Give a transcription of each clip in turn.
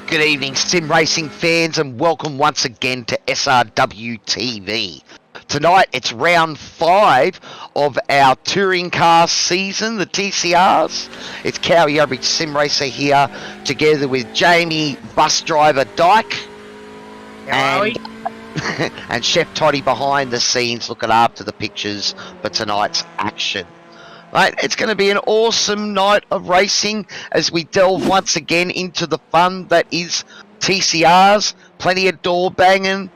Good evening, sim racing fans, and welcome once again to SRW TV. Tonight, it's round 5 of our touring car season, the TCRs. It's Cowie Average Sim Racer here, together with Jamie, bus driver Dyke, and Chef Toddy behind the scenes looking after the pictures for tonight's action. Right, it's going to be an awesome night of racing as we delve once again into the fun that is TCRs. Plenty of door banging,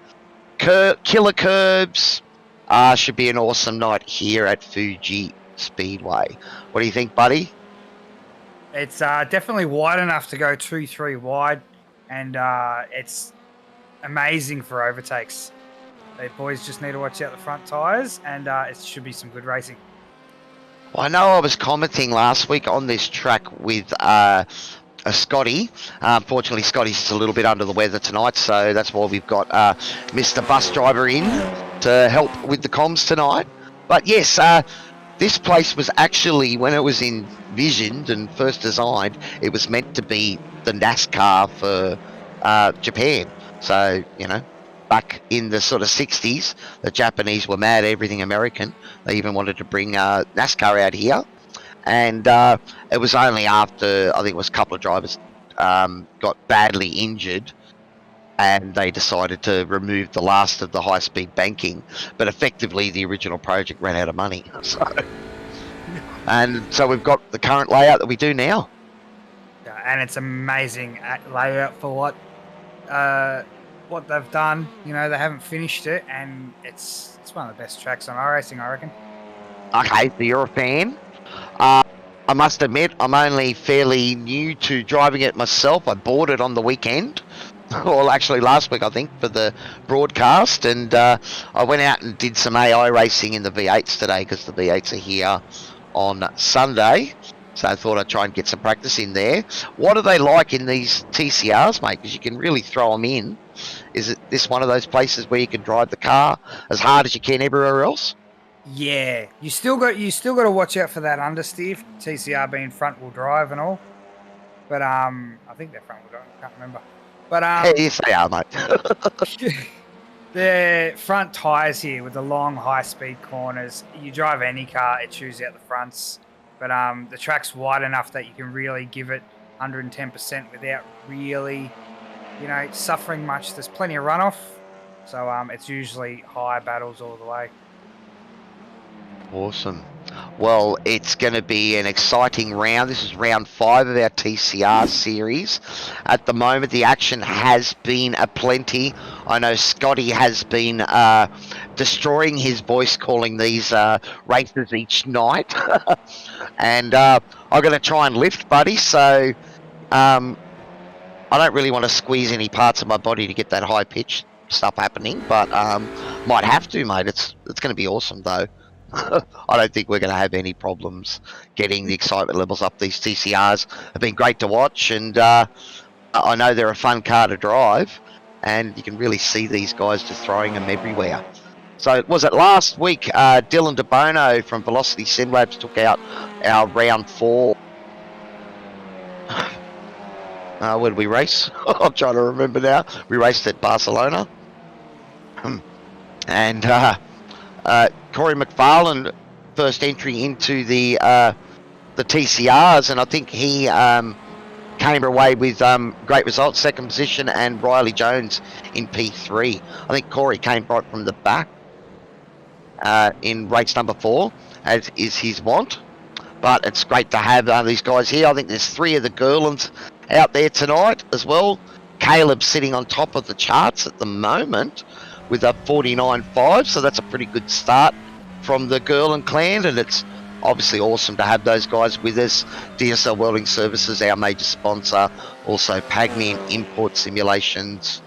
killer curbs. Should be an awesome night here at Fuji Speedway. What do you think, buddy? It's definitely wide enough to go 2-3 wide, and it's amazing for overtakes. The boys just need to watch out the front tyres, and it should be some good racing. Well, I know I was commenting last week on this track with Scotty. Unfortunately, Scotty's just a little bit under the weather tonight, so that's why we've got Mr. Bus Driver in to help with the comms tonight. But yes, this place was actually, when it was envisioned and first designed, it was meant to be the NASCAR for Japan. So, you know, back in the sort of 60s, the Japanese were mad at everything American. They even wanted to bring NASCAR out here. And it was only after, I think it was a couple of drivers got badly injured, and they decided to remove the last of the high-speed banking. But effectively, the original project ran out of money. And so we've got the current layout that we do now. Yeah, and it's amazing layout for what they've done. You know, they haven't finished it, and it's one of the best tracks on iRacing, I reckon. Okay, so you're a fan. I must admit, I'm only fairly new to driving it myself. I bought it on the weekend, well, actually last week, I think, for the broadcast, and I went out and did some AI racing in the V8s today, because the V8s are here on Sunday, so I thought I'd try and get some practice in there. What are they like in these TCRs, mate? Because you can really throw them in. Is it this one of those places where you can drive the car as hard as you can everywhere else? Yeah, you still got to watch out for that understeer. TCR being front wheel drive and all, but I think they're front wheel drive. I can't remember. But yes, they are, mate. the front tyres here with the long high speed corners. You drive any car, it chews out the fronts. But the track's wide enough that you can really give it 110% without really, you know, suffering much. There's plenty of runoff, so it's usually high battles all the way. Awesome. Well, it's going to be an exciting round. This is round 5 of our TCR series. At the moment, the action has been aplenty. I know Scotty has been destroying his voice calling these races each night. And I'm going to try and lift, buddy, so I don't really want to squeeze any parts of my body to get that high-pitched stuff happening, but might have to, mate. It's going to be awesome, though. I don't think we're going to have any problems getting the excitement levels up. These TCRs have been great to watch, and I know they're a fun car to drive, and you can really see these guys just throwing them everywhere. So was it last week, Dylan DeBono from Velocity Sim Labs took out our round 4. Where did we race? I'm trying to remember now. We raced at Barcelona. And Corey McFarlane, first entry into the TCRs, and I think he came away with great results, second position, and Riley Jones in P3. I think Corey came right from the back in race number 4, as is his wont. But it's great to have these guys here. I think there's 3 of the Gerlands out there tonight as well. Caleb sitting on top of the charts at the moment with a 49.5, so that's a pretty good start from the Gerland clan, and it's obviously awesome to have those guys with us. DSL Welding Services, our major sponsor, also Pagnian Imports Simulations,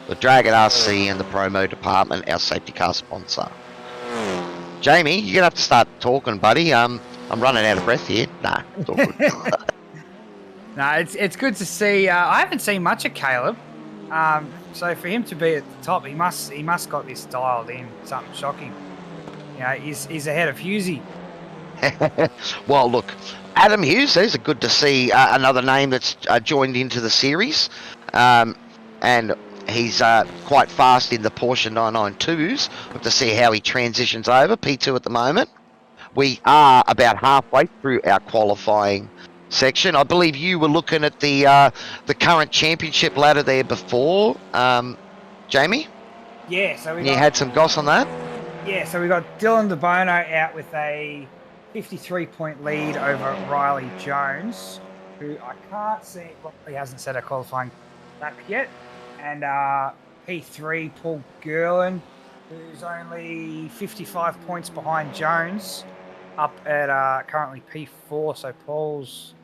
the Dragon RC, and the Promo Department, our safety car sponsor. Jamie, you're going to have to start talking, buddy. I'm running out of breath here. Nah, it's all good. No, it's good to see. I haven't seen much of Caleb. So for him to be at the top, he must got this dialed in. Something shocking. You know, he's ahead of Husey. Well, look, Adam Hughes, these are good to see another name that's joined into the series. and he's quite fast in the Porsche 992s. We'll have to see how he transitions over. P2 at the moment. We are about halfway through our qualifying section. I believe you were looking at the current championship ladder there before, Jamie. Yeah, so you had some goss on that. Yeah, so we got Dylan DeBono out with a 53-point lead over Riley Jones, who I can't see. Well, he hasn't set a qualifying lap yet, and P3 Paul Gerlin, who's only 55 points behind Jones, up at currently P4. So Paul's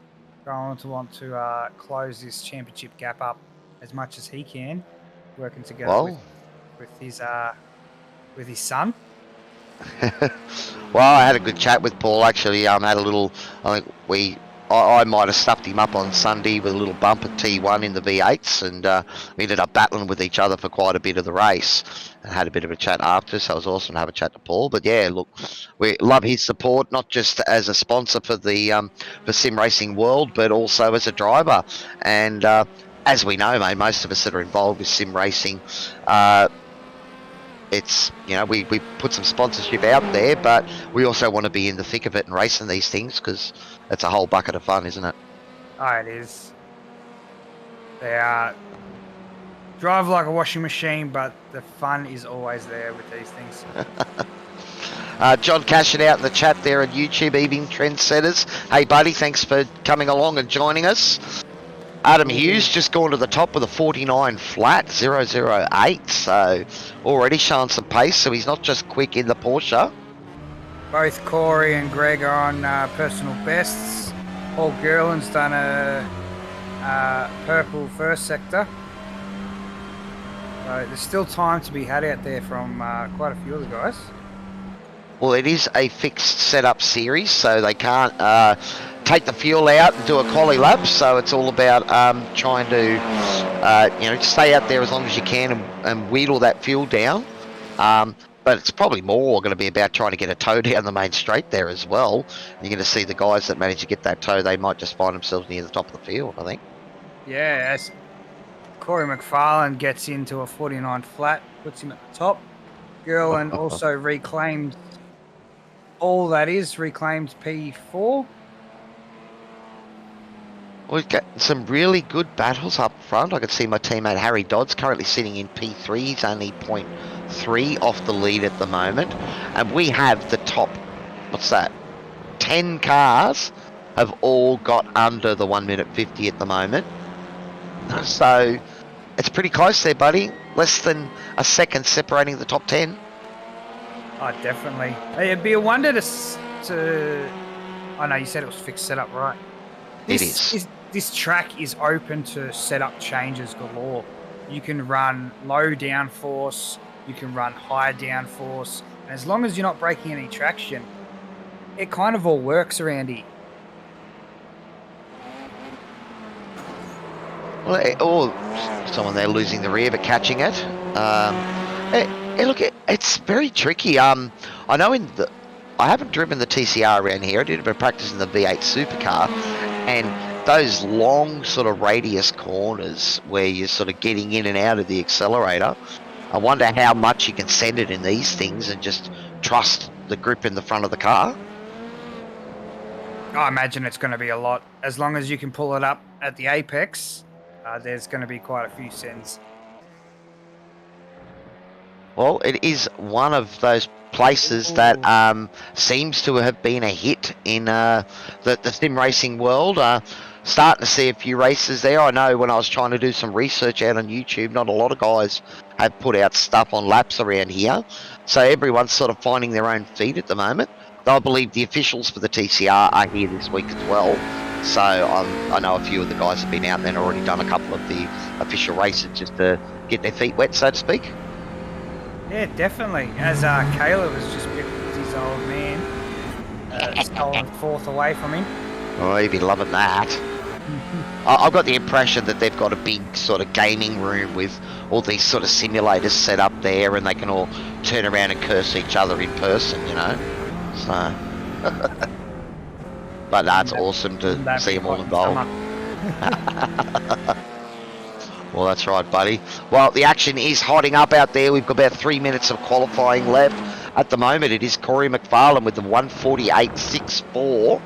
going to want to close this championship gap up as much as he can, working together with his son. Well, I had a good chat with Paul actually. Had a little. I think I might have stuffed him up on Sunday with a little bump at T1 in the V8s, and we ended up battling with each other for quite a bit of the race, and had a bit of a chat after. So it was awesome to have a chat to Paul. But yeah, look, we love his support, not just as a sponsor for the for Sim Racing World, but also as a driver. And as we know, mate, most of us that are involved with sim racing, it's, you know, we put some sponsorship out there, but we also want to be in the thick of it and racing these things, because it's a whole bucket of fun, isn't it? Oh, it is. They drive like a washing machine, but the fun is always there with these things. John cashing out in the chat there on YouTube, Evening Trendsetters. Hey, buddy, thanks for coming along and joining us. Adam Hughes just gone to the top with a 49 flat, 008, so already showing some pace, so he's not just quick in the Porsche. Both Corey and Greg are on personal bests. Paul Gerlin's done a purple first sector. So there's still time to be had out there from quite a few of the guys. Well, it is a fixed setup series, so they can't take the fuel out and do a quali lap, so it's all about trying to stay out there as long as you can and wheedle that fuel down. But it's probably more going to be about trying to get a tow down the main straight there as well. You're going to see the guys that manage to get that tow, they might just find themselves near the top of the field, I think. Yeah, as Corey McFarlane gets into a 49 flat, puts him at the top. Gerlin also reclaimed P4. We've got some really good battles up front. I can see my teammate Harry Dodd's currently sitting in P3. He's only 0.3 off the lead at the moment. And we have the top, 10 cars have all got under the 1 minute 50 at the moment. So it's pretty close there, buddy. Less than a second separating the top 10. Oh, definitely. It'd be a wonder to... I know you said it was fixed setup, right? This track is open to setup changes galore. You can run low downforce, you can run high downforce, and as long as you're not breaking any traction, it kind of all works around here. Well, someone there losing the rear but catching it. Hey, look, it's very tricky. I know I haven't driven the TCR around here. I did a bit of practice in the V8 Supercar, and those long sort of radius corners where you're sort of getting in and out of the accelerator, I wonder how much you can send it in these things and just trust the grip in the front of the car. I imagine it's going to be a lot. As long as you can pull it up at the apex, there's going to be quite a few sends. Well, it is one of those places that seems to have been a hit in the sim racing world. Starting to see a few races there. I know when I was trying to do some research out on YouTube, not a lot of guys have put out stuff on laps around here. So everyone's sort of finding their own feet at the moment. Though I believe the officials for the TCR are here this week as well. So I know a few of the guys have been out there and already done a couple of the official races just to get their feet wet, so to speak. Yeah, definitely. As Caleb was just picked with his old man, stolen fourth away from him. Oh, he'd be loving that. I've got the impression that they've got a big sort of gaming room with all these sort of simulators set up there, and they can all turn around and curse each other in person, you know. So, but that's awesome to see them all involved. Well, that's right, buddy. Well, the action is hotting up out there. We've got about 3 minutes of qualifying left. At the moment, it is Corey McFarlane with the 148.64,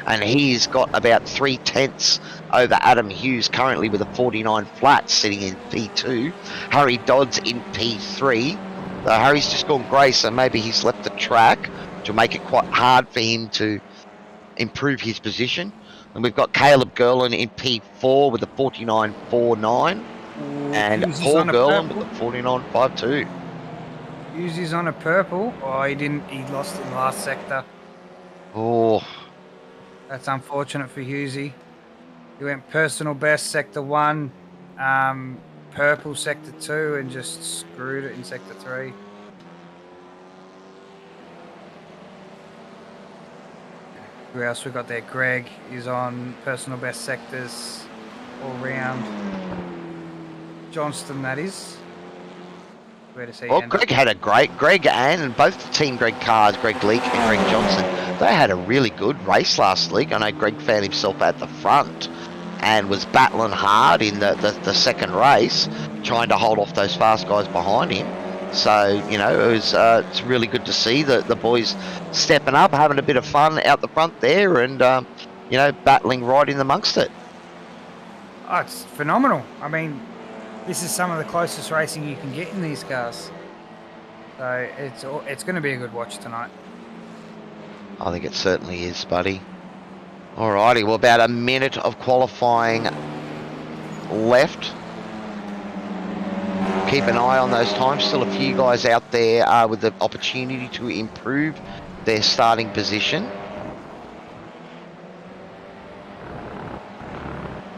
and he's got about 3/10 over Adam Hughes, currently with a 49 flat, sitting in P2. Harry Dodds in P3. Harry's just gone grey, so maybe he's left the track to make it quite hard for him to improve his position. And we've got Caleb Gerlin in P4 with a 49.49, and Paul Gerlin with the 49.52. Hughes is on a purple. Oh, he didn't. He lost in the last sector. Oh, that's unfortunate for Hughesy. He went personal best sector 1, purple sector 2, and just screwed it in sector 3. Who else we got there? Greg is on personal best sectors all round. Johnston, that is. Where does he well, end Greg up? had a great, Greg and both the Team Greg cars, Greg Leake and Greg Johnson, they had a really good race last week. I know Greg found himself at the front and was battling hard in the second race, trying to hold off those fast guys behind him. So, you know, it's really good to see the boys stepping up, having a bit of fun out the front there and, you know, battling right in amongst it. Oh, it's phenomenal. I mean, this is some of the closest racing you can get in these cars. So it's going to be a good watch tonight. I think it certainly is, buddy. Alrighty, well, about a minute of qualifying left. Keep an eye on those times. Still a few guys out there with the opportunity to improve their starting position.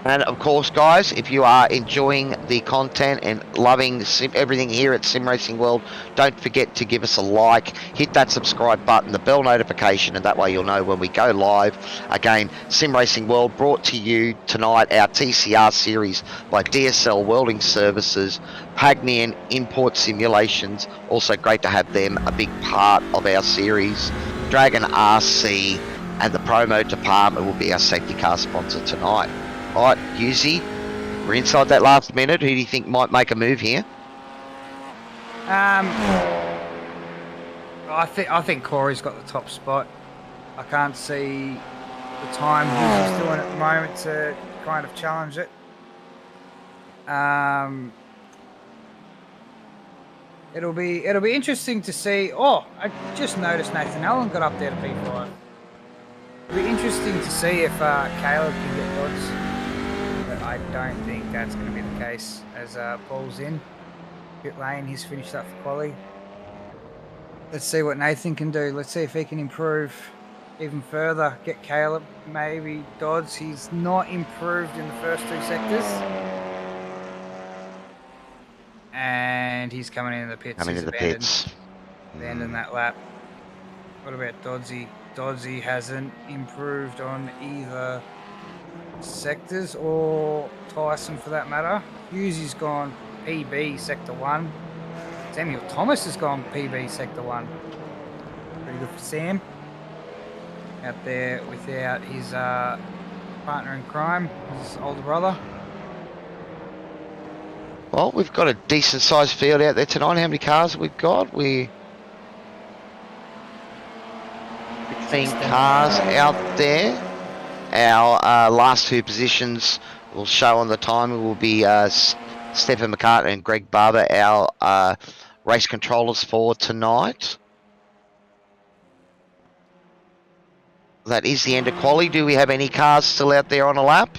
And of course, guys, if you are enjoying the content and loving everything here at Sim Racing World, don't forget to give us a like, hit that subscribe button, the bell notification, and that way you'll know when we go live. Again, Sim Racing World brought to you tonight, our TCR series by DSL Welding Services, Pagnian Imports Simulations. Also great to have them a big part of our series. Dragon RC and the promo department will be our safety car sponsor tonight. All right, Hughesy, we're inside that last minute. Who do you think might make a move here? I think Corey's got the top spot. I can't see the time Hughesy doing at the moment to kind of challenge it. It'll be interesting to see. Oh, I just noticed Nathan Allen got up there to P5. It'll be interesting to see if Caleb can get Dodds. I don't think that's going to be the case as Paul's in pit lane. He's finished up for quali. Let's see what Nathan can do. Let's see if he can improve even further. Get Caleb, maybe Dodds. He's not improved in the first 2 sectors. And he's coming into the pits. Coming into the pits. Abandoned that lap. What about Doddsy? Doddsy hasn't improved on either sectors or Tyson for that matter. Hughesy's gone PB sector 1. Samuel Thomas has gone PB sector 1. Pretty good for Sam. Out there without his partner in crime, his older brother. Well, we've got a decent sized field out there tonight. How many cars have we got? 15 cars out there. Our last 2 positions will show on the time. It will be Stephen McCartney and Greg Barber, our race controllers for tonight. That is the end of quali. Do we have any cars still out there on a lap?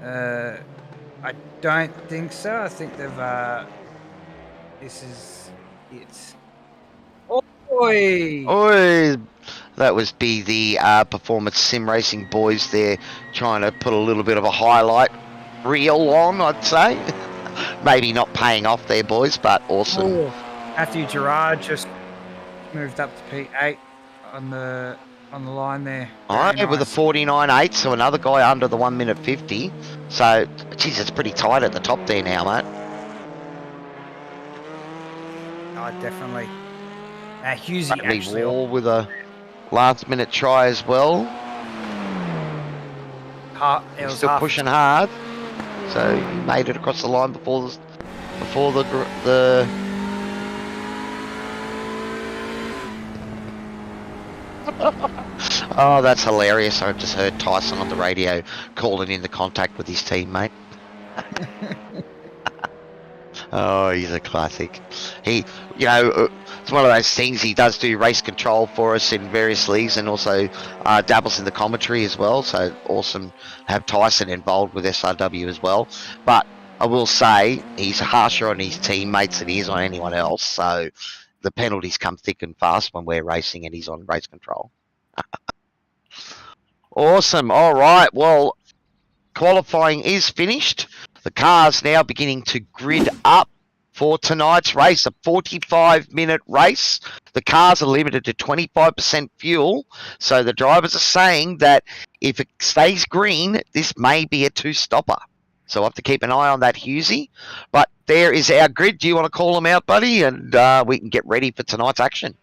I don't think so. I think they've. This is it. Oi! Oi! That was the Performance Sim Racing boys there trying to put a little bit of a highlight reel on, I'd say. Maybe not paying off there, boys, but awesome. Oh, Matthew Gerard just moved up to P8 on the line there. All right, nice. With a 49.8, so another guy under the 1 minute 50. So, geez, it's pretty tight at the top there now, mate. Oh, definitely. Hughesy actually Wall with a last minute try as well. It was still pushing hard. So he made it across the line before the Oh, that's hilarious. I just heard Tyson on the radio calling into contact with his teammate. Oh, he's a classic. He, it's one of those things. He does do race control for us in various leagues and also dabbles in the commentary as well. So awesome to have Tyson involved with SRW as well. But I will say he's harsher on his teammates than he is on anyone else. So the penalties come thick and fast when we're racing and he's on race control. Awesome. All right. Well, qualifying is finished. The car's now beginning to grid up for tonight's race, a 45-minute race. The cars are limited to 25% fuel, so the drivers are saying that if it stays green, this may be a two-stopper. So we'll have to keep an eye on that, Husey. But there is our grid. Do you want to call them out, buddy? And we can get ready for tonight's action.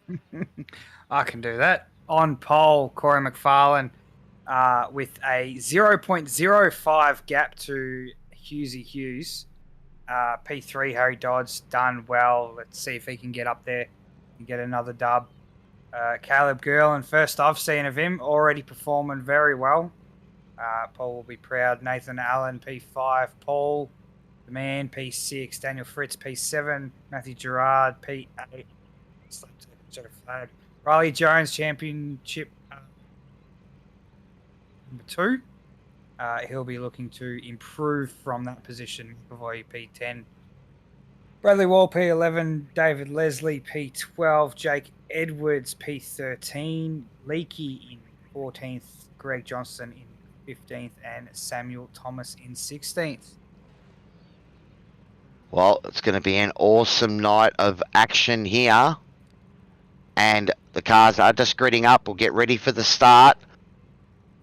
I can do that. On pole, Corey McFarlane with a 0.05 gap to Husey Hughes. P3, Harry Dodds, done well. Let's see if he can get up there and get another dub. Caleb Gerlin, first I've seen of him, already performing very well. Paul will be proud. Nathan Allen, P5. Paul, the man, P6. Daniel Fritz, P7. Matthew Gerard, P8. Flag. Riley Jones, championship number 2. He'll be looking to improve from that position. McAvoy, P10. Bradley Wall, P11. David Leslie, P12. Jake Edwards, P13. Leakey in 14th. Greg Johnson in 15th. And Samuel Thomas in 16th. Well, it's going to be an awesome night of action here. And the cars are just gridding up. We'll get ready for the start.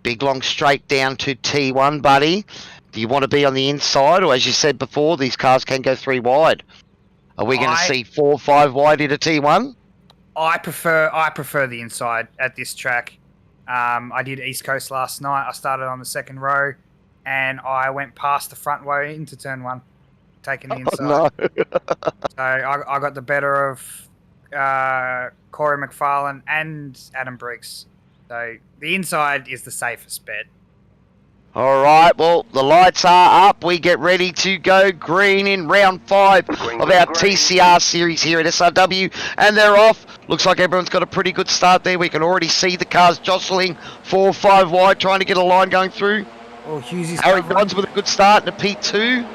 Big long straight down to T1, buddy. Do you want to be on the inside, or as you said before, these cars can go 3 wide? Are we going to see 4 or 5 wide into T1? I prefer the inside at this track. I did East Coast last night. I started on the second row, and I went past the front row into turn 1, taking the inside. Oh, no. So I got the better of Corey McFarlane and Adam Briggs. So the inside is the safest bet. All right, well, the lights are up. We get ready to go green in round 5 of our TCR series here at SRW, and they're off. Looks like everyone's got a pretty good start there. We can already see the cars jostling 4 or 5 wide, trying to get a line going through. Oh, Hughes's Harry Dodds with a good start in a P2.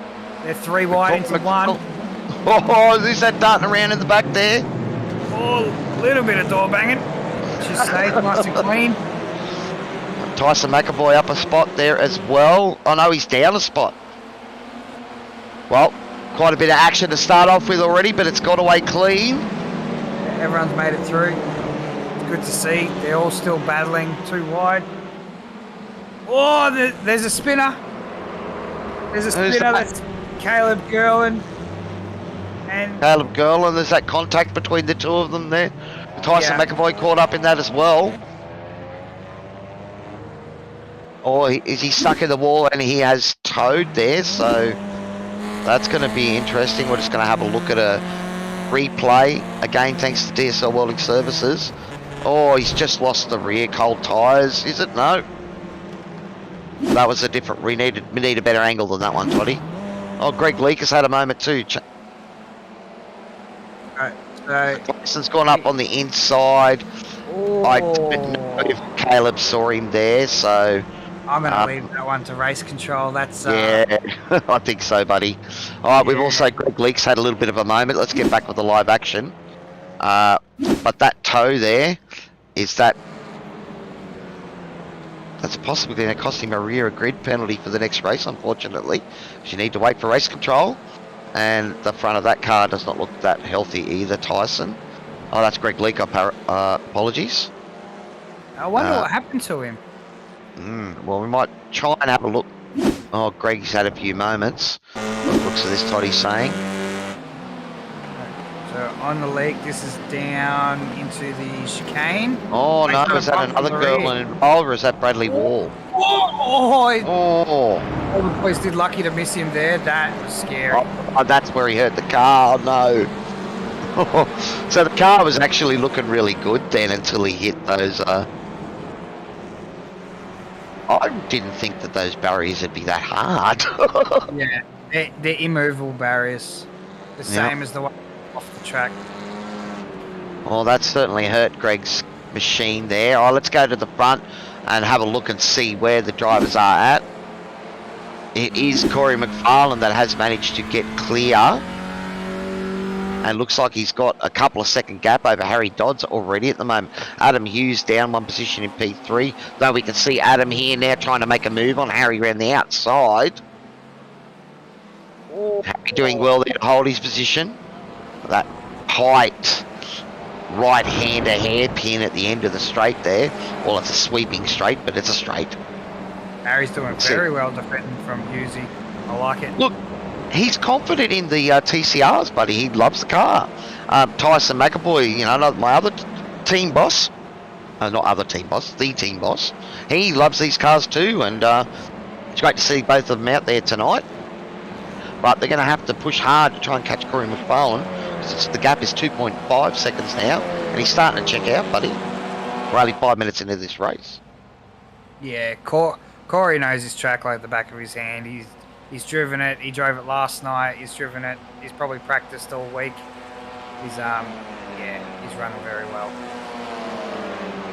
They're 3 wide into 1. Oh, who's that darting around in the back there? Oh, a little bit of door banging. She's safe, nice and clean. Tyson McAvoy up a spot there as well. Oh no, he's down a spot. Well, quite a bit of action to start off with already, but it's got away clean. Everyone's made it through. It's good to see. They're all still battling 2 wide. Oh, there's a spinner. There's a spinner. That's Caleb Gerlin. And Caleb Gerlin, there's that contact between the two of them there. Tyson McAvoy caught up in that as well. Or is he stuck in the wall and he has towed there? So that's going to be interesting. We're just going to have a look at a replay. Again, thanks to DSL Welding Services. Oh, he's just lost the rear cold tyres. Is it? No. That was a different... We need a better angle than that one, Toddy. Oh, Greg Leak has had a moment too. Tyson's gone up on the inside. Oh. I don't know if Caleb saw him there, so... I'm going to leave that one to race control. That's yeah, I think so, buddy. All right, we've also... Greg Leak's had a little bit of a moment. Let's get back with the live action. But that tow there is that... That's possibly going to cost him a rear grid penalty for the next race, unfortunately. Because you need to wait for race control. And the front of that car does not look that healthy either, Tyson. Oh, that's Greg Leak. Apologies. I wonder what happened to him. Well, we might try and have a look. Oh, Greg's had a few moments. What looks of this, Toddy's saying. So on the leg, this is down into the chicane. Oh, no, is that another girl involved, or is that Bradley Wall? Oh! All the boys did lucky to miss him there. That was scary. Oh, that's where he hurt the car. Oh, no. So the car was actually looking really good then until he hit those. I didn't think that those barriers would be that hard. Yeah, they're immovable barriers, the same as the one off the track. Well, that certainly hurt Greg's machine there. Oh, let's go to the front and have a look and see where the drivers are at. It is Corey McFarlane that has managed to get clear. And looks like he's got a couple of second gap over Harry Dodds already at the moment. Adam Hughes down one position in P3. Though we can see Adam here now trying to make a move on Harry around the outside. Harry doing well there to hold his position. That height right-hander hairpin at the end of the straight there. Well, it's a sweeping straight, but it's a straight. Harry's doing very well defending from Hughesy. I like it. Look, he's confident in the TCRs, buddy. He loves the car. Tyson McAvoy, you know, my other team boss. Not other team boss, the team boss. He loves these cars too, and it's great to see both of them out there tonight. But they're going to have to push hard to try and catch Corey McFarlane. The gap is 2.5 seconds now, and he's starting to check out, buddy. We're only 5 minutes into this race. Yeah, Corey knows his track like the back of his hand. He's driven it. He drove it last night. He's driven it. He's probably practiced all week. He's running very well.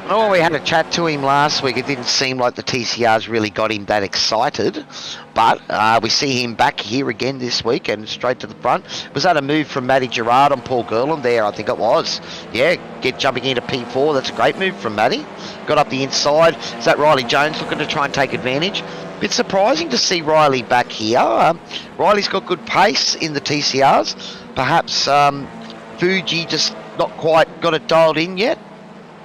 Oh, we had a chat to him last week. It didn't seem like the TCRs really got him that excited, but we see him back here again this week and straight to the front. Was that a move from Matty Gerard on Paul Gerland there? I think it was. Yeah, jumping into P4. That's a great move from Matty. Got up the inside. Is that Riley Jones looking to try and take advantage? Bit surprising to see Riley back here. Riley's got good pace in the TCRs. Perhaps Fuji just not quite got it dialed in yet.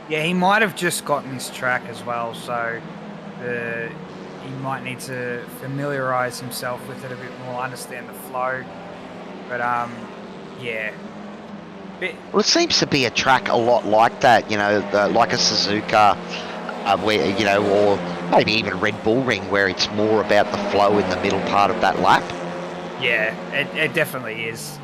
Yeah, he might have just gotten this track as well, so he might need to familiarise himself with it a bit more, understand the flow. But yeah. Well, it seems to be a track a lot like that, you know, like a Suzuka, where, you know, or maybe even Red Bull Ring, where it's more about the flow in the middle part of that lap. Yeah, it definitely is.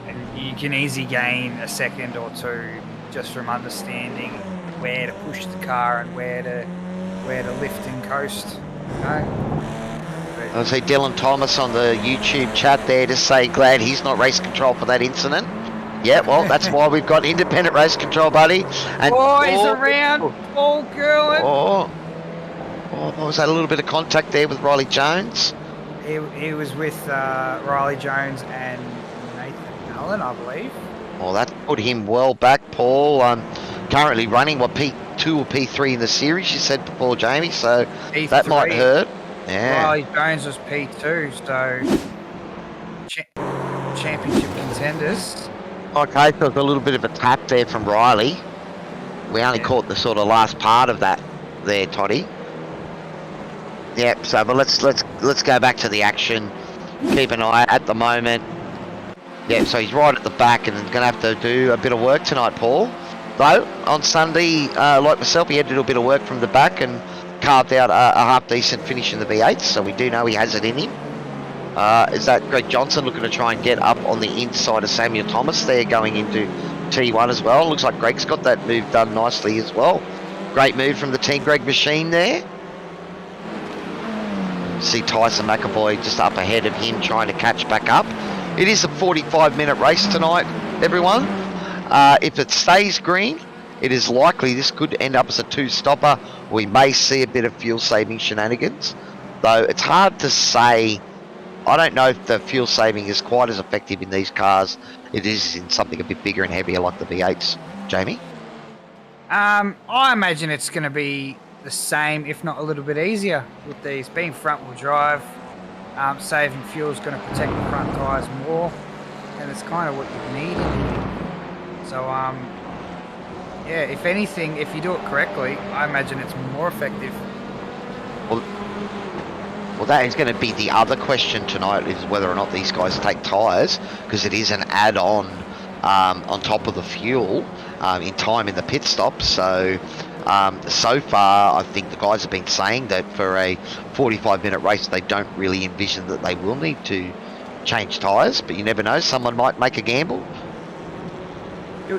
And you can easily gain a second or two just from understanding where to push the car and where to lift and coast. You know? I see Dylan Thomas on the YouTube chat there to say glad he's not race control for that incident. Yeah, well, that's why we've got independent race control, buddy. And he's around Paul Gerland. Was that a little bit of contact there with Riley Jones? He was with Riley Jones and Nathan Allen, I believe. Well, that put him well back, Paul. Currently running, P2 or P3 in the series, you said before, Jamie, so P3. That might hurt. Yeah. Riley Jones was P2, so championship contenders. Okay, so there's a little bit of a tap there from Riley. We only caught the sort of last part of that there, Toddy. Yep, so but let's go back to the action. Keep an eye at the moment. Yeah, so he's right at the back and going to have to do a bit of work tonight, Paul. Though, on Sunday, like myself, he had to do a bit of work from the back and carved out a half-decent finish in the V8, so we do know he has it in him. Is that Greg Johnson looking to try and get up on the inside of Samuel Thomas there going into T1 as well? Looks like Greg's got that move done nicely as well. Great move from the Team Greg machine there. See Tyson McAvoy just up ahead of him trying to catch back up. It is a 45-minute race tonight, everyone. If it stays green, it is likely this could end up as a two-stopper. We may see a bit of fuel-saving shenanigans, though it's hard to say. I don't know if the fuel saving is quite as effective in these cars. It is in something a bit bigger and heavier like the V8s. Jamie? I imagine it's going to be the same, if not a little bit easier with these. Being front-wheel drive, saving fuel is going to protect the front tyres more, and it's kind of what you need. So, yeah, if anything, if you do it correctly, I imagine it's more effective. Well, that is going to be the other question tonight, is whether or not these guys take tyres, because it is an add-on on top of the fuel in time in the pit stop. So So far, I think the guys have been saying that for a 45-minute race, they don't really envision that they will need to change tyres, but you never know. Someone might make a gamble.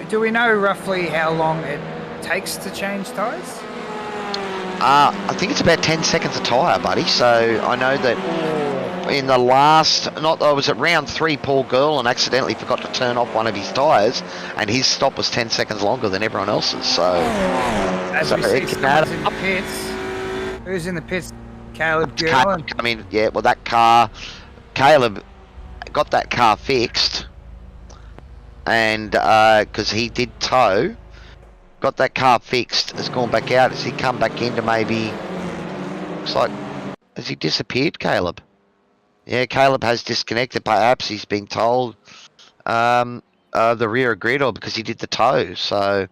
Do we know roughly how long it takes to change tyres? I think it's about 10 seconds a tyre, buddy. So I know that in the last, I was at round 3, Paul Girl, and accidentally forgot to turn off one of his tyres, and his stop was 10 seconds longer than everyone else's. So, as we see, someone's in the pits. Who's in the pits? Caleb Girl. I mean, yeah. Well, that car, Caleb got that car fixed, and because he did tow. Got that car fixed, has gone back out. Has he come back into maybe... Looks like... Has he disappeared, Caleb? Yeah, Caleb has disconnected. Perhaps he's been told the rear grid, or because he did the tow. So,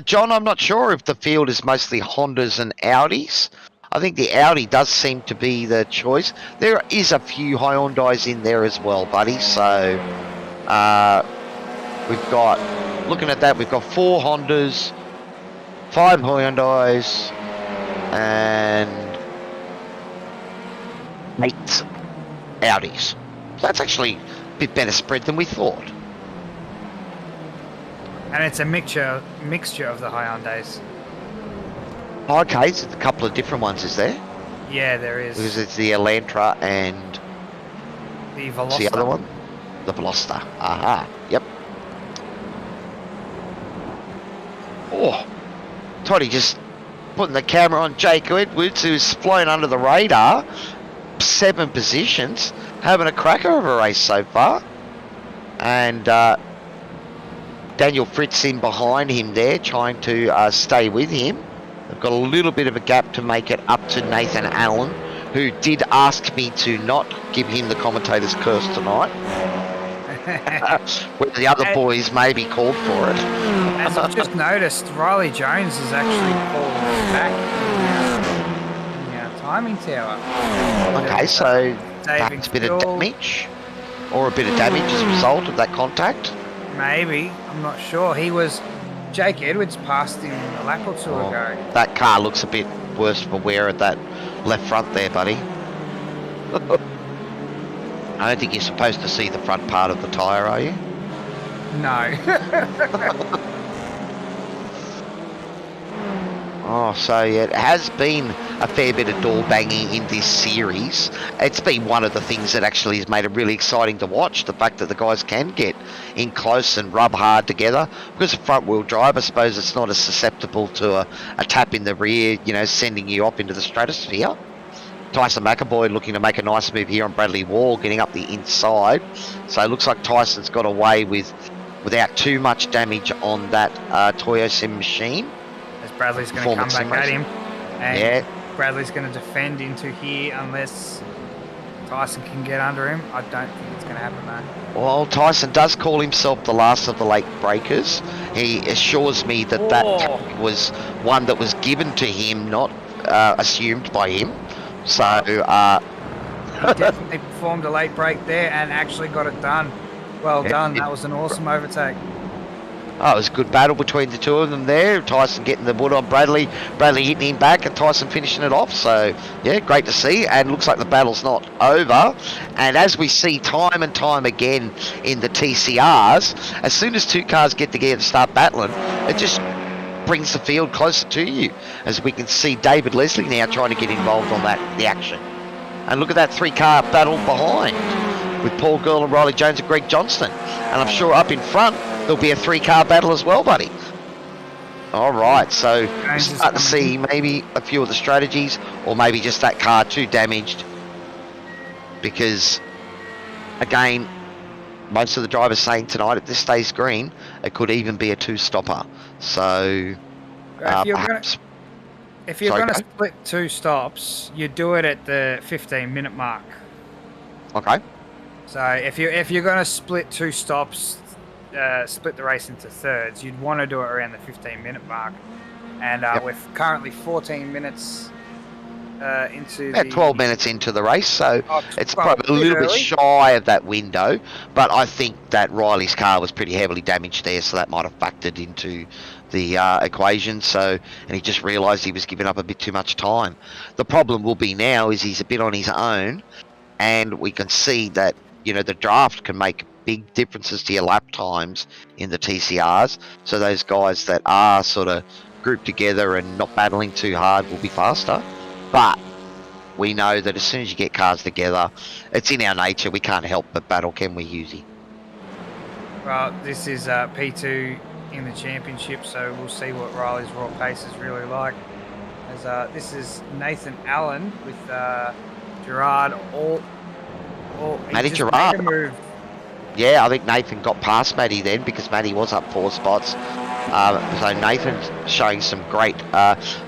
John, I'm not sure if the field is mostly Hondas and Audis. I think the Audi does seem to be the choice. There is a few Hyundais in there as well, buddy. So, we've got... Looking at that, we've got 4 Hondas, 5 Hyundais, and 8 Audis. So that's actually a bit better spread than we thought. And it's a mixture of the Hyundais. Okay, so a couple of different ones, is there? Yeah, there is. Because it's the Elantra and the Veloster. The other one? The Veloster. Aha, yep. Oh, Toddy just putting the camera on Jake Edwards, who's flown under the radar. 7 positions, having a cracker of a race so far. And Daniel Fritz in behind him there, trying to stay with him. They've got a little bit of a gap to make it up to Nathan Allen, who did ask me to not give him the commentator's curse tonight. Where the other boys maybe called for it. As I've just noticed, Riley Jones has actually pulled back in our timing tower. Okay, so perhaps a bit of damage, or a bit of damage as a result of that contact. Maybe, I'm not sure. Jake Edwards passed him a lap or two ago. That car looks a bit worse for wear at that left front there, buddy. I don't think you're supposed to see the front part of the tyre, are you? No. Oh, so yeah, it has been a fair bit of door banging in this series. It's been one of the things that actually has made it really exciting to watch. The fact that the guys can get in close and rub hard together. Because of front wheel drive, I suppose it's not as susceptible to a tap in the rear, you know, sending you up into the stratosphere. Tyson McAvoy looking to make a nice move here on Bradley Wall, getting up the inside. So it looks like Tyson's got away without too much damage on that Toyo Sim machine. As Bradley's going to come back at him. And yeah. Bradley's going to defend into here unless Tyson can get under him. I don't think it's going to happen, though. Well, Tyson does call himself the last of the late breakers. He assures me that that was one that was given to him, not assumed by him. So, he definitely performed a late break there and actually got it done. Well done. That was an awesome overtake. Oh, it was a good battle between the two of them there. Tyson getting the wood on Bradley. Bradley hitting him back and Tyson finishing it off. So, yeah, great to see. And looks like the battle's not over. And as we see time and time again in the TCRs, as soon as two cars get together to start battling, it just brings the field closer to you, as we can see David Leslie now trying to get involved on the action. And look at that 3-car battle behind with Paul Girl and Riley Jones and Greg Johnston. And I'm sure up in front there'll be a 3-car battle as well, buddy. All right, so we'll start to see maybe a few of the strategies, or maybe just that car too damaged, because again, most of the drivers saying tonight, if this stays green, it could even be a 2-stopper. So, if you're going to split 2 stops, you do it at the 15-minute mark. Okay. So if you're going to split 2 stops, split the race into thirds, you'd want to do it around the 15-minute mark. And with currently 14 minutes into About the 12 minutes into the race, so it's well, probably a little bit early. shy of that window. But I think that Riley's car was pretty heavily damaged there, so that might have factored into the equation. So, and he just realised he was giving up a bit too much time. The problem will be now is he's a bit on his own, and we can see that the draft can make big differences to your lap times in the TCRs. So those guys that are sort of grouped together and not battling too hard will be faster. But we know that as soon as you get cars together, it's in our nature. We can't help but battle, can we, Husey? Well, this is P2 in the championship, so we'll see what Riley's raw pace is really like. As this is Nathan Allen with Gerard. Matty Gerard. Gerard. Made a move. Yeah, I think Nathan got past Matty then because Matty was up 4 spots. So Nathan's showing some great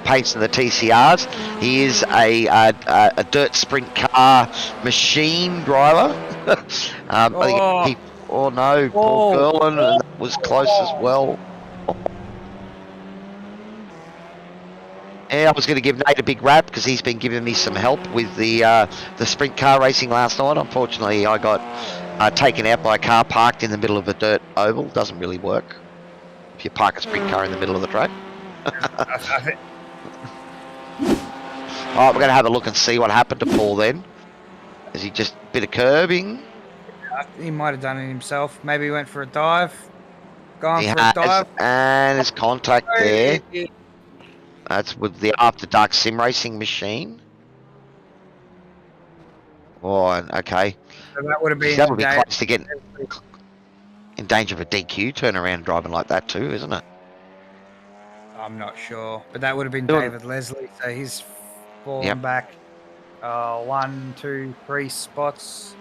pace in the TCRs. He is a dirt sprint car machine driver. I think Paul Gerlin was close as well. Yeah, I was going to give Nate a big rap because he's been giving me some help with the sprint car racing last night. Unfortunately, I got taken out by a car parked in the middle of a dirt oval. Doesn't really work if you park a sprint car in the middle of the track. Alright, we're going to have a look and see what happened to Paul then. Is he just a bit of curbing? He might have done it himself. Maybe he went for a dive. He has, and there's contact there. That's with the After Dark sim racing machine. Oh, okay. So that would have been. That would be close to getting in danger of a DQ turnaround driving like that too, isn't it? I'm not sure, but that would have been David Leslie. So he's fallen back 1, 2, 3 spots.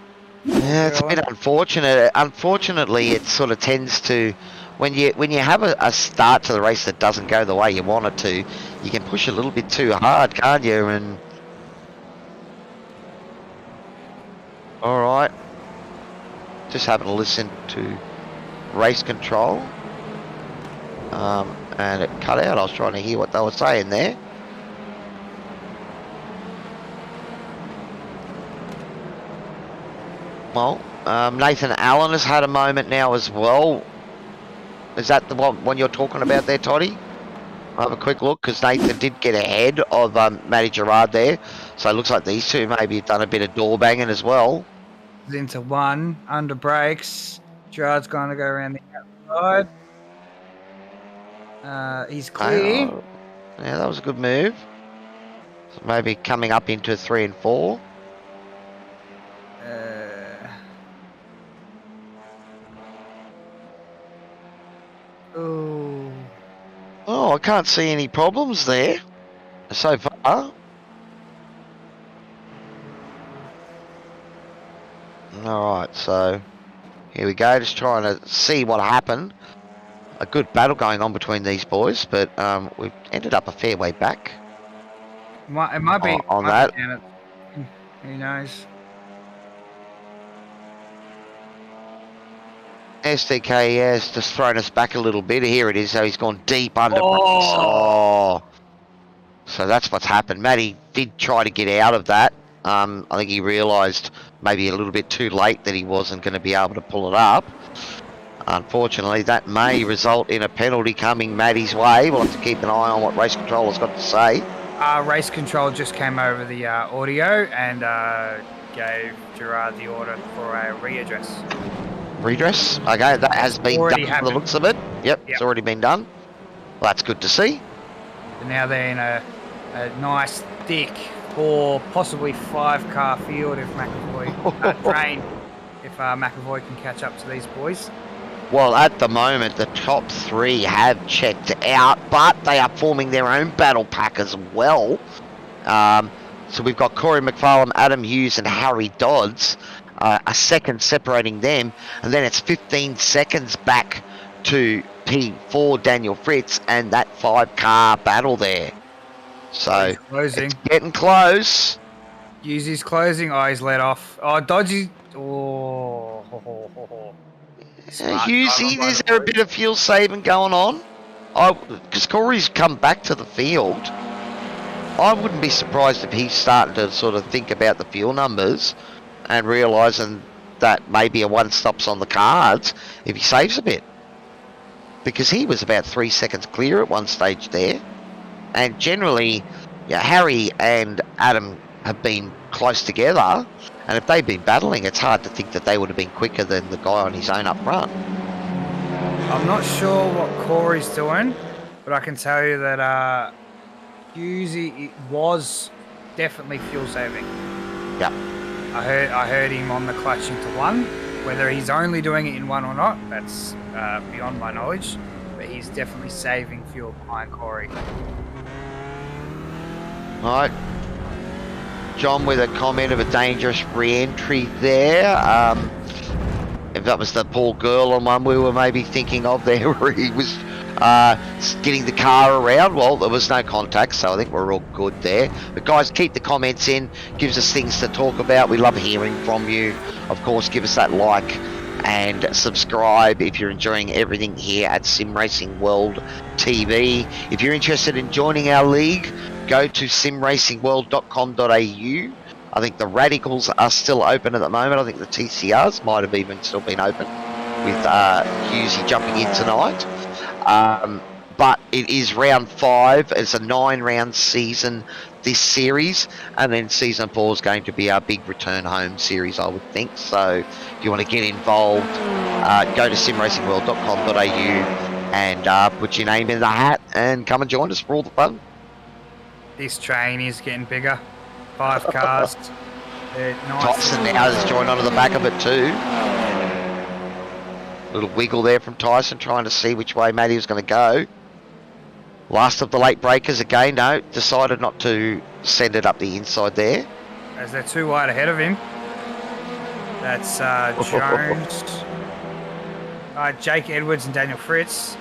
Yeah, it's a bit unfortunate. Unfortunately, it sort of tends to, when you have a start to the race that doesn't go the way you want it to, you can push a little bit too hard, can't you? And all right, just having a listen to race control, and it cut out. I was trying to hear what they were saying there. Well, Nathan Allen has had a moment now as well. Is that the one you're talking about there, Toddy? I'll have a quick look because Nathan did get ahead of Matty Gerard there. So it looks like these two maybe have done a bit of door banging as well. Into one, under brakes. Gerard's going to go around the outside. He's clear. Yeah, that was a good move. So maybe coming up into 3 and 4. Oh, I can't see any problems there so far. Alright, so here we go, just trying to see what happened. A good battle going on between these boys, but we've ended up a fair way back. It might be on that. Who knows? SDK has just thrown us back a little bit. Here it is. So he's gone deep under brakes. Oh. So that's what's happened. Matty did try to get out of that. I think he realised maybe a little bit too late that he wasn't going to be able to pull it up. Unfortunately, that may result in a penalty coming Matty's way. We'll have to keep an eye on what race controller's got to say. Race control just came over the audio and gave Gerard the order for a readdress. Redress? Okay, that has been done from the looks of it. Yep, it's already been done. Well, that's good to see. And now they're in a nice, thick 4, possibly 5 car field if McAvoy train, if McAvoy can catch up to these boys. Well, at the moment, the top 3 have checked out, but they are forming their own battle pack as well. So we've got Corey McFarlane, Adam Hughes, and Harry Dodds. A second separating them, and then it's 15 seconds back to P4 Daniel Fritz and that 5-car battle there. So it's getting close. Hughes closing. Oh, he's let off. Oh, Dodgy. Oh. Hughes, is there a bit of fuel saving going on? Oh, because Corey's come back to the field. I wouldn't be surprised if he's starting to sort of think about the fuel numbers and realising that maybe a one stop's on the cards if he saves a bit. Because he was about 3 seconds clear at one stage there. And generally, yeah, Harry and Adam have been close together. And if they've been battling, it's hard to think that they would have been quicker than the guy on his own up front. I'm not sure what Corey's doing, but I can tell you that Husey was definitely fuel saving. Yeah. I heard him on the clutch into one. Whether he's only doing it in one or not, that's beyond my knowledge. But he's definitely saving fuel behind Corey. All right. John with a comment of a dangerous re-entry there. If that was the Paul Girl one we were maybe thinking of there, where he was getting the car around, well, there was no contact, so I think we're all good there. But guys, keep the comments in, gives us things to talk about. We love hearing from you. Of course, give us that like and subscribe if you're enjoying everything here at Sim Racing World TV. If you're interested in joining our league, go to simracingworld.com.au. I think the Radicals are still open at the moment. I think the TCRs might have even still been open with Husey jumping in tonight. But it is round 5. It's a 9-round season, this series. And then season 4 is going to be our big return home series, I would think. So if you want to get involved, go to simracingworld.com.au and put your name in the hat and come and join us for all the fun. This train is getting bigger. 5 cars. Nice. Tyson now has joined onto the back of it too. Little wiggle there from Tyson, trying to see which way Matty was going to go. Last of the late breakers again, no, decided not to send it up the inside there. As they're too wide ahead of him. That's Jones. Jake Edwards and Daniel Fritz.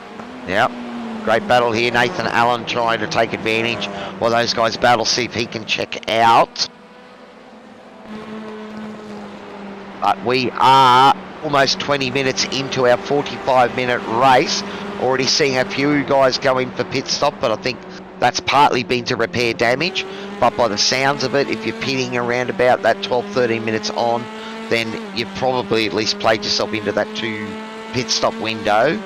Yep. Great battle here. Nathan Allen trying to take advantage while those guys battle, see if he can check out. But we are almost 20 minutes into our 45-minute race. Already seeing a few guys going for pit stop, but I think that's partly been to repair damage. But by the sounds of it, if you're pitting around about that 12-13 minutes on, then you've probably at least played yourself into that 2 pit stop window.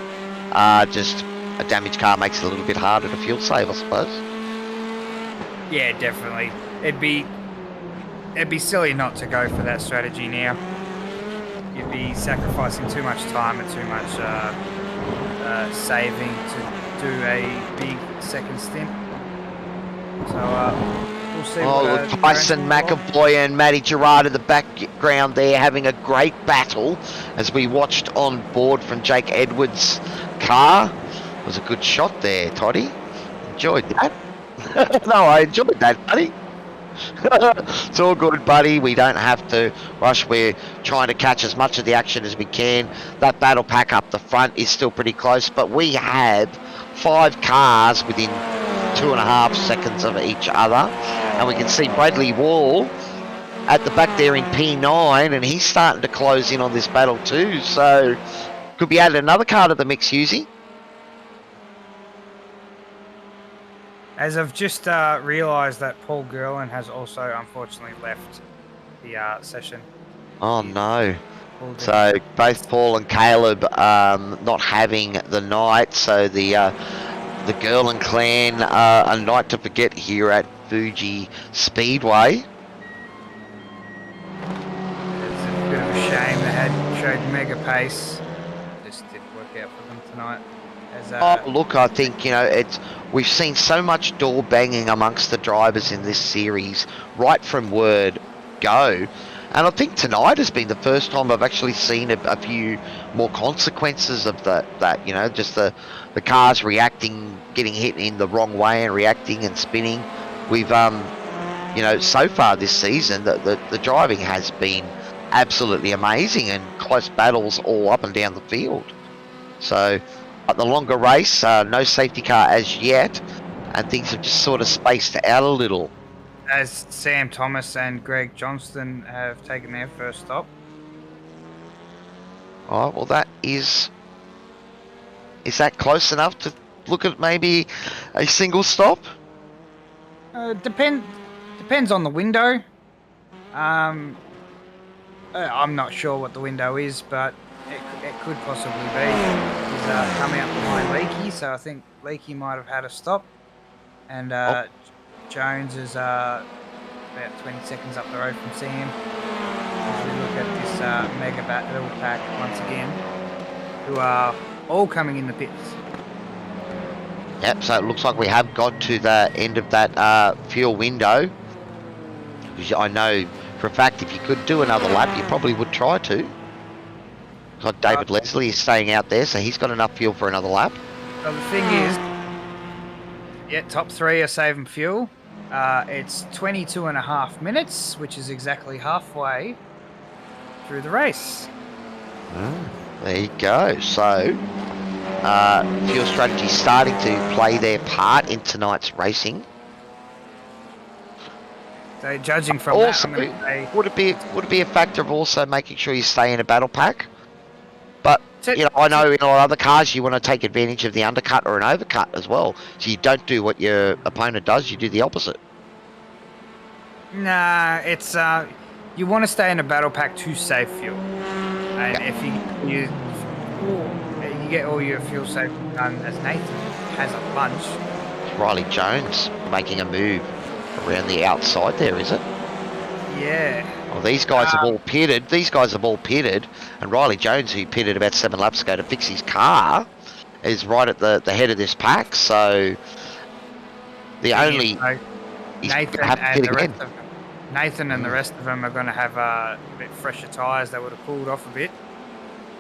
Just a damaged car makes it a little bit harder to fuel save, I suppose. Yeah, definitely. It'd be silly not to go for that strategy now. You'd be sacrificing too much time and too much saving to do a big second stint. So we'll see. Oh, Tyson McAvoy and Matty Gerard in the background there having a great battle as we watched on board from Jake Edwards' car. It was a good shot there, Toddy. Enjoyed that. No, I enjoyed that, buddy. It's all good, buddy. We don't have to rush. We're trying to catch as much of the action as we can. That battle pack up the front is still pretty close, but we have 5 cars within 2.5 seconds of each other. And we can see Bradley Wall at the back there in P9, and he's starting to close in on this battle too. So could be added another car to the mix, Husey. As I've just realised that Paul Gerlin has also unfortunately left the session. Oh no. So both Paul and Caleb not having the night, so the Gerlin clan a night to forget here at Fuji Speedway. It's a bit of a shame they had showed mega pace. Just didn't work out for them tonight. Oh, look, I think, we've seen so much door banging amongst the drivers in this series right from word go. And I think tonight has been the first time I've actually seen a few more consequences of that, just the cars reacting, getting hit in the wrong way and reacting and spinning. We've, so far this season, the driving has been absolutely amazing and close battles all up and down the field. So, at the longer race, no safety car as yet, and things have just sort of spaced out a little. As Sam Thomas and Greg Johnston have taken their first stop. Oh, well, that is that close enough to look at maybe a single stop? Depends on the window. I'm not sure what the window is, but it could possibly be. He's coming up behind Leakey, so I think Leakey might have had a stop. And Jones is about 20 seconds up the road from Sam. As we look at this mega battle pack once again, who are all coming in the pits. Yep, so it looks like we have got to the end of that fuel window. Because I know for a fact if you could do another lap, you probably would try to. Like David Leslie is staying out there, so he's got enough fuel for another lap. So the thing is, yeah, top three are saving fuel. It's 22.5 minutes, which is exactly halfway through the race. There you go. So, fuel strategy starting to play their part in tonight's racing. So, judging from also, that, would it be a factor of also making sure you stay in a battle pack? But you know, I know in a lot of other cars you want to take advantage of the undercut or an overcut as well. So you don't do what your opponent does; you do the opposite. Nah, it's you want to stay in a battle pack to save fuel, and if you get all your fuel saving done, as Nathan has a bunch. It's Riley Jones making a move around the outside there, is it? Yeah. Well, these guys have all pitted. These guys have all pitted, and Riley Jones, who pitted about 7 laps ago to fix his car, is right at the head of this pack. So the only Nathan and the rest of them are going to have a bit fresher tyres. They would have cooled off a bit.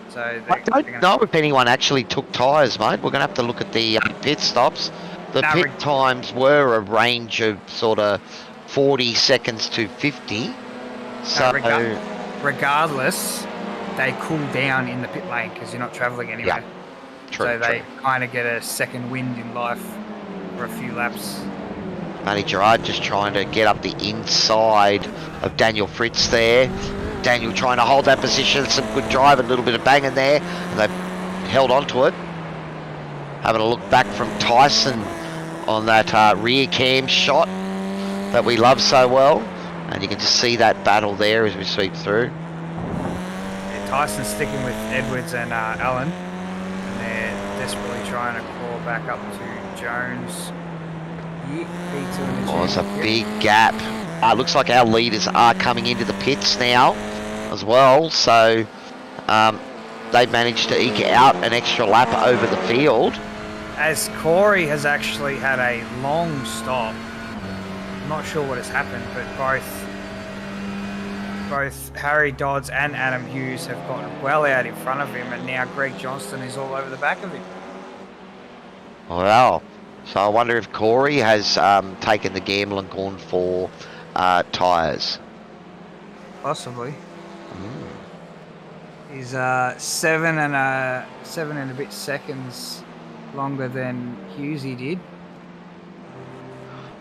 So I don't know if anyone actually took tyres, mate. We're going to have to look at the pit stops. The pit times were a range of sort of 40 seconds to 50. So regardless, they cool down in the pit lane because you're not travelling anywhere. Yeah, true, so they kind of get a second wind in life for a few laps. Matty Gerard just trying to get up the inside of Daniel Fritz there. Daniel trying to hold that position, some good drive, a little bit of banging there, and they've held on to it. Having a look back from Tyson on that rear cam shot that we love so well. And you can just see that battle there as we sweep through. Yeah, Tyson's sticking with Edwards and Allen. And they're desperately trying to claw back up to Jones. Oh, it's a big gap. Looks like our leaders are coming into the pits now as well. So they've managed to eke out an extra lap over the field. As Corey has actually had a long stop. I'm not sure what has happened, but both Harry Dodds and Adam Hughes have gotten well out in front of him, and now Greg Johnston is all over the back of him. Wow. So I wonder if Corey has taken the gamble and gone for tyres. Possibly. He's 7 and a bit seconds longer than Hughesy did.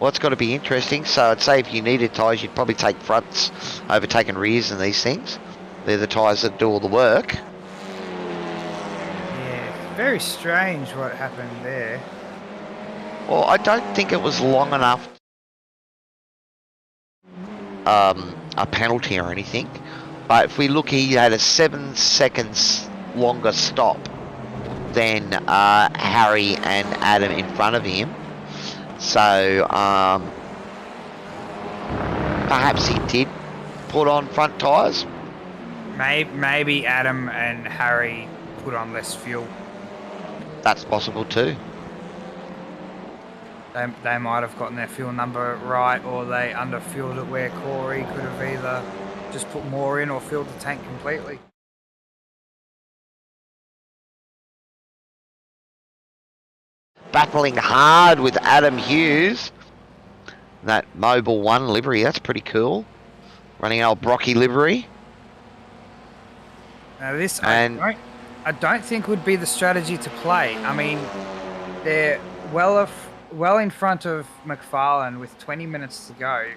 Well, it's got to be interesting. So I'd say if you needed tyres, you'd probably take fronts over taking rears and these things. They're the tyres that do all the work. Yeah, very strange what happened there. Well, I don't think it was long enough a penalty or anything. But if we look, he had a 7 seconds longer stop than Harry and Adam in front of him. So perhaps he did put on front tyres. Maybe Adam and Harry put on less fuel. That's possible too. They might have gotten their fuel number right, or they underfueled it where Corey could have either just put more in or filled the tank completely. Battling hard with Adam Hughes. That Mobile 1 livery, that's pretty cool. Running an old Brocky livery. Now this, I don't think would be the strategy to play. I mean, they're well in front of McFarlane with 20 minutes to go.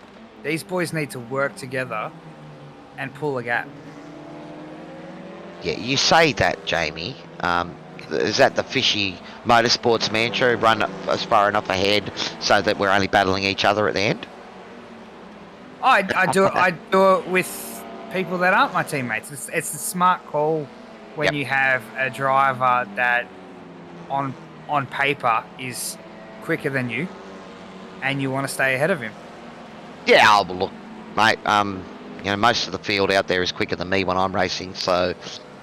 These boys need to work together and pull a gap. Yeah, you say that, Jamie. is that the fishy motorsports mantra? Run as far enough ahead so that we're only battling each other at the end. I do it with people that aren't my teammates. It's a smart call when you have a driver that on paper is quicker than you, and you want to stay ahead of him. Yeah, well, look, mate. You know, most of the field out there is quicker than me when I'm racing, so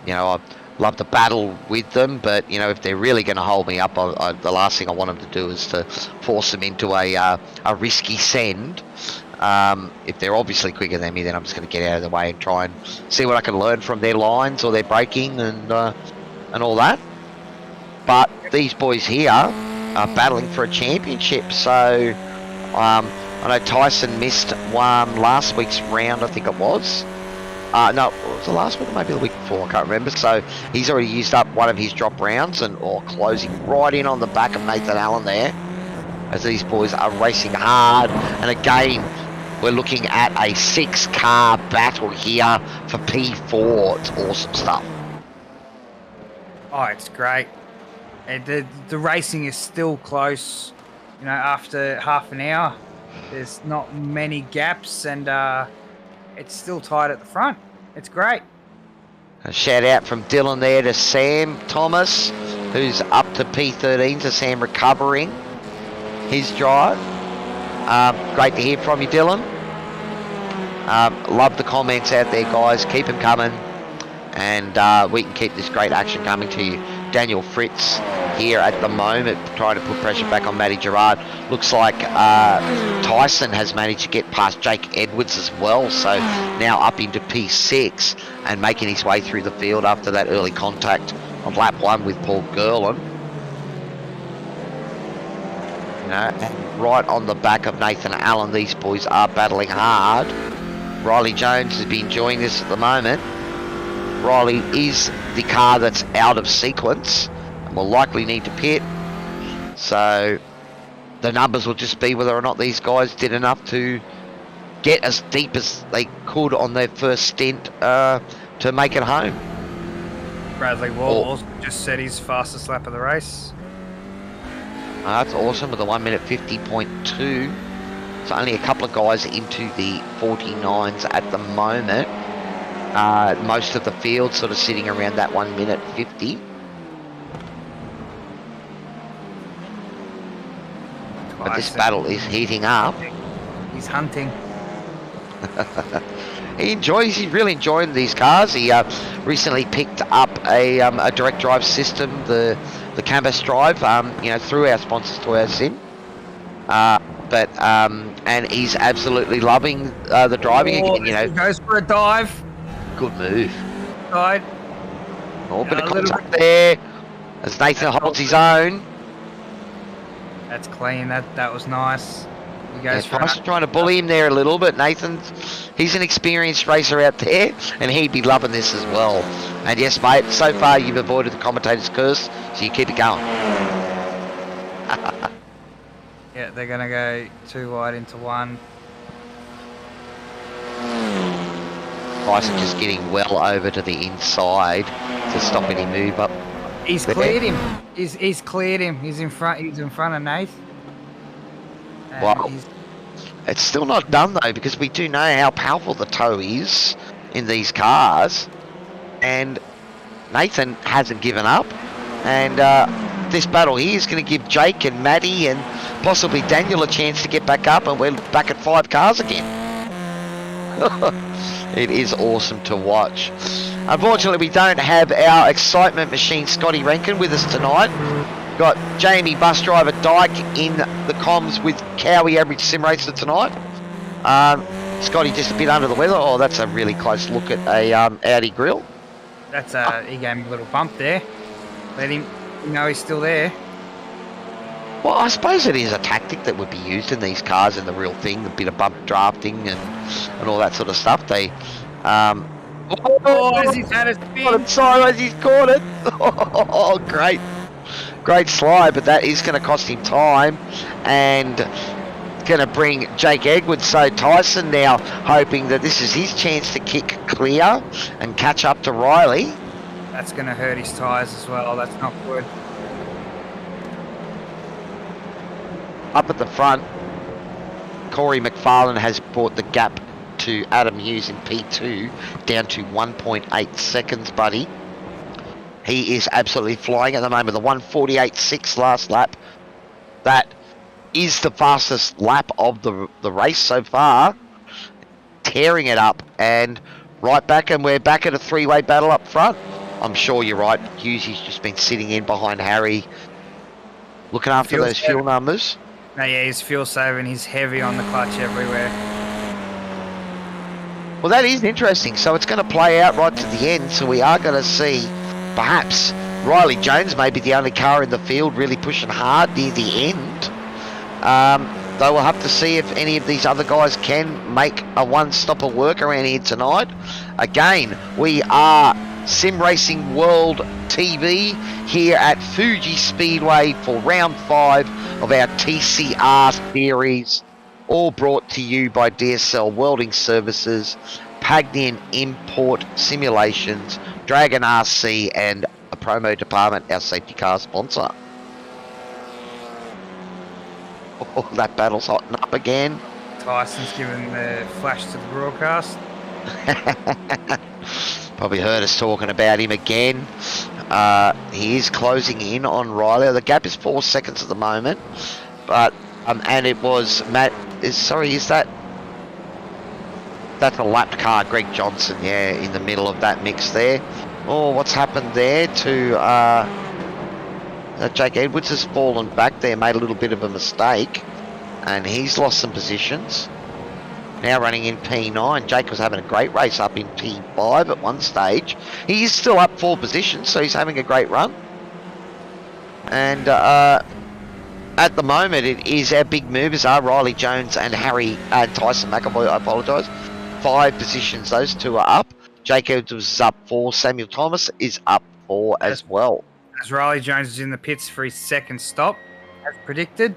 you know I love to battle with them. But you know, if they're really going to hold me up, the last thing I want them to do is to force them into a risky send. If they're obviously quicker than me, then I'm just going to get out of the way and try and see what I can learn from their lines or their braking and all that. But these boys here are battling for a championship, so I know Tyson missed one last week's round, I think it was. No, was it last week or maybe the week before? I can't remember. So he's already used up one of his drop rounds and closing right in on the back of Nathan Allen there, as these boys are racing hard. And again, we're looking at a 6-car battle here for P4. It's awesome stuff. Oh, it's great. And the racing is still close. You know, after half an hour, there's not many gaps, and it's still tight at the front. It's great. A shout out from Dylan there to Sam Thomas, who's up to P13, to Sam recovering his drive. Great to hear from you, Dylan. Love the comments out there, guys. Keep them coming, and we can keep this great action coming to you. Daniel Fritz here at the moment, trying to put pressure back on Matty Gerard. Looks like Tyson has managed to get past Jake Edwards as well, so now up into P6 and making his way through the field after that early contact on lap 1 with Paul Gerlin. You know, right on the back of Nathan Allen, these boys are battling hard. Riley Jones has been enjoying this at the moment. Riley is the car that's out of sequence and will likely need to pit, so the numbers will just be whether or not these guys did enough to get as deep as they could on their first stint to make it home. Bradley Wall just set his fastest lap of the race. That's awesome with a 1 minute 50.2. So only a couple of guys into the 49s at the moment. Most of the field sort of sitting around that 1 minute 50. But this battle is heating up. He's hunting. He's really enjoying these cars. He recently picked up a direct drive system, the Canvas drive, you know, through our sponsors to our sim. And he's absolutely loving the driving again. You know, he goes for a dive. Good move. Side. Oh, bit of contact there as Nathan holds his own. That's clean. That was nice. He goes for trying to bully him there a little, but he's an experienced racer out there, and he'd be loving this as well. And yes, mate, so far you've avoided the commentator's curse, so you keep it going. Yeah, they're going to go 2 wide into 1. Tyson just getting well over to the inside to stop any move up. He's cleared him. He's cleared him. He's in front of Nath. Well, it's still not done though, because we do know how powerful the toe is in these cars, and Nathan hasn't given up, and this battle here is going to give Jake and Matty and possibly Daniel a chance to get back up, and we're back at 5 cars again. It is awesome to watch. Unfortunately, we don't have our excitement machine Scotty Rankin with us tonight. Got Jamie bus driver Dyke in the comms with Cowie average sim racer tonight. Scotty just a bit under the weather. Oh, that's a really close look at a Audi grill. That's he gave him a little bump there. Let him know he's still there. Well, I suppose it is a tactic that would be used in these cars in the real thing, a bit of bump drafting and all that sort of stuff. They as he's had a spin. Sorry, as he's caught it. Oh, great slide, but that is going to cost him time and going to bring Jake Edwards. So Tyson now hoping that this is his chance to kick clear and catch up to Riley. That's going to hurt his tyres as well. That's not good. Up at the front, Corey McFarlane has brought the gap to Adam Hughes in P2 down to 1.8 seconds, buddy. He is absolutely flying at the moment. The 1:48.6 last lap. That is the fastest lap of the race so far. Tearing it up and right back, and we're back at a three-way battle up front. I'm sure you're right. Hughesy's just been sitting in behind Harry, looking after those fuel numbers. No, yeah, he's fuel saving. He's heavy on the clutch everywhere. Well, that is interesting. So it's going to play out right to the end. So we are going to see perhaps Riley Jones may be the only car in the field really pushing hard near the end. Though we'll have to see if any of these other guys can make a one-stopper work around here tonight. Again, we are Sim Racing World TV here at Fuji Speedway for round 5 of our TCR series, all brought to you by DSL Welding Services, Pagnian Import Simulations, Dragon RC, and a promo department, our safety car sponsor. Oh, that battle's hotting up again. Tyson's giving the flash to the broadcast. Probably heard us talking about him again. He is closing in on Riley. The gap is 4 seconds at the moment, but and it was Matt. Is that? That's a lapped car, Greg Johnson. Yeah, in the middle of that mix there. Oh, what's happened there to? Jake Edwards has fallen back there, made a little bit of a mistake, and he's lost some positions. Now running in P9. Jake was having a great race up in P5 at one stage. He is still up 4 positions, so he's having a great run. And at the moment, it is our big movers are Riley Jones and Tyson McAvoy, I apologise. 5 positions, those two are up. Jake Edwards is up 4. Samuel Thomas is up 4 as well. As Riley Jones is in the pits for his second stop, as predicted.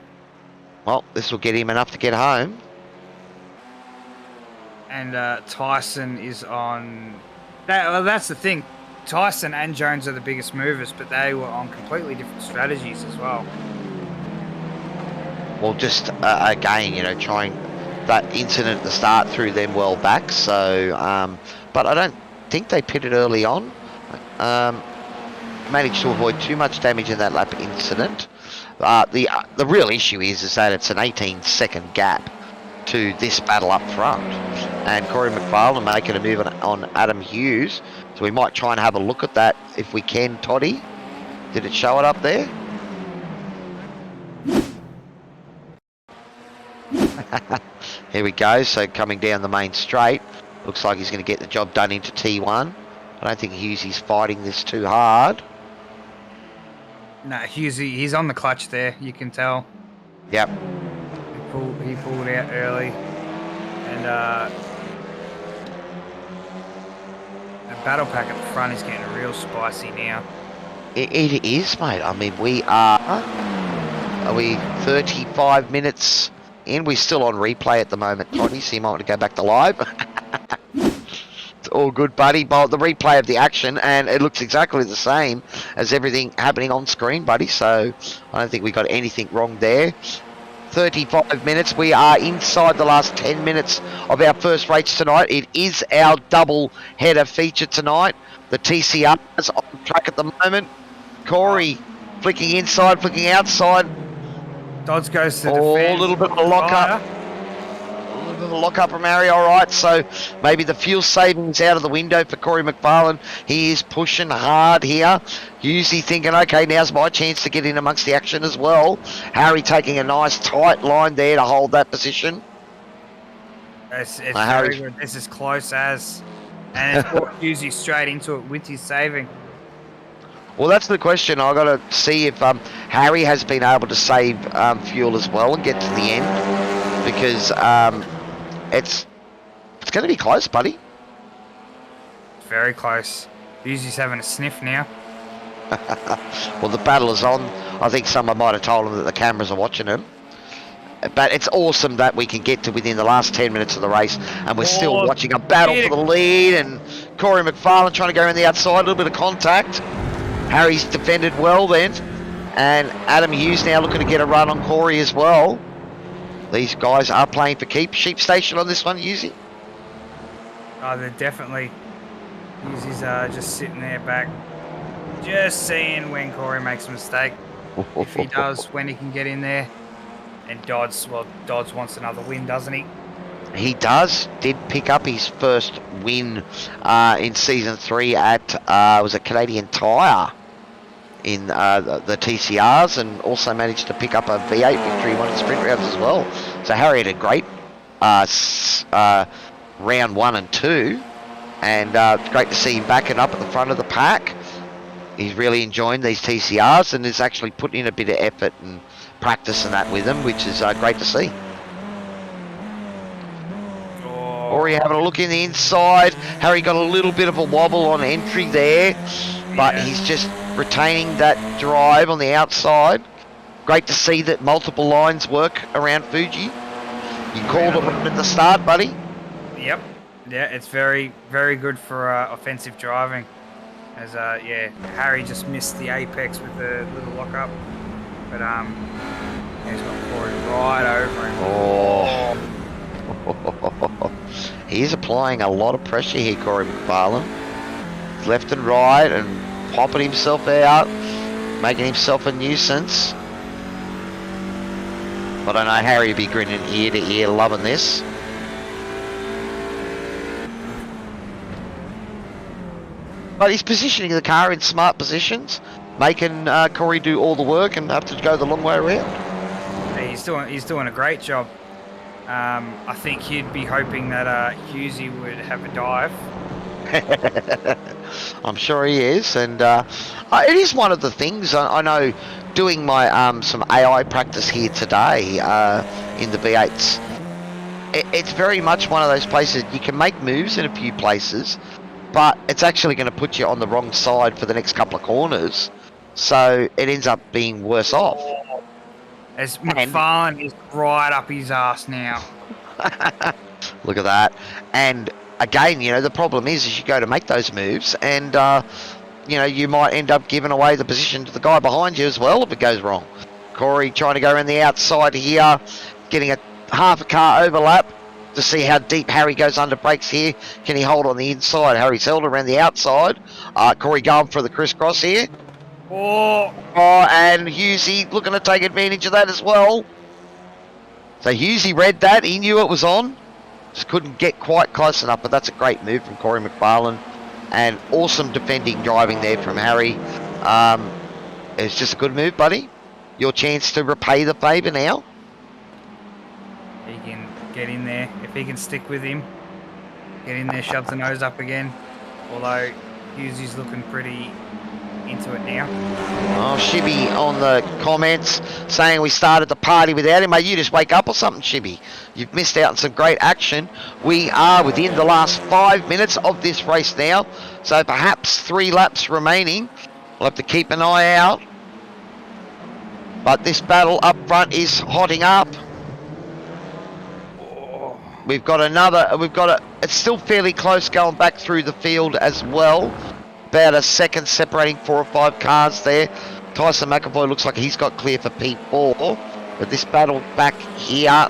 Well, this will get him enough to get home. And Tyson is on... that's the thing. Tyson and Jones are the biggest movers, but they were on completely different strategies as well. Well, just again, trying that incident at the start threw them well back. So, but I don't think they pitted early on. Managed to avoid too much damage in that lap incident. The real issue is that it's an 18-second gap to this battle up front, and Corey McFarlane making a move on Adam Hughes. So we might try and have a look at that if we can. Toddy, did it show it up there? Here we go. So coming down the main straight, looks like he's going to get the job done into T1. I don't think Hughesy's fighting this too hard. No, Hughesy, he's on the clutch there, you can tell. Yep. He pulled out early. And the battle pack at the front is getting real spicy now. It is, mate. I mean, are we 35 minutes in? We're still on replay at the moment, Toddy, so you might want to go back to live. It's all good, buddy. But the replay of the action, and it looks exactly the same as everything happening on screen, buddy. So I don't think we got anything wrong there. 35 minutes. We are inside the last 10 minutes of our first race tonight. It is our double header feature tonight. The TCR is on track at the moment. Corey flicking inside, flicking outside. Dodds goes to a little bit of a lock-up. A little bit of a lock-up from Harry, all right. So maybe the fuel savings out of the window for Corey McFarlane. He is pushing hard here. Usually thinking, okay, now's my chance to get in amongst the action as well. Harry taking a nice tight line there to hold that position. It's very good. This is close as... And it's brought Hughes straight into it with his saving. Well, that's the question. I've got to see if Harry has been able to save fuel as well and get to the end, because it's going to be close, buddy. Very close. Hughes having a sniff now. Well, the battle is on. I think someone might have told him that the cameras are watching him. But it's awesome that we can get to within the last 10 minutes of the race, and we're still watching a battle for the lead, and Corey McFarlane trying to go around the outside, a little bit of contact. Harry's defended well then, and Adam Hughes now looking to get a run on Corey as well. These guys are playing for keep. Sheep station on this one, Hughesy? Oh, they're definitely. Hughes just sitting there back, just seeing when Corey makes a mistake. If he does, when he can get in there. And Dodds wants another win, doesn't he? He does. Did pick up his first win in season 3 at was it Canadian Tire in the TCRs, and also managed to pick up a V8 victory, one in sprint rounds as well. So Harry had a great round 1 and 2, and it's great to see him backing up at the front of the pack. He's really enjoying these TCRs and is actually putting in a bit of effort and practice and that with them, which is great to see. Corey having a look in the inside. Harry got a little bit of a wobble on entry there, but he's just retaining that drive on the outside. Great to see that multiple lines work around Fuji. You called it at the start, buddy. Yep. Yeah, it's very, very good for offensive driving. As Harry just missed the apex with the little lock-up. But he's got Corey right over him. He's applying a lot of pressure here, Corey McFarlane. Left and right and popping himself out, making himself a nuisance. But I know Harry will be grinning ear to ear, loving this. But he's positioning the car in smart positions, making Corey do all the work and have to go the long way around. He's doing a great job. I think he'd be hoping that Hughesy would have a dive. I'm sure he is, and it is one of the things I know. Doing my some AI practice here today in the V8s, it's very much one of those places you can make moves in a few places, but it's actually going to put you on the wrong side for the next couple of corners, so it ends up being worse off. As McFarlane is right up his ass now. Look at that. And again, you know, the problem is you go to make those moves, and you know, you might end up giving away the position to the guy behind you as well if it goes wrong. Corey trying to go around the outside here, getting a half a car overlap to see how deep Harry goes under brakes here. Can he hold on the inside? Harry's held around the outside. Corey going for the crisscross here. Oh, and Hughesy looking to take advantage of that as well. So Hughesy read that. He knew it was on. Just couldn't get quite close enough, but that's a great move from Corey McFarlane. And awesome defending driving there from Harry. It's just a good move, buddy. Your chance to repay the favour now. He can get in there. If he can stick with him, get in there, shove the nose up again. Although Hughesy's looking pretty into it now. Oh, Shibby on the comments saying we started the party without him. Mate, you just wake up or something, Shibby. You've missed out on some great action. We are within the last 5 minutes of this race now, so perhaps 3 laps remaining. We'll have to keep an eye out. But this battle up front is hotting up. We've got it's still fairly close going back through the field as well. About a second separating 4 or 5 cars there. Tyson McAvoy looks like he's got clear for P4. But this battle back here,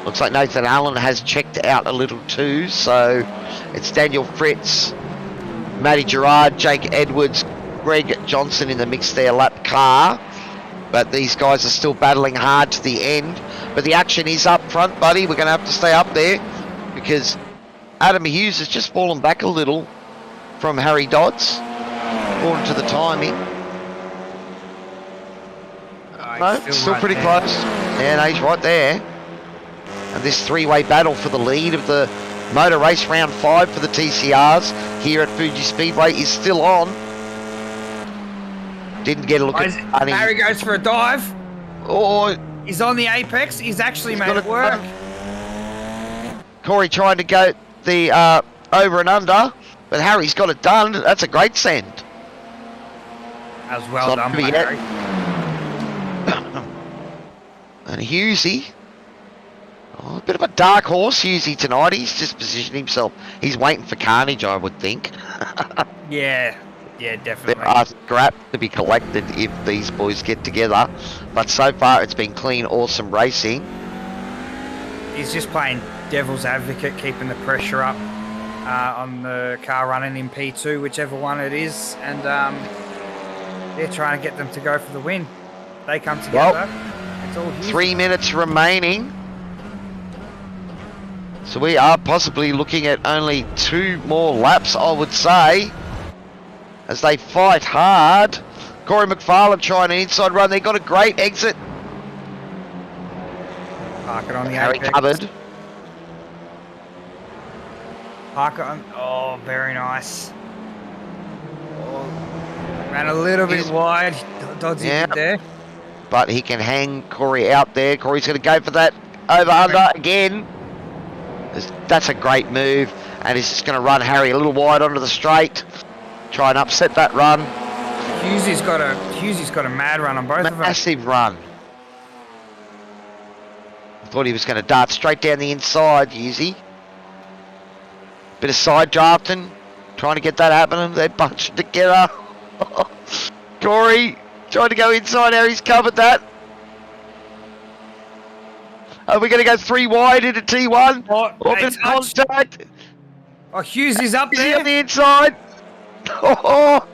looks like Nathan Allen has checked out a little too. So it's Daniel Fritz, Matty Gerard, Jake Edwards, Greg Johnson in the mix there, lap car. But these guys are still battling hard to the end. But the action is up front, buddy. We're going to have to stay up there because Adam Hughes has just fallen back a little from Harry Dodds, according to the timing. No, still right pretty there. close. Yeah, no, he's right there. And this 3-way battle for the lead of the motor race round 5 for the TCRs here at Fuji Speedway is still on. Didn't get a look at Harry goes for a dive. Oh, He's on the apex. He's actually made it work. Corey trying to go the over and under. But Harry's got it done. That's a great send. That was well done by Harry. And Hughesy Oh, a bit of a dark horse, Husey, tonight. He's just positioned himself. He's waiting for carnage, I would think. Yeah, definitely. There are scraps to be collected if these boys get together. But so far, it's been clean, awesome racing. He's just playing devil's advocate, keeping the pressure up on the car running in P2, whichever one it is. And they're trying to get them to go for the win. They come together. Well, it's all his. 3 minutes remaining. So we are possibly looking at only 2 more laps, I would say, as they fight hard. Corey McFarlane trying an inside run. They got a great exit. Park it on the Harry apex. covered. Park it on. Oh, very nice. Oh, ran a little bit wide. Dodgy did there. But he can hang Corey out there. Corey's going to go for that over-under again. That's a great move. And he's just going to run Harry a little wide onto the straight. Try and upset that run. Hughesy's got a mad run on both of them. Massive run. I thought he was going to dart straight down the inside, Husey. Bit of side drafting. Trying to get that happening. They bunched together. Corey trying to go inside. Harry's covered that. Are we going to go 3 wide into T1? Oh, Bit of contact. Oh, Hughesy's up Is he there. on the inside? Oh.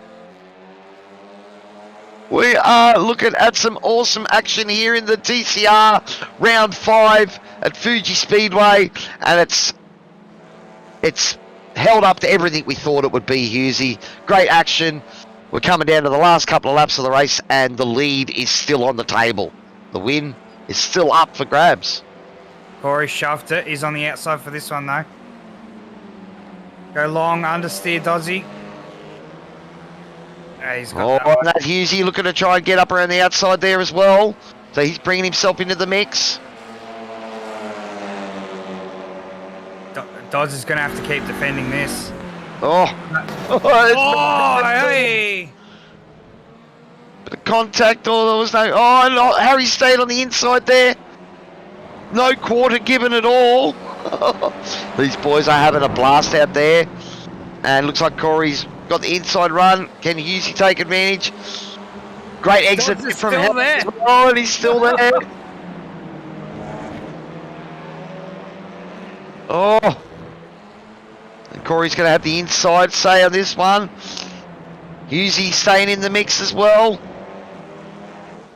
We are looking at some awesome action here in the TCR round 5 at Fuji Speedway, and it's held up to everything we thought it would be, Husey. Great action. We're coming down to the last couple of laps of the race, and the lead is still on the table. The win is still up for grabs. Corey shoved it. He's on the outside for this one, though. Go long, understeer, Dodgy. He's got that one. And that Husey looking to try and get up around the outside there as well. So he's bringing himself into the mix. Dodds is going to have to keep defending this. Oh, Hey! Bit of contact, or there was no. Oh, no, Harry stayed on the inside there. No quarter given at all. These boys are having a blast out there. And looks like Corey's got the inside run. Can Husey take advantage? Great exit from him. Oh, and he's still there. Oh. And Corey's going to have the inside say on this one. Husey staying in the mix as well.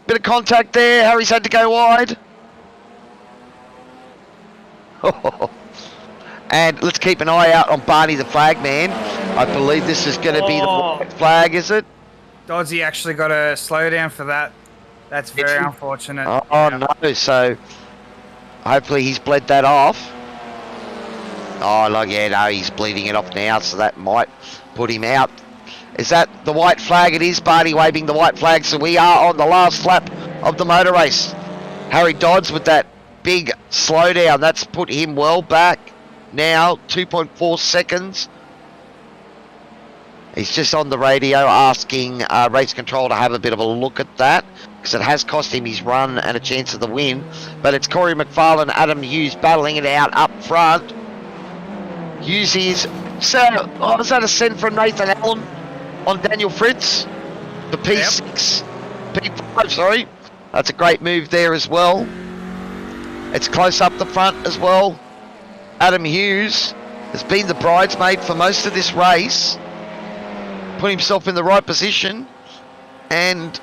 Bit of contact there. Harry's had to go wide. And let's keep an eye out on Barney the flag man. I believe this is going to be the white flag, is it? Dodgy actually got a slowdown for that. That's very unfortunate. Oh, no. So hopefully he's bled that off. Oh, no, he's bleeding it off now, so that might put him out. Is that the white flag? It is. Barney waving the white flag, so we are on the last lap of the motor race. Harry Dodds with that big slowdown. That's put him well back. Now 2.4 seconds. He's just on the radio asking race control to have a bit of a look at that, because it has cost him his run and a chance of the win. But it's Corey McFarlane, Adam Hughes battling it out up front. Hughes is is that a send from Nathan Allen on Daniel Fritz? The P6, P5, sorry. That's a great move there as well. It's close up the front as well. Adam Hughes has been the bridesmaid for most of this race. Put himself in the right position. And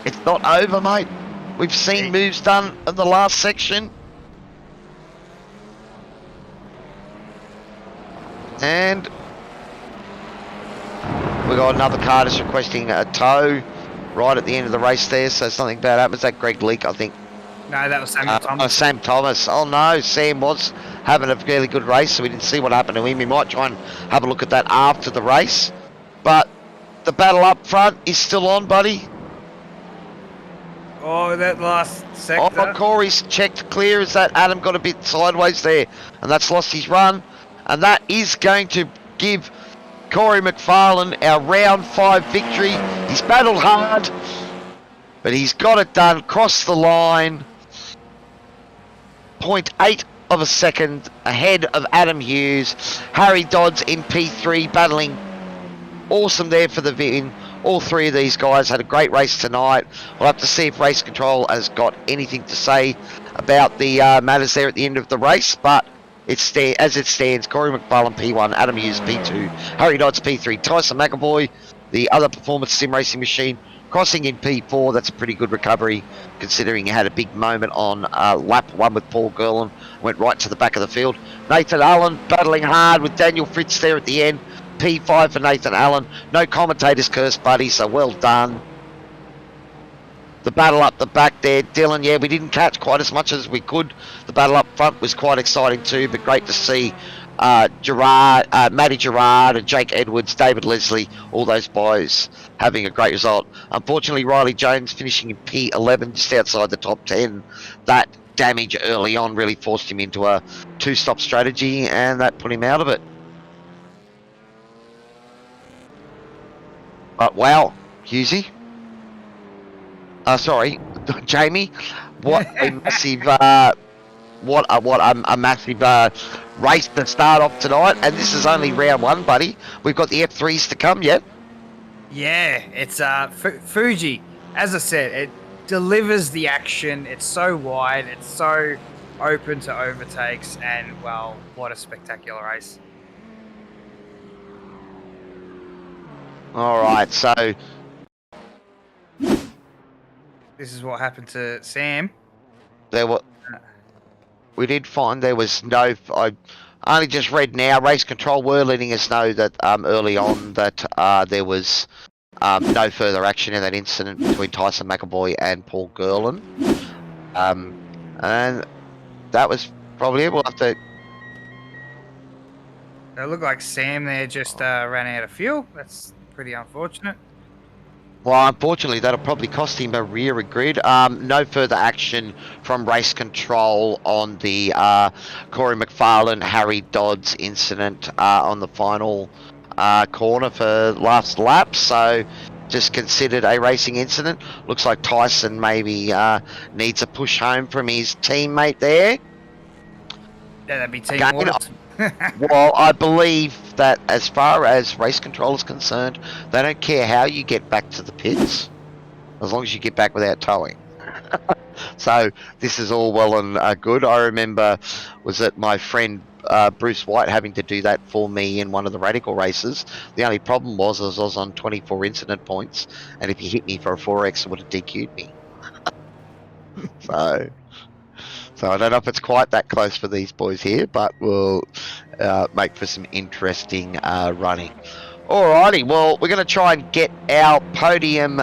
it's not over, mate. We've seen moves done in the last section. And we got another car just requesting a tow right at the end of the race there. So something bad happens. That Greg Leake, I think. No, that was Samuel Thomas. Sam Thomas. Oh no, Sam was having a fairly good race, so we didn't see what happened to him. We might try and have a look at that after the race. But the battle up front is still on, buddy. Oh, that last sector. Oh, Corey's checked clear as that Adam got a bit sideways there, and that's lost his run. And that is going to give Corey McFarlane our round 5 victory. He's battled hard, but he's got it done, crossed the line. 0.8 of a second ahead of Adam Hughes. Harry Dodds in P3 battling awesome there for the win. All three of these guys had a great race tonight. We'll have to see if Race Control has got anything to say about the matters there at the end of the race, but as it stands, Corey McFarlane P1, Adam Hughes P2, Harry Dodds P3, Tyson McAvoy, the other performance sim racing machine, crossing in P4. That's a pretty good recovery considering he had a big moment on lap 1 with Paul Gerlin, went right to the back of the field. Nathan Allen battling hard with Daniel Fritz there at the end. P5 for Nathan Allen. No commentators curse, buddy, so well done. The battle up the back there, Dylan, yeah, we didn't catch quite as much as we could. The battle up front was quite exciting too, but great to see Matty Gerard and Jake Edwards, David Leslie, all those boys having a great result. Unfortunately, Riley Jones finishing in P11, just outside the top 10. That damage early on really forced him into a two-stop strategy, and that put him out of it. But wow, Husey. Sorry, Jamie. What a massive, a massive race to start off tonight, and this is only round 1, buddy. We've got the F3s to come yet. Yeah, it's Fuji. As I said, it delivers the action. It's so wide. It's so open to overtakes, and well, what a spectacular race. All right, so this is what happened to Sam. We did find there was no. I only just read now. Race Control were letting us know that early on that there was no further action in that incident between Tyson McAvoy and Paul Gerlin, and that was probably it. We'll have to. It looked like Sam there just ran out of fuel. That's pretty unfortunate. Well, unfortunately, that'll probably cost him a rear grid. No further action from Race Control on the Corey McFarlane, Harry Dodds incident on the final corner for last lap. So just considered a racing incident. Looks like Tyson maybe needs a push home from his teammate there. Yeah, that'd be team Again, well, I believe that as far as Race Control is concerned, they don't care how you get back to the pits, as long as you get back without towing. So this is all well and good. I remember, was it my friend Bruce White having to do that for me in one of the Radical races. The only problem was I was on 24 incident points, and if he hit me for a 4X, it would have DQ'd me. So I don't know if it's quite that close for these boys here, but we'll make for some interesting running. Alrighty, well, we're going to try and get our podium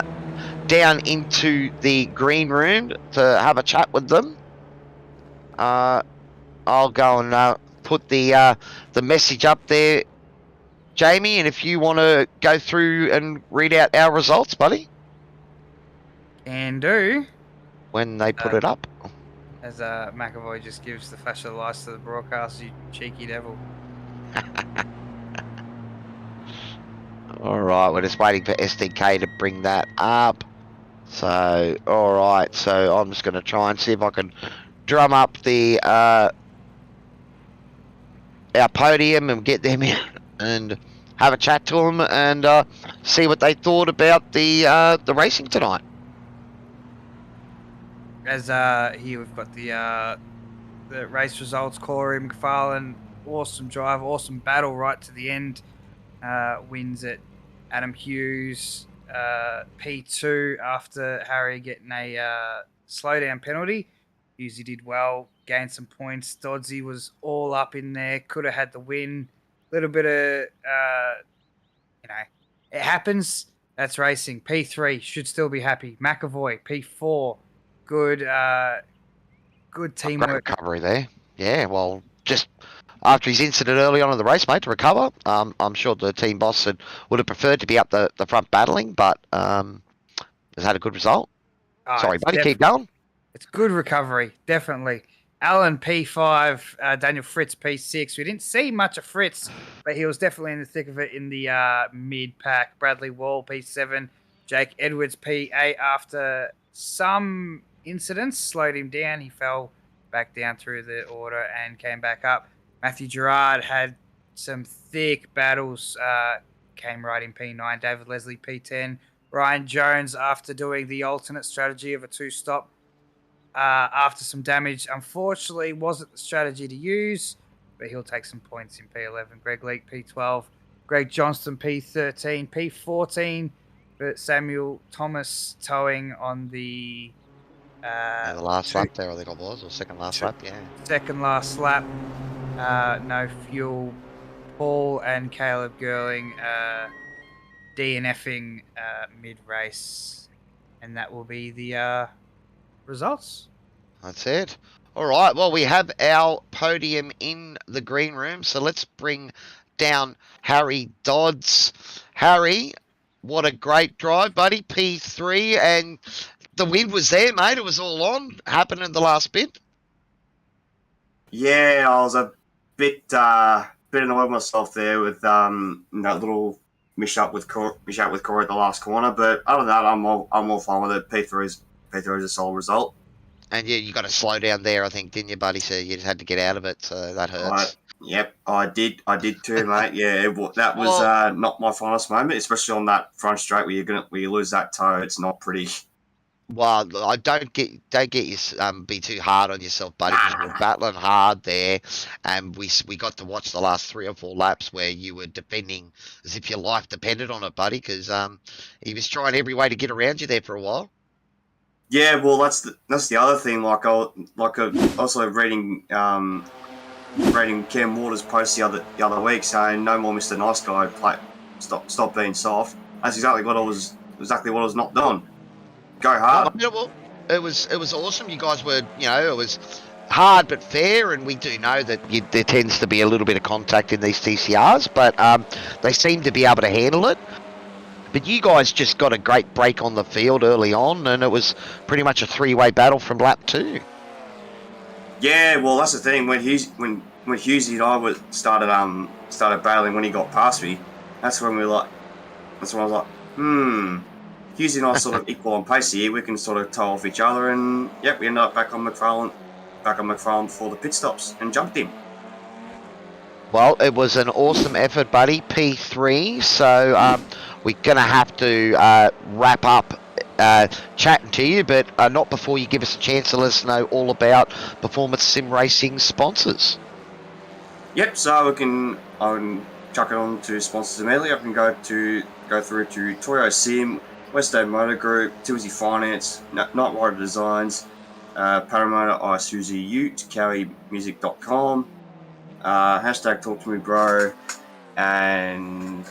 down into the green room to have a chat with them. I'll go and put the message up there, Jamie, and if you want to go through and read out our results, buddy. Can do. When they put it up. As McAvoy just gives the flash of the lights to the broadcast, you cheeky devil. All right, we're just waiting for SDK to bring that up. So, all right, so I'm just going to try and see if I can drum up the our podium and get them in and have a chat to them and see what they thought about the racing tonight. As here we've got the race results. Corey McFarlane, awesome drive, awesome battle right to the end. Wins it. Adam Hughes, P2 after Harry getting a slowdown penalty. Hughes did well, gained some points. Doddsy was all up in there, could have had the win. A little bit of, it happens. That's racing. P3 should still be happy. McAvoy, P4. Good teamwork. Great recovery there. Yeah, well, just after his incident early on in the race, mate, to recover. I'm sure the team boss would have preferred to be up the front battling, but has had a good result. Sorry, buddy, keep going. It's good recovery, definitely. Alan, P5, Daniel Fritz, P6. We didn't see much of Fritz, but he was definitely in the thick of it in the mid-pack. Bradley Wall, P7. Jake Edwards, P8 after some incidents slowed him down. He fell back down through the order and came back up. Matthew Gerard had some thick battles, came right in P9. David Leslie P10. Ryan Jones, after doing the alternate strategy of a two-stop, after some damage, unfortunately wasn't the strategy to use, but he'll take some points in P11. Greg Leake P12. Greg Johnston P13. P14 for Samuel Thomas towing on the the last lap there, I think it was, or second last lap, yeah. Second last lap. No fuel. Paul and Caleb Girling DNFing mid-race. And that will be the results. That's it. All right, well, we have our podium in the green room, so let's bring down Harry Dodds. Harry, what a great drive, buddy. P3, and the win was there, mate. It was all on. Happened in the last bit. Yeah, I was a bit annoyed myself there with that little miss-up with Corey at the last corner. But other than that, I'm all fine with it. P3 is a solid result. And yeah, you got to slow down there, I think, didn't you, buddy? So you just had to get out of it. So that hurts. Yep, I did too, mate. Yeah, that was not my finest moment, especially on that front straight where you lose that toe. It's not pretty. Well, I don't get you be too hard on yourself, buddy, because we're battling hard there, and we got to watch the last 3 or 4 laps where you were defending as if your life depended on it, buddy, because he was trying every way to get around you there for a while. Yeah, well, that's the other thing. Also reading Cam Waters' post the other week saying no more Mr. Nice Guy, stop being soft. That's exactly what I was not doing. Go hard. Well, it was awesome. You guys were, it was hard but fair, and we do know that there tends to be a little bit of contact in these TCRs, but they seem to be able to handle it. But you guys just got a great break on the field early on, and it was pretty much a 3-way battle from lap 2. Yeah, well, that's the thing. When Husey and I started battling when he got past me, that's when I was like, Husey and I sort of equal on pace here. We can sort of toe off each other, and yep, we ended up back on McFarlane for the pit stops and jumped him. Well, it was an awesome effort, buddy. P3. So we're going to have to wrap up chatting to you, but not before you give us a chance to let us know all about Performance Sim Racing sponsors. Yep, so I can chuck it on to sponsors immediately. I can go through to Toyo Sim, Westo Motor Group, Tilsey Finance, Night Rider Designs, Paramotor, Isuzu Ute, CowieMusic.com, hashtag Talk to Me Bro, and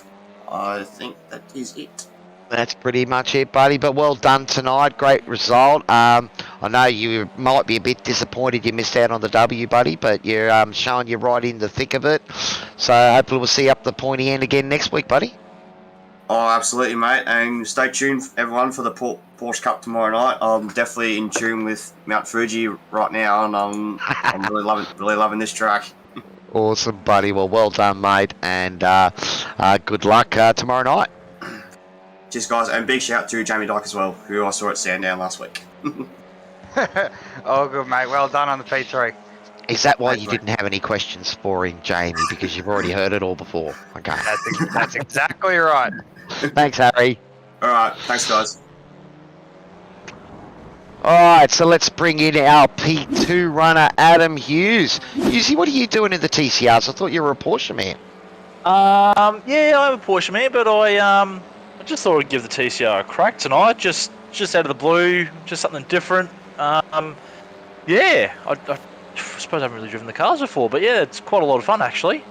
I think that is it. That's pretty much it, buddy, but well done tonight. Great result. I know you might be a bit disappointed you missed out on the W, buddy, but you're showing you're right in the thick of it. So hopefully we'll see you up the pointy end again next week, buddy. Oh, absolutely, mate. And stay tuned, everyone, for the Porsche Cup tomorrow night. I'm definitely in tune with Mount Fuji right now, and I'm really loving this track. Awesome, buddy. Well done, mate, and good luck tomorrow night. Cheers, guys, and big shout out to Jamie Dyke as well, who I saw at Sandown last week. Oh, good, mate. Well done on the P3. Is that why you didn't have any questions for him, Jamie? Because you've already heard it all before. Okay. That's exactly right. Thanks, Harry. All right. Thanks, guys. All right, so let's bring in our P2 runner, Adam Hughes. Hughesy, what are you doing in the TCRs? I thought you were a Porsche man. Yeah, I'm a Porsche man, but I just thought I'd give the TCR a crack tonight. Just out of the blue, just something different. Yeah, I suppose I haven't really driven the cars before, but yeah, it's quite a lot of fun actually.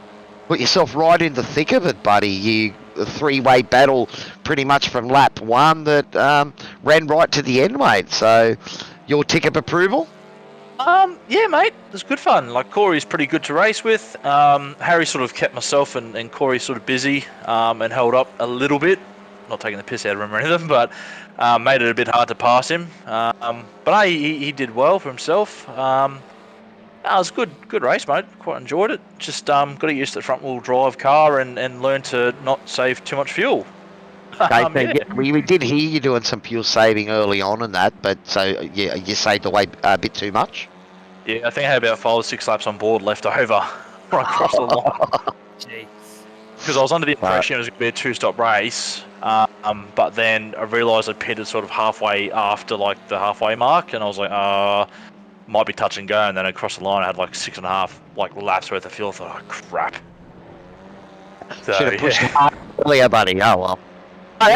Put yourself right in the thick of it, buddy. A 3-way battle pretty much from lap 1 that ran right to the end, mate. So, your tick of approval? Yeah, mate, it was good fun. Like, Corey's pretty good to race with. Harry sort of kept myself and Corey sort of busy and held up a little bit. Not taking the piss out of him or anything, but made it a bit hard to pass him. But he did well for himself. It was a good race, mate. Quite enjoyed it. Just got to use the front-wheel drive car and learn to not save too much fuel. Okay, yeah. We did hear you doing some fuel saving early on and that, but so yeah, you saved away a bit too much? Yeah, I think I had about 5 or 6 laps on board left over right across the line. Gee. Because I was under the impression it was going to be a 2-stop race, but then I realised I pitted sort of halfway after like the halfway mark, and I was like, might be touch and go, and then across the line I had like 6.5 like laps worth of fuel. I thought, oh crap. So, Should have pushed hard earlier, buddy. Oh well. Oh,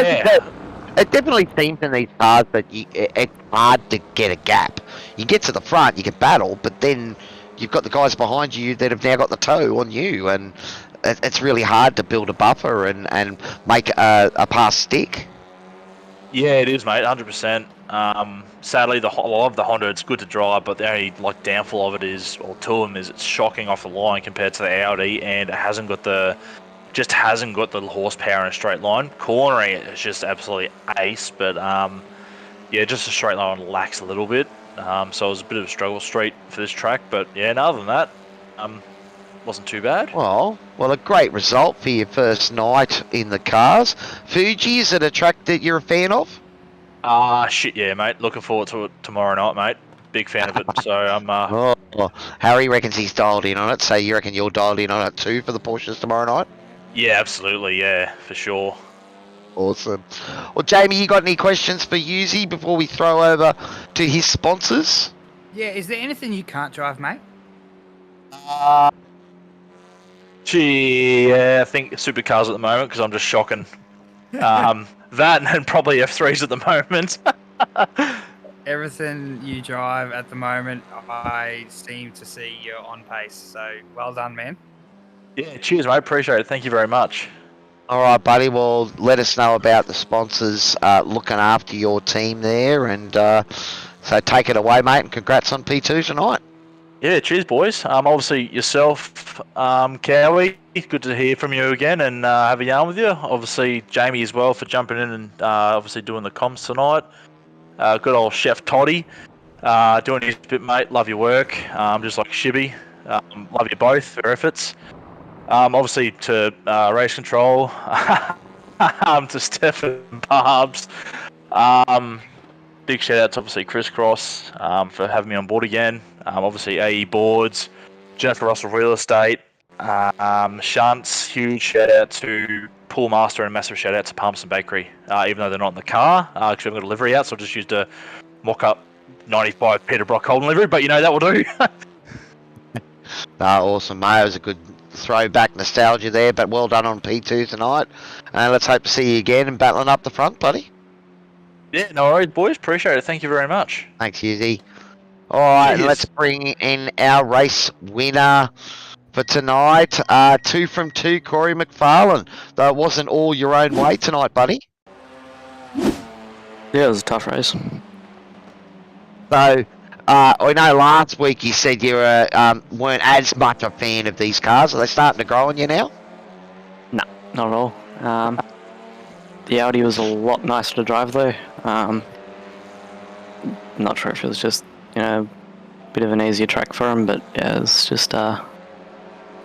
it definitely seems in these cars that it's hard to get a gap. You get to the front, you can battle, but then you've got the guys behind you that have now got the toe on you, and it's really hard to build a buffer and make a pass stick. Yeah, it is, mate, 100%. Sadly, I love the Honda. It's good to drive, but the only like downfall of it is, or to them, is it's shocking off the line compared to the Audi, and it hasn't got the horsepower in a straight line. Cornering it is just absolutely ace, but yeah, just a straight line lacks a little bit. So it was a bit of a struggle straight for this track, but yeah, and other than that, wasn't too bad. Well, a great result for your first night in the cars. Fuji, is it a track that you're a fan of? Shit, yeah, mate. Looking forward to it tomorrow night, mate. Big fan of it. So I'm. Harry reckons he's dialed in on it. So you reckon you're dialed in on it too for the Porsches tomorrow night? Yeah, absolutely. Yeah, for sure. Awesome. Well, Jamie, you got any questions for Yuzi before we throw over to his sponsors? Yeah, is there anything you can't drive, mate? Gee, yeah, I think Supercars at the moment because I'm just shocking. That and probably F3s at the moment. Everything you drive at the moment, I seem to see you're on pace. So well done, man. Yeah, cheers, mate. Appreciate it. Thank you very much. All right, buddy. Well, let us know about the sponsors looking after your team there. And so take it away, mate. And congrats on P2 tonight. Yeah, cheers, boys. Obviously, yourself, Cowie, good to hear from you again and have a yarn with you. Obviously, Jamie as well for jumping in and obviously doing the comms tonight. Good old Chef Toddy doing his bit, mate. Love your work, just like Shibby. Love you both for your efforts. Obviously, to Race Control, to Stefan Barbs. Big shout out to obviously Chris Cross for having me on board again. Obviously AE Boards, Jennifer Russell Real Estate, Shunts, huge shout out to Pool Master and a massive shout out to Palmerston Bakery, even though they're not in the car, because we haven't got a livery out, so I just used a mock-up 95 Peter Brock Holden livery, but you know, that will do. Awesome, mate. It was a good throwback nostalgia there, but well done on P2 tonight. Let's hope to see you again and battling up the front, buddy. Yeah, no worries, boys. Appreciate it. Thank you very much. Thanks, Yuzi. All right, let's bring in our race winner for tonight. 2 from 2, Corey McFarlane. Though it wasn't all your own way tonight, buddy. Yeah, it was a tough race. So, I know last week you said you weren't as much a fan of these cars. Are they starting to grow on you now? No, not at all. The Audi was a lot nicer to drive though. Not sure if it was just, you know, a bit of an easier track for him, but yeah, it was just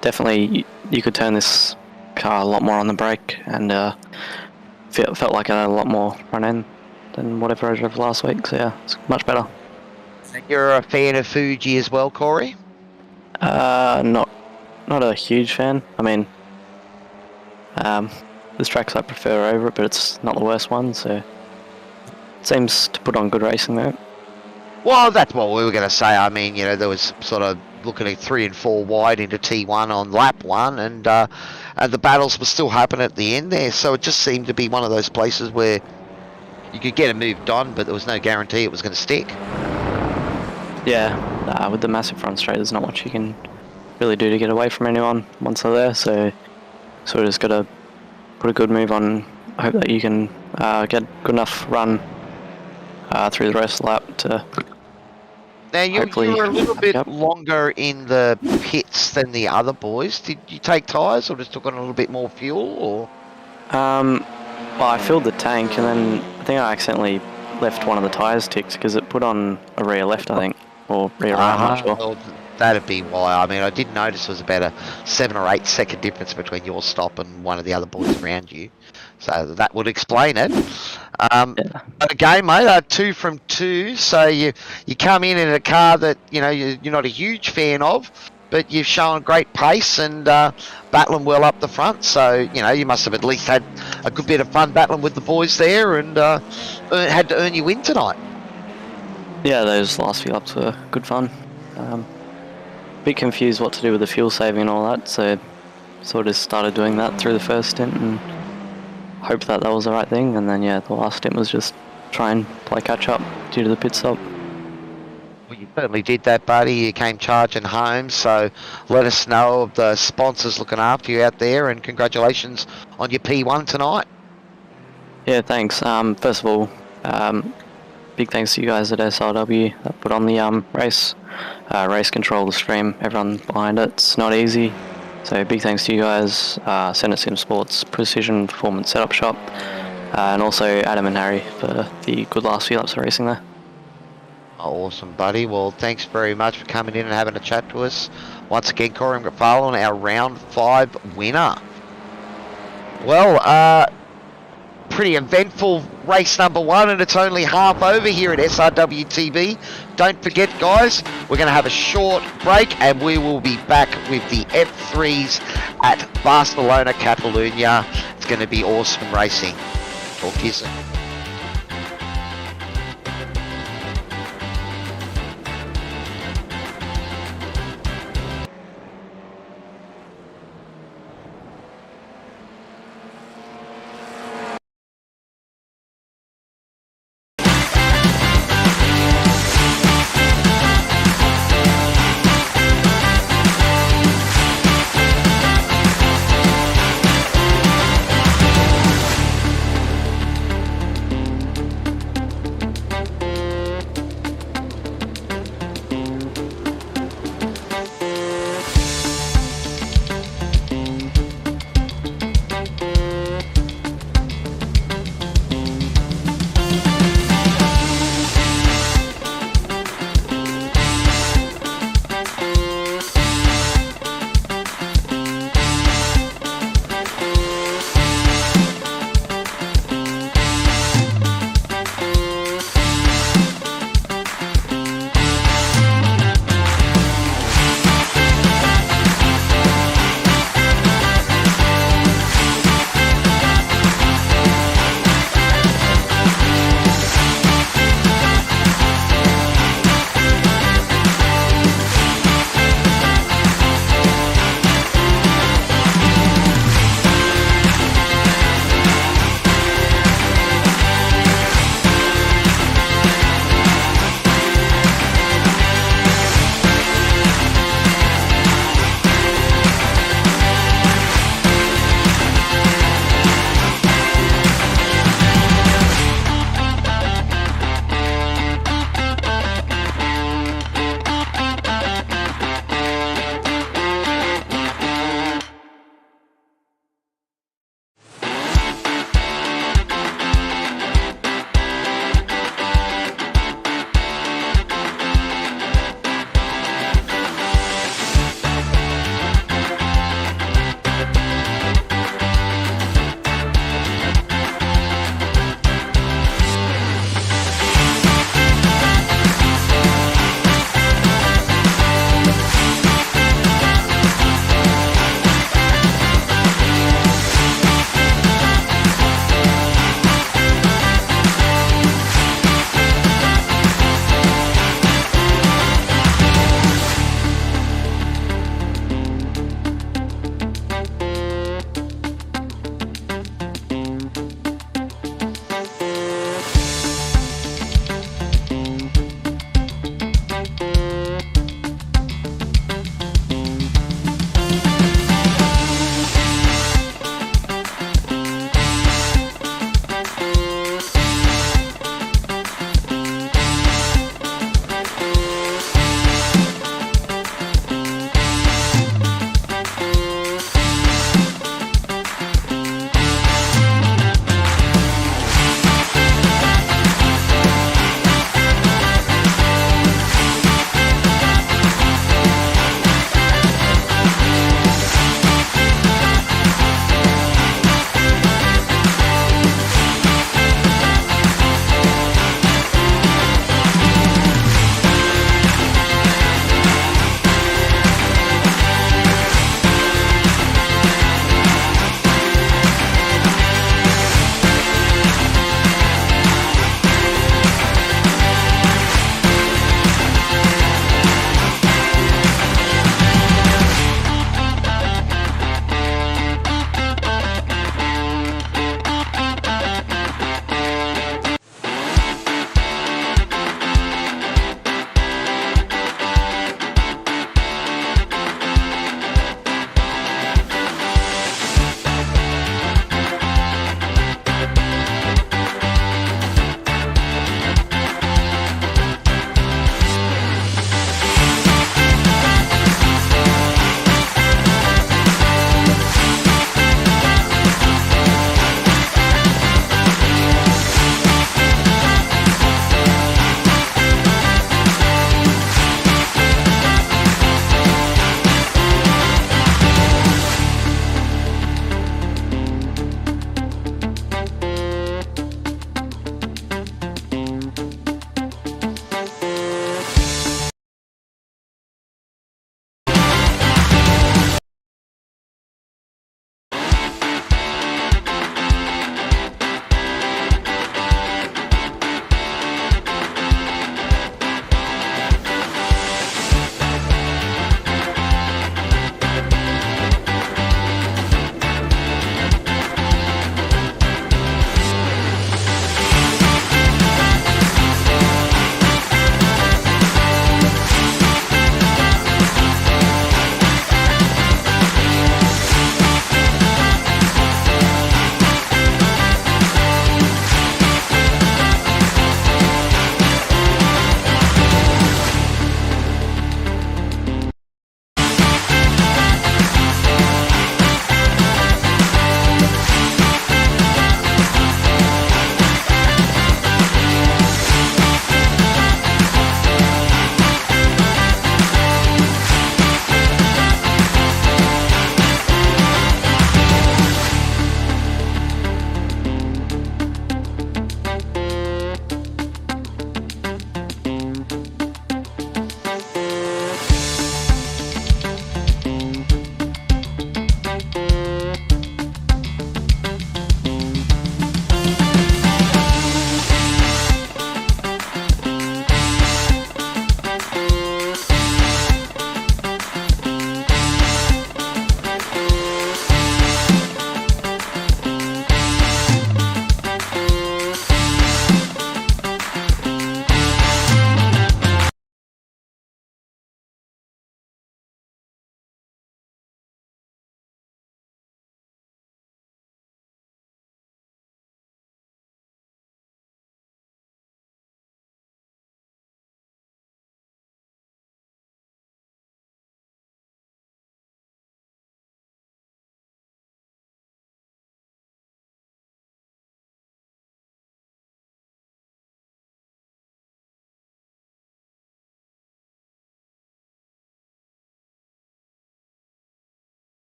definitely you could turn this car a lot more on the brake, and felt like it had a lot more front end than whatever I drove last week. So yeah, it's much better. You're a fan of Fuji as well, Corey? Not a huge fan. I mean, this track's I prefer over it, but it's not the worst one, so it seems to put on good racing there. Well, that's what we were going to say. I mean, you know, there was sort of looking at 3 and 4 wide into T1 on lap 1, and the battles were still happening at the end there, so it just seemed to be one of those places where you could get it moved on, but there was no guarantee it was going to stick. Yeah, with the massive front straight, there's not much you can really do to get away from anyone once they're there, so we just got to put a good move on. I hope that you can get good enough run through the rest of the lap to. Now you were a little bit longer in the pits than the other boys. Did you take tyres or just took on a little bit more fuel, or? Well, I filled the tank and then I think I accidentally left one of the tyres ticked because it put on a rear left, I think, or rear right. I'm not sure. Well, that'd be why. I mean, I did notice there was about a 7 or 8 second difference between your stop and one of the other boys around you. So that would explain it. Yeah. But again, mate, 2 from 2. So you come in a car that you're not a huge fan of, but you've shown great pace and battling well up the front. So you must have at least had a good bit of fun battling with the boys there, and had to earn your win tonight. Yeah, those last few laps were good fun. Bit confused what to do with the fuel saving and all that, so sort of started doing that through the first stint and hoped that was the right thing. And then, yeah, the last stint was just try and play catch up due to the pit stop. Well, you certainly did that, buddy. You came charging home, so let us know of the sponsors looking after you out there, and congratulations on your P1 tonight. Yeah, thanks. First of all, big thanks to you guys at SRW that put on the race control, the stream, everyone behind it. It's not easy, so big thanks to you guys. Senate Sim Sports Precision Performance Setup Shop, and also Adam and Harry for the good last few laps of racing there. Awesome, buddy. Well, thanks very much for coming in and having a chat to us. Once again, Corey McFarlane, our round 5 winner. Well, pretty eventful race number 1, and it's only half over here at SRW TV. Don't forget, guys, we're going to have a short break, and we will be back with the F3s at Barcelona, Catalunya. It's going to be awesome racing. Talk to you soon.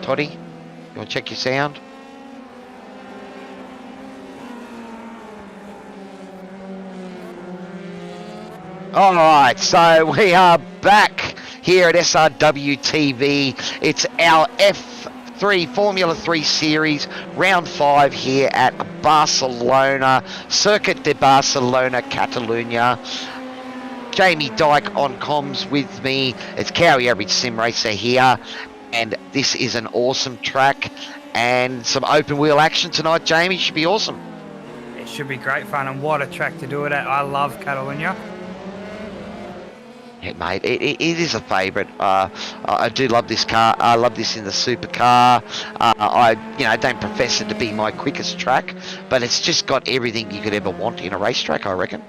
Toddy, you want to check your sound? All right, so we are back here at SRW TV. It's our F3 Formula 3 Series, round 5 here at Barcelona, Circuit de Barcelona, Catalunya. Jamie Dyke on comms with me. It's Cowie Average Sim Racer here, and this is an awesome track and some open wheel action tonight. Jamie, should be awesome. It should be great fun, and what a track to do it at. I love Catalunya. Yeah, mate, it is a favourite. I do love this car. I love this in the supercar. I don't profess it to be my quickest track, but it's just got everything you could ever want in a racetrack, I reckon.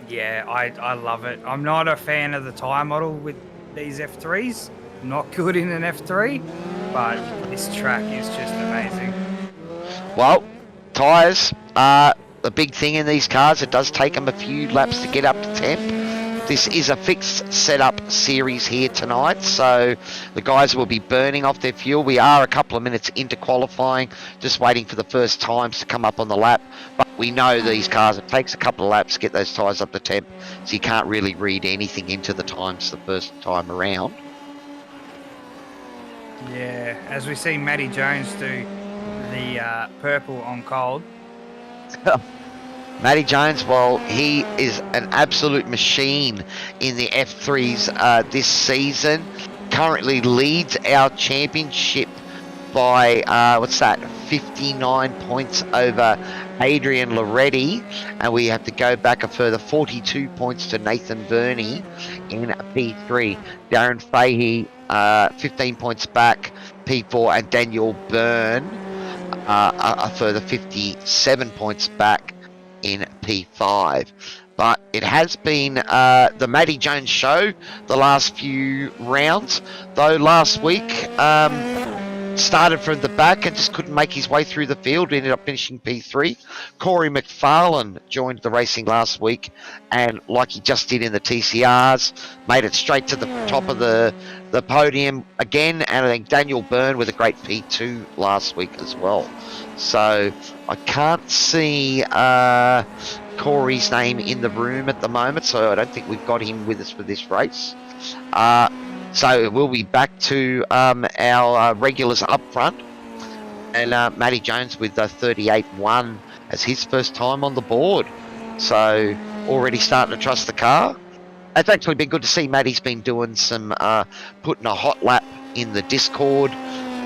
Yeah, I love it. I'm not a fan of the tyre model with these F3s. Not good in an F3, but this track is just amazing. Well, tyres are the big thing in these cars. It does take them a few laps to get up to temp. This is a fixed setup series here tonight, so the guys will be burning off their fuel. We are a couple of minutes into qualifying, just waiting for the first times to come up on the lap. But we know these cars, it takes a couple of laps to get those tyres up to temp, so you can't really read anything into the times the first time around. Yeah, as we see Matty Jones do the purple on cold. Matty Jones, well, he is an absolute machine in the F3s this season. Currently leads our championship by, 59 points over Adrian Loretti. And we have to go back a further 42 points to Nathan Verney in P3. Darren Fahey, 15 points back, P4, and Daniel Byrne, a further 57 points back in P5. But it has been the Matty Jones show the last few rounds, though last week started from the back and just couldn't make his way through the field. We ended up finishing P3. Corey McFarlane joined the racing last week, and like he just did in the TCRs, made it straight to the top of the podium again. And I think Daniel Byrne with a great P2 last week as well. So I can't see Corey's name in the room at the moment, so I don't think we've got him with us for this race. So we'll be back to our regulars up front, and Matty Jones with 38-1 as his first time on the board. So already starting to trust the car. It's actually been good to see Matty's been doing some putting a hot lap in the Discord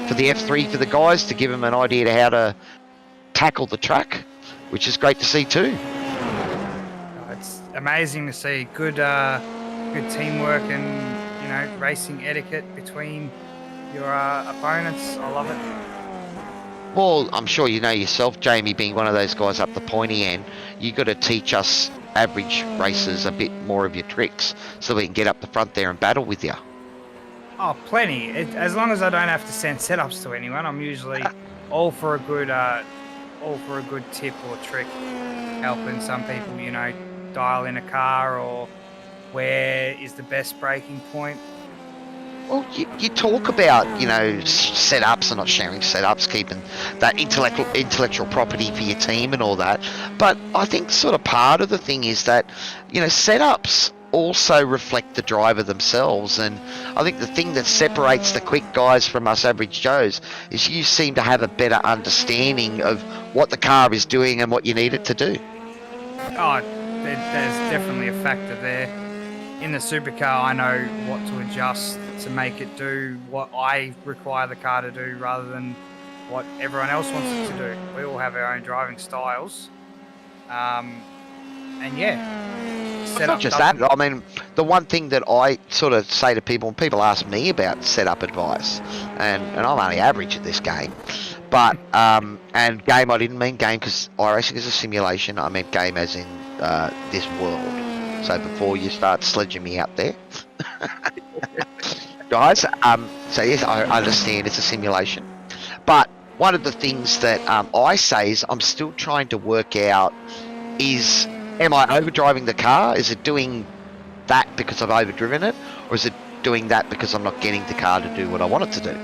for the F3 for the guys to give them an idea to how to tackle the track, which is great to see too. It's amazing to see good teamwork and racing etiquette between your opponents. I love it. Well, I'm sure you know yourself, Jamie, being one of those guys up the pointy end, you got to teach us average racers a bit more of your tricks so we can get up the front there and battle with you. Oh, plenty. As long as I don't have to send setups to anyone, I'm usually all for a good tip or trick, helping some people, dial in a car or where is the best braking point. Well, you talk about, setups and not sharing setups, keeping that intellectual property for your team and all that. But I think sort of part of the thing is that, setups also reflect the driver themselves. And I think the thing that separates the quick guys from us average Joes is you seem to have a better understanding of what the car is doing and what you need it to do. Oh, there's definitely a factor there. In the supercar, I know what to adjust to make it do what I require the car to do rather than what everyone else wants it to do. We all have our own driving styles. And yeah. It's not just that. I mean, the one thing that I sort of say to people, when people ask me about setup advice, and I'm only average at this game, but, and game, I didn't mean game because iRacing is a simulation. I meant game as in this world. So before you start sledging me out there, guys, so yes, I understand it's a simulation. But one of the things that I say is I'm still trying to work out is, am I overdriving the car? Is it doing that because I've overdriven it? Or is it doing that because I'm not getting the car to do what I want it to do?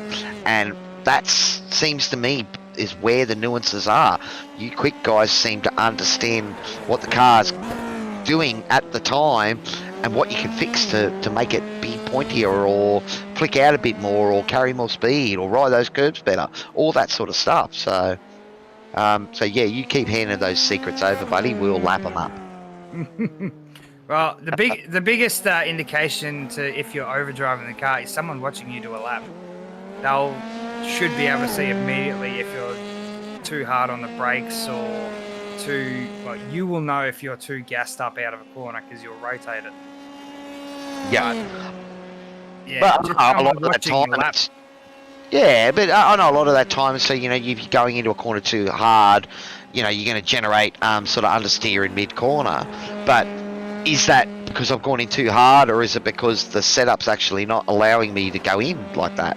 And that seems to me is where the nuances are. You quick guys seem to understand what the car's doing at the time and what you can fix to make it be pointier or flick out a bit more or carry more speed or ride those curves better, all that sort of stuff. So yeah, you keep handing those secrets over, buddy. We'll lap them up. Well, the biggest indication to if you're overdriving the car is someone watching you do a lap. They'll should be able to see immediately if you're too hard on the brakes or too. Well, you will know if you're too gassed up out of a corner because you'll rotate it. Yeah, Yeah, but just a someone lot of that watching you time, lap. yeah, but I know a lot of that time. So you know, if you're going into a corner too hard, you know, you're going to generate sort of understeer in mid corner. But is that because I've gone in too hard, or is it because the setup's actually not allowing me to go in like that?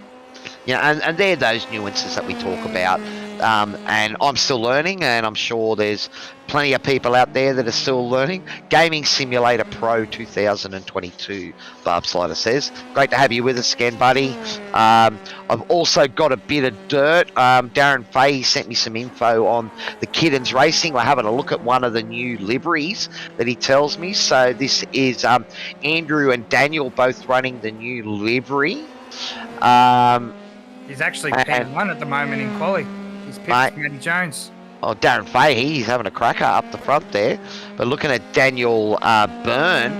You know, and they're those nuances that we talk about. And I'm still learning, and I'm sure there's plenty of people out there that are still learning. Gaming Simulator Pro 2022, Barb Slider says. Great to have you with us again, buddy. I've also got a bit of dirt. Darren Fahey sent me some info on the Kittens Racing. We're having a look at one of the new liveries that he tells me. So this is Andrew and Daniel both running the new livery. He's actually P1 at the moment in quali. He's picked Matty Jones. Oh, Darren Fahey, he's having a cracker up the front there. But looking at Daniel Byrne,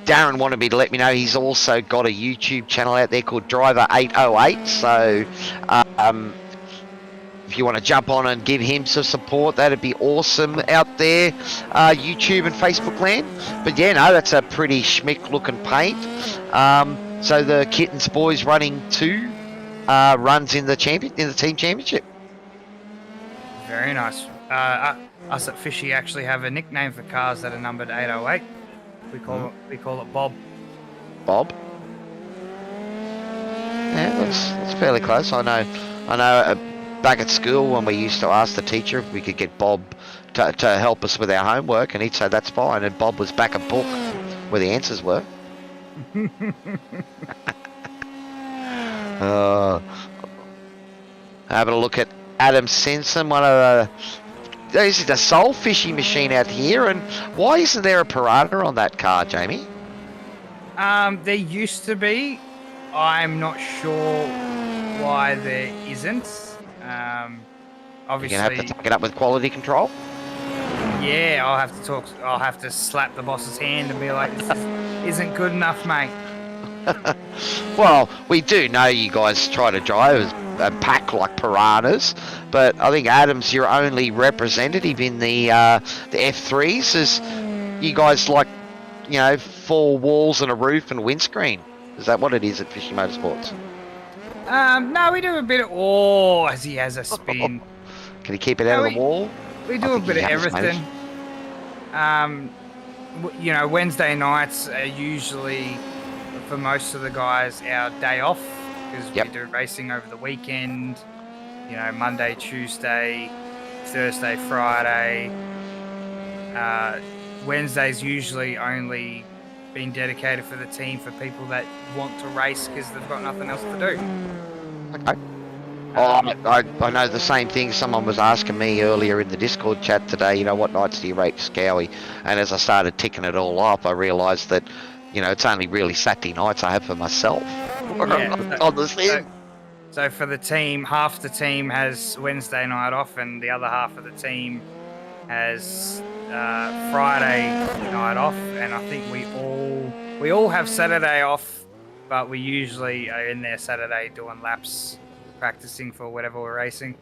Darren wanted me to let me know he's also got a YouTube channel out there called Driver 808. So if you want to jump on and give him some support, that'd be awesome out there, YouTube and Facebook land. But yeah, no, that's a pretty schmick looking paint. So the Kittens boys running 2 runs in the team championship. Very nice. Us at Fishy actually have a nickname for cars that are numbered 808. We call it Bob. Bob. Yeah, that's fairly close. I know. Back at school when we used to ask the teacher if we could get Bob to help us with our homework, and he'd say that's fine. And Bob was back a book where the answers were. Having a look at Adam Simpson, one of the. This is a soul fishing machine out here, and why isn't there a Piranha on that car, Jamie? There used to be. I'm not sure why there isn't. Obviously, You're gonna have to take it up with quality control. Yeah, I'll have to slap the boss's hand and be like, "This isn't good enough, mate." Well, we do know you guys try to drive a pack like Piranhas, but I think Adam's your only representative in the F3s. Is you guys like, 4 walls and a roof and windscreen? Is that what it is at Fishy Motorsports? No, we do a bit of. Oh, as he has a spin. Can he keep it out of the wall? We do a bit of everything. Wednesday nights are usually, for most of the guys, our day off because we do racing over the weekend. Monday, Tuesday, Thursday, Friday. Wednesday's usually only been dedicated for the team for people that want to race because they've got nothing else to do. Okay. I know the same thing. Someone was asking me earlier in the Discord chat today, what nights do you race Scowie? And as I started ticking it all off, I realised that, it's only really Saturday nights I have for myself. On the sim. So for the team, half the team has Wednesday night off and the other half of the team has Friday night off. And I think we all have Saturday off, but we usually are in there Saturday doing laps, practicing for whatever we're racing.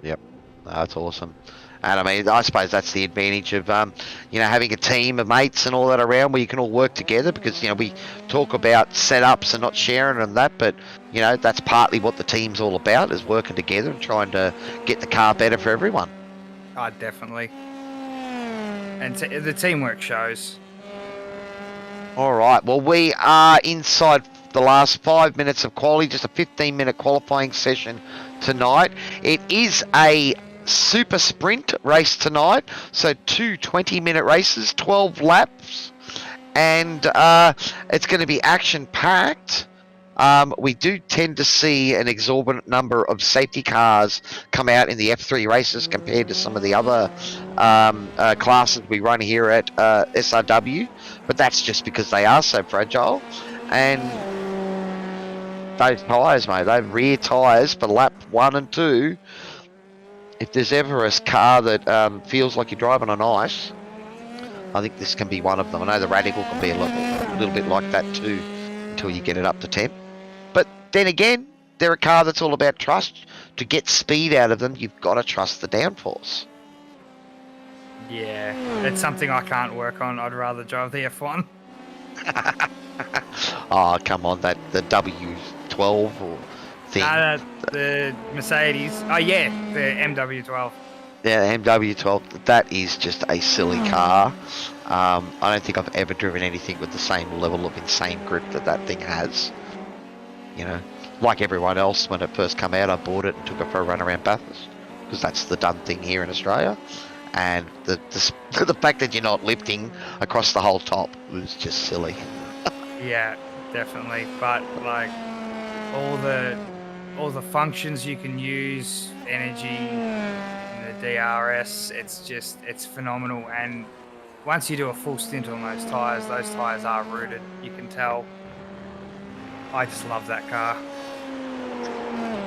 Yep, that's awesome. And I suppose that's the advantage of having a team of mates and all that around where you can all work together, because we talk about setups and not sharing and that, but that's partly what the team's all about, is working together and trying to get the car better for everyone. Oh, definitely. And the teamwork shows. All right, well, we are inside the last 5 minutes of quality, just a 15-minute qualifying session tonight. It is a super sprint race tonight, so 2 20-minute races, 12 laps, and it's going to be action-packed. we do tend to see an exorbitant number of safety cars come out in the F3 races compared to some of the other classes we run here at SRW, but that's just because they are so fragile. And those tyres, mate, those rear tyres for lap 1 and 2, if there's ever a car that feels like you're driving on ice, I think this can be one of them. I know the Radical can be a little bit like that too until you get it up to 10. But then again, they're a car that's all about trust. To get speed out of them, you've got to trust the downforce. Yeah, it's something I can't work on. I'd rather drive the F1. Oh, come on, the W12 or thing. The Mercedes. Oh, yeah, the MW12. Yeah, the MW12, that is just a silly car. I don't think I've ever driven anything with the same level of insane grip that thing has. You know, like everyone else, when it first came out, I bought it and took it for a run around Bathurst, because that's the done thing here in Australia. And the fact that you're not lifting across the whole top was just silly. Yeah, definitely. But like all the functions you can use, energy, the DRS, it's phenomenal. And once you do a full stint on those tires are rooted. You can tell. I just love that car.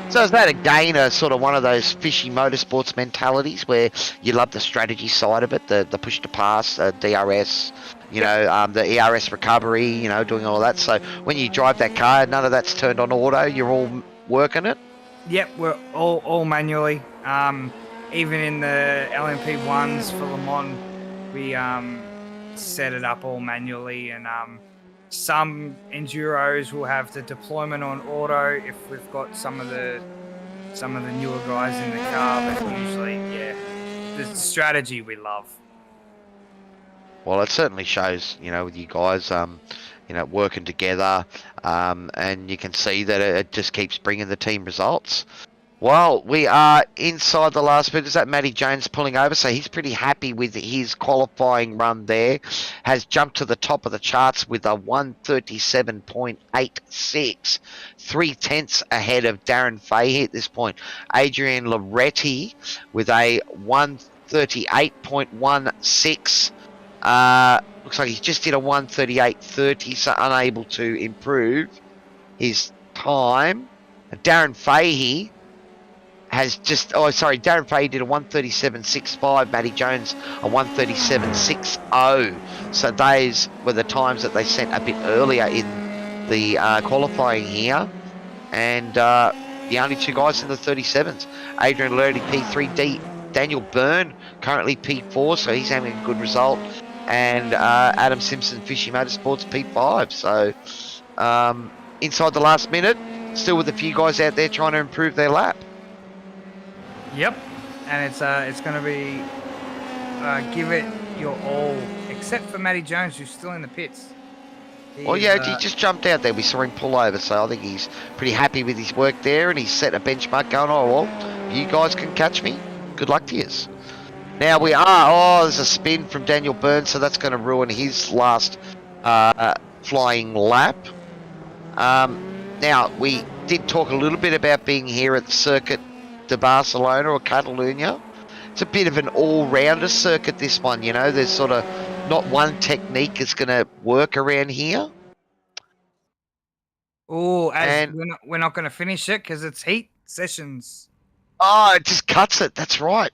So is that again a sort of one of those fishy motorsports mentalities where you love the strategy side of it, the push to pass, DRS, the ERS recovery, doing all that. So when you drive that car, none of that's turned on auto. You're all working it. Yep, we're all manually. Even in the LMP ones for Le Mans, we set it up all manually, and some enduros will have the deployment on auto if we've got some of the newer guys in the car, but usually, yeah, the strategy we love. Well, it certainly shows, with you guys, working together, and you can see that it just keeps bringing the team results. Well, we are inside the last bit. Is that Matty Jones pulling over? So he's pretty happy with his qualifying run there. Has jumped to the top of the charts with a 137.86. 3/10 ahead of Darren Fahey at this point. Adrian Loretti with a 138.16. Looks like he's just did a 138.30, so unable to improve his time. Darren Fahey has just, Darren Fahey did a 137.65, Matty Jones a 137.60. So those were the times that they sent a bit earlier in the qualifying here. And the only two guys in the 37s, Adrian Lerdy P3, Daniel Byrne currently P4, so he's having a good result. And Adam Simpson, Fishy Motorsports, P5. So inside the last minute, still with a few guys out there trying to improve their lap. Yep, and it's going to be give it your all, except for Matty Jones, who's still in the pits. He just jumped out there. We saw him pull over, so I think he's pretty happy with his work there, and he's set a benchmark going, you guys can catch me. Good luck to yous. Now we are, there's a spin from Daniel Byrne, so that's going to ruin his last flying lap. Now, we did talk a little bit about being here at the circuit de Barcelona or Catalunya. It's a bit of an all-rounder circuit, this one, there's sort of not one technique that's going to work around here. Oh, we're not going to finish it because it's heat sessions. Oh, it just cuts it, that's right.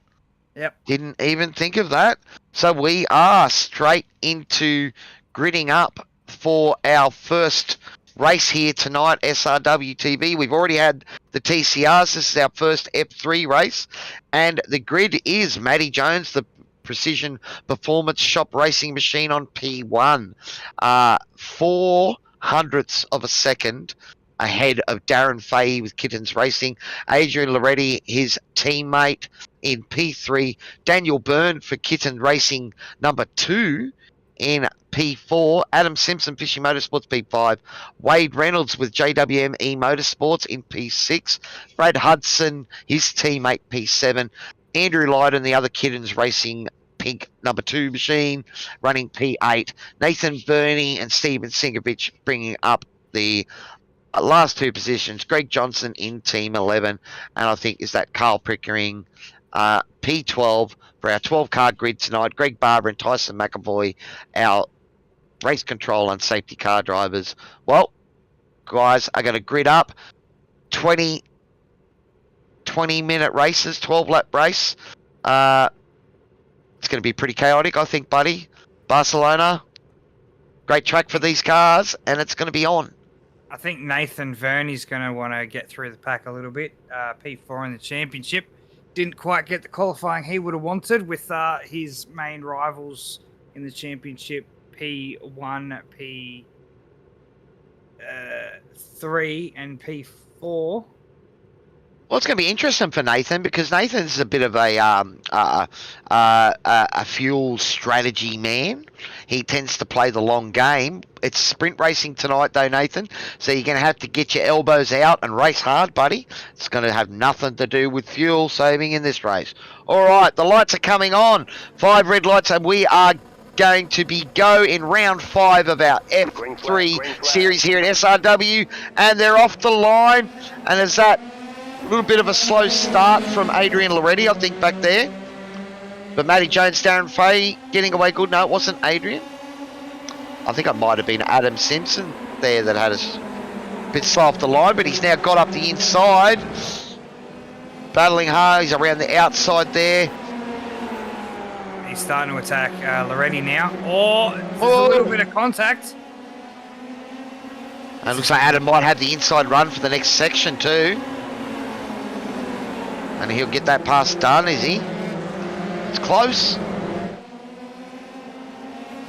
Yep. Didn't even think of that. So we are straight into gridding up for our first race here tonight, SRW TV. We've already had the TCRs. This is our first F3 race. And the grid is Matty Jones, the Precision Performance Shop Racing Machine on P1. 0.04 of a second ahead of Darren Fahey with Kittens Racing. Adrian Loretti, his teammate, in P3. Daniel Byrne for Kitten Racing number 2 in P4. Adam Simpson, Fishy Motorsports, P5. Wade Reynolds with JWME Motorsports in P6. Brad Hudson, his teammate, P7. Andrew Lydon, the other Kittens Racing Pink number 2 machine, running P8. Nathan Burney and Steven Singovich bringing up the last two positions, Greg Johnson in Team 11, and I think is that Carl Pickering, P12 for our 12-car grid tonight. Greg Barber and Tyson McAvoy, our race control and safety car drivers. Well, guys, are going to grid up 20-minute races, 12-lap race. It's going to be pretty chaotic, I think, buddy. Barcelona, great track for these cars, and it's going to be on. I think Nathan Verney's going to want to get through the pack a little bit. P4 in the championship. Didn't quite get the qualifying he would have wanted with his main rivals in the championship, P1, P3, and P4. Well, it's going to be interesting for Nathan because Nathan's a bit of a fuel strategy man. He tends to play the long game. It's sprint racing tonight, though, Nathan. So you're going to have to get your elbows out and race hard, buddy. It's going to have nothing to do with fuel saving in this race. All right, the lights are coming on. 5 red lights, and we are going to be in round 5 of our F3 series here at SRW, and they're off the line. And there's that little bit of a slow start from Adrian Loretti, I think, back there. But Matty Jones, Darren Fay getting away good. No, it wasn't Adrian. I think it might have been Adam Simpson there that had us a bit slow off the line, but he's now got up the inside. Battling hard. He's around the outside there. He's starting to attack Loretti now. Oh, there's a little bit of contact. And it looks like Adam might have the inside run for the next section too. And he'll get that pass done, is he? It's close.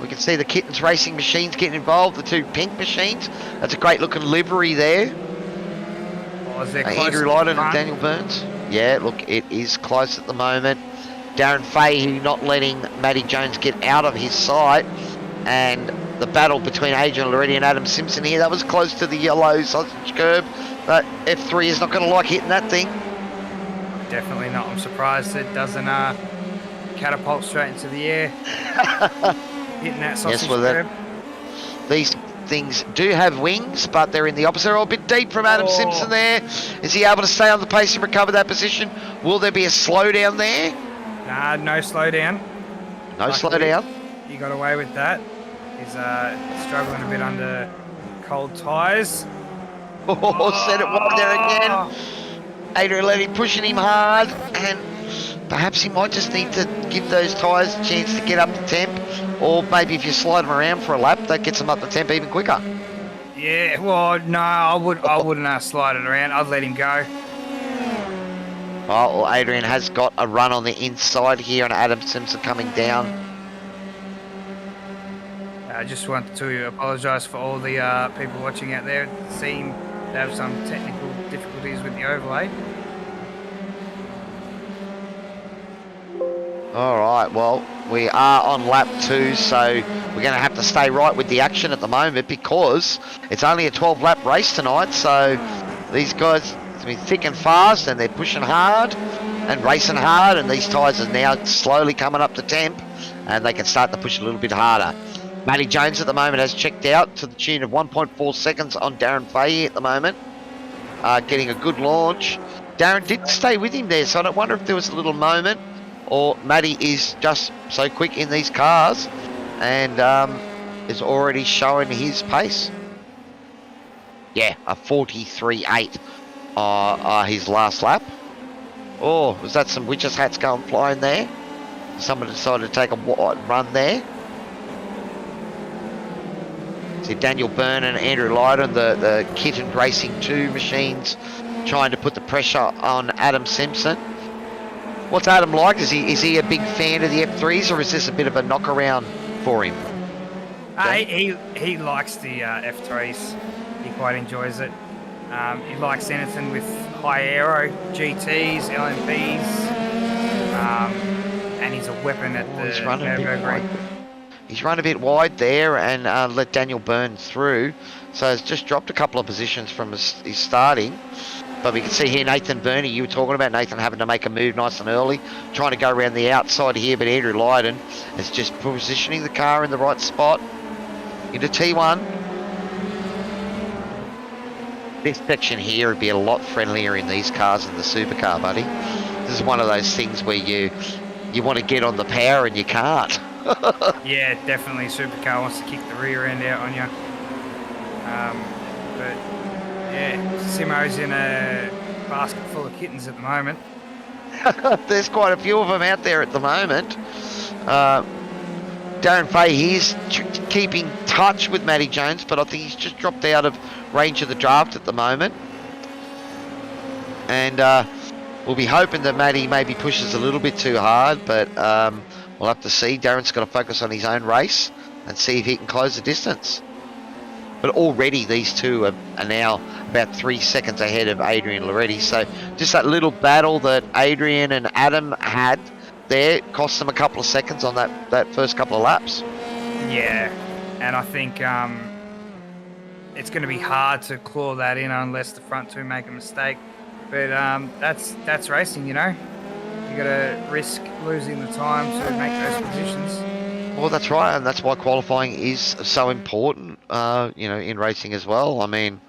We can see the Kittens Racing machines getting involved, the 2 pink machines. That's a great looking livery there. Oh, is there Andrew Lydon and Daniel Burns. Yeah, look, it is close at the moment. Darren Fahey not letting Matty Jones get out of his sight. And the battle between Adrian Loretti and Adam Simpson here, that was close to the yellow sausage curb. But F3 is not going to like hitting that thing. Definitely not. I'm surprised it doesn't catapult straight into the air. Hitting that sausage curb. These things do have wings, but they're in the opposite. A bit deep from Adam Simpson there. Is he able to stay on the pace and recover that position? Will there be a slowdown there? Nah, no slowdown. No slowdown. He got away with that. He's struggling a bit under cold tyres. Set it wide there again. Adrian Loretti pushing him hard, and perhaps he might just need to give those tyres a chance to get up to temp, or maybe if you slide them around for a lap, that gets them up to temp even quicker. Yeah, well, no, I wouldn't slide it around. I'd let him go. Well, Adrian has got a run on the inside here, and Adam Simpson coming down. I just want to apologise for all the people watching out there. It seemed to have some technical difficulties with the overlay. All right, well, we are on lap 2, so we're going to have to stay right with the action at the moment because it's only a 12-lap race tonight, so these guys have been thick and fast, and they're pushing hard and racing hard, and these tyres are now slowly coming up to temp, and they can start to push a little bit harder. Matty Jones at the moment has checked out to the tune of 1.4 seconds on Darren Fahey at the moment, getting a good launch. Darren did stay with him there, so I don't wonder if there was a little moment, or Matty is just so quick in these cars and is already showing his pace. Yeah, a 43.8 his last lap. Oh, was that some witches hats going flying there? Someone decided to take a wide run there. See Daniel Byrne and Andrew Lydon, the Kitten Racing 2 machines, trying to put the pressure on Adam Simpson. What's Adam like? Is he a big fan of the F3s, or is this a bit of a knockaround for him? He likes the F3s. He quite enjoys it. He likes anything with high aero, GTs, LMPs, and he's a weapon at the Nürburgring. He's run a bit wide there and let Daniel Byrne through. So he's just dropped a couple of positions from his starting. But we can see here Nathan Burney, you were talking about Nathan having to make a move nice and early, trying to go around the outside here, but Andrew Lydon is just positioning the car in the right spot into T1. This section here would be a lot friendlier in these cars than the supercar, buddy. This is one of those things where you want to get on the power and you can't. Yeah, definitely. Supercar wants to kick the rear end out on you. But yeah, Simo's in a basket full of kittens at the moment. There's quite a few of them out there at the moment. Darren Fay, he's keeping touch with Matty Jones, but I think he's just dropped out of range of the draft at the moment. And we'll be hoping that Matty maybe pushes a little bit too hard, but we'll have to see. Darren's got to focus on his own race and see if he can close the distance. But already these two are now about 3 seconds ahead of Adrian Loretti. So just that little battle that Adrian and Adam had there cost them a couple of seconds on that first couple of laps. Yeah, and I think it's going to be hard to claw that in unless the front two make a mistake. But that's racing, you know. You got to risk losing the time to make those positions. Well, that's right, and that's why qualifying is so important, in racing as well. I mean,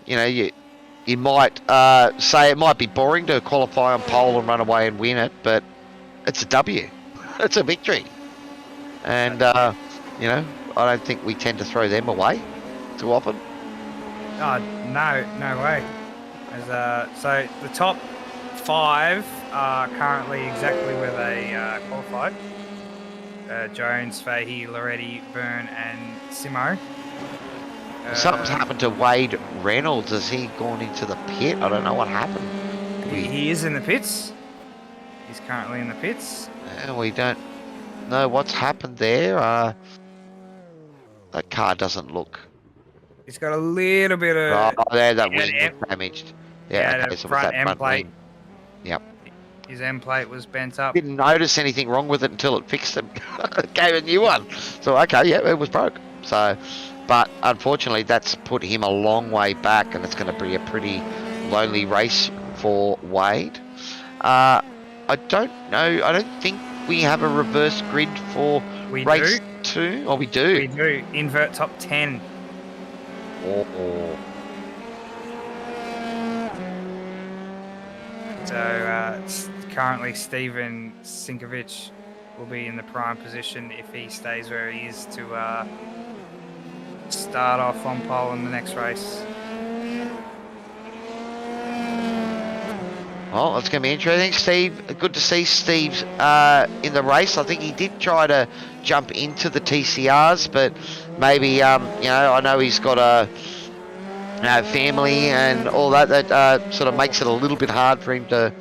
you might say it might be boring to qualify on pole and run away and win it, but it's a W. It's a victory. And, I don't think we tend to throw them away too often. Oh, no way. So the top 5 are currently exactly where they qualified. Jones, Fahey, Loretti, Byrne and Simo. Something's happened to Wade Reynolds. Has he gone into the pit? I don't know what happened. He is in the pits. He's currently in the pits. We don't know what's happened there. That car doesn't look... He's got a little bit of... Oh, there, that wing was damaged. Yeah, okay, so front was that end front plate. wing? Yep. His end plate was bent up. Didn't notice anything wrong with it until it fixed it. It gave a new one. So, okay, yeah, it was broke. So, but unfortunately, that's put him a long way back, and it's going to be a pretty lonely race for Wade. I don't know. I don't think we have a reverse grid for race 2. Oh, we do. We do. Invert top 10. Oh. So currently Steven Sinkovic will be in the prime position if he stays where he is to start off on pole in the next race. Well, it's going to be interesting. Steve, good to see Steve in the race. I think he did try to jump into the TCRs, but maybe, I know he's got a family and all that sort of makes it a little bit hard for him to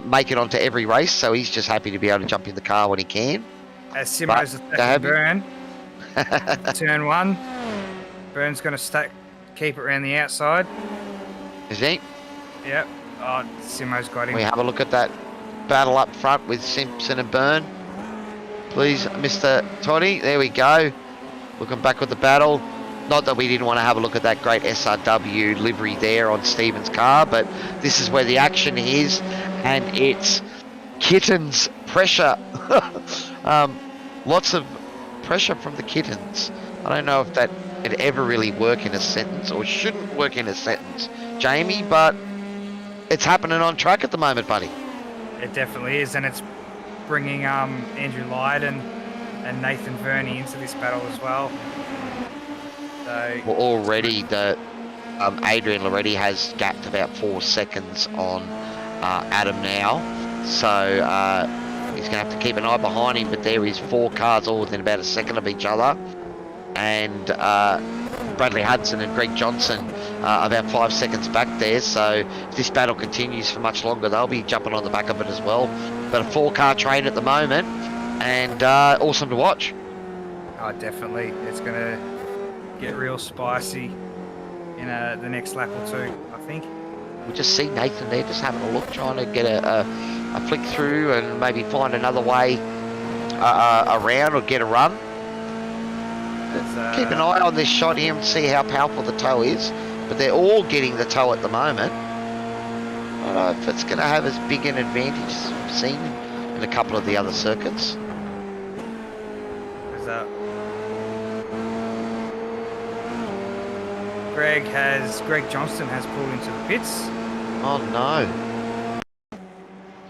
make it onto every race, so he's just happy to be able to jump in the car when he can. As Simo's attacking Byrne, turn 1. Byrne's going to keep it around the outside. Is he? Yep. Oh, Simo's got him. We have a look at that battle up front with Simpson and Byrne. Please, Mr. Toddy. There we go. Looking back with the battle. Not that we didn't want to have a look at that great SRW livery there on Stephen's car, but this is where the action is, and it's kittens pressure. Lots of pressure from the kittens. I don't know if that could ever really work in a sentence or shouldn't work in a sentence, Jamie, but it's happening on track at the moment, buddy. It definitely is, and it's bringing Andrew Lydon and Nathan Verney into this battle as well. So well, already the Adrian Loretti has gapped about 4 seconds on Adam now, so he's going to have to keep an eye behind him, but there is 4 cars all within about a second of each other, and Bradley Hudson and Greg Johnson about 5 seconds back there, so if this battle continues for much longer, they'll be jumping on the back of it as well. But a 4-car train at the moment, and awesome to watch. Oh, definitely. It's going to get real spicy in the next lap or 2, I think. We'll just see Nathan there just having a look, trying to get a flick through and maybe find another way around or get a run. Keep an eye on this shot here and see how powerful the toe is, but they're all getting the toe at the moment. I don't know if it's going to have as big an advantage as we've seen in a couple of the other circuits. Greg Johnston has pulled into the pits. Oh no.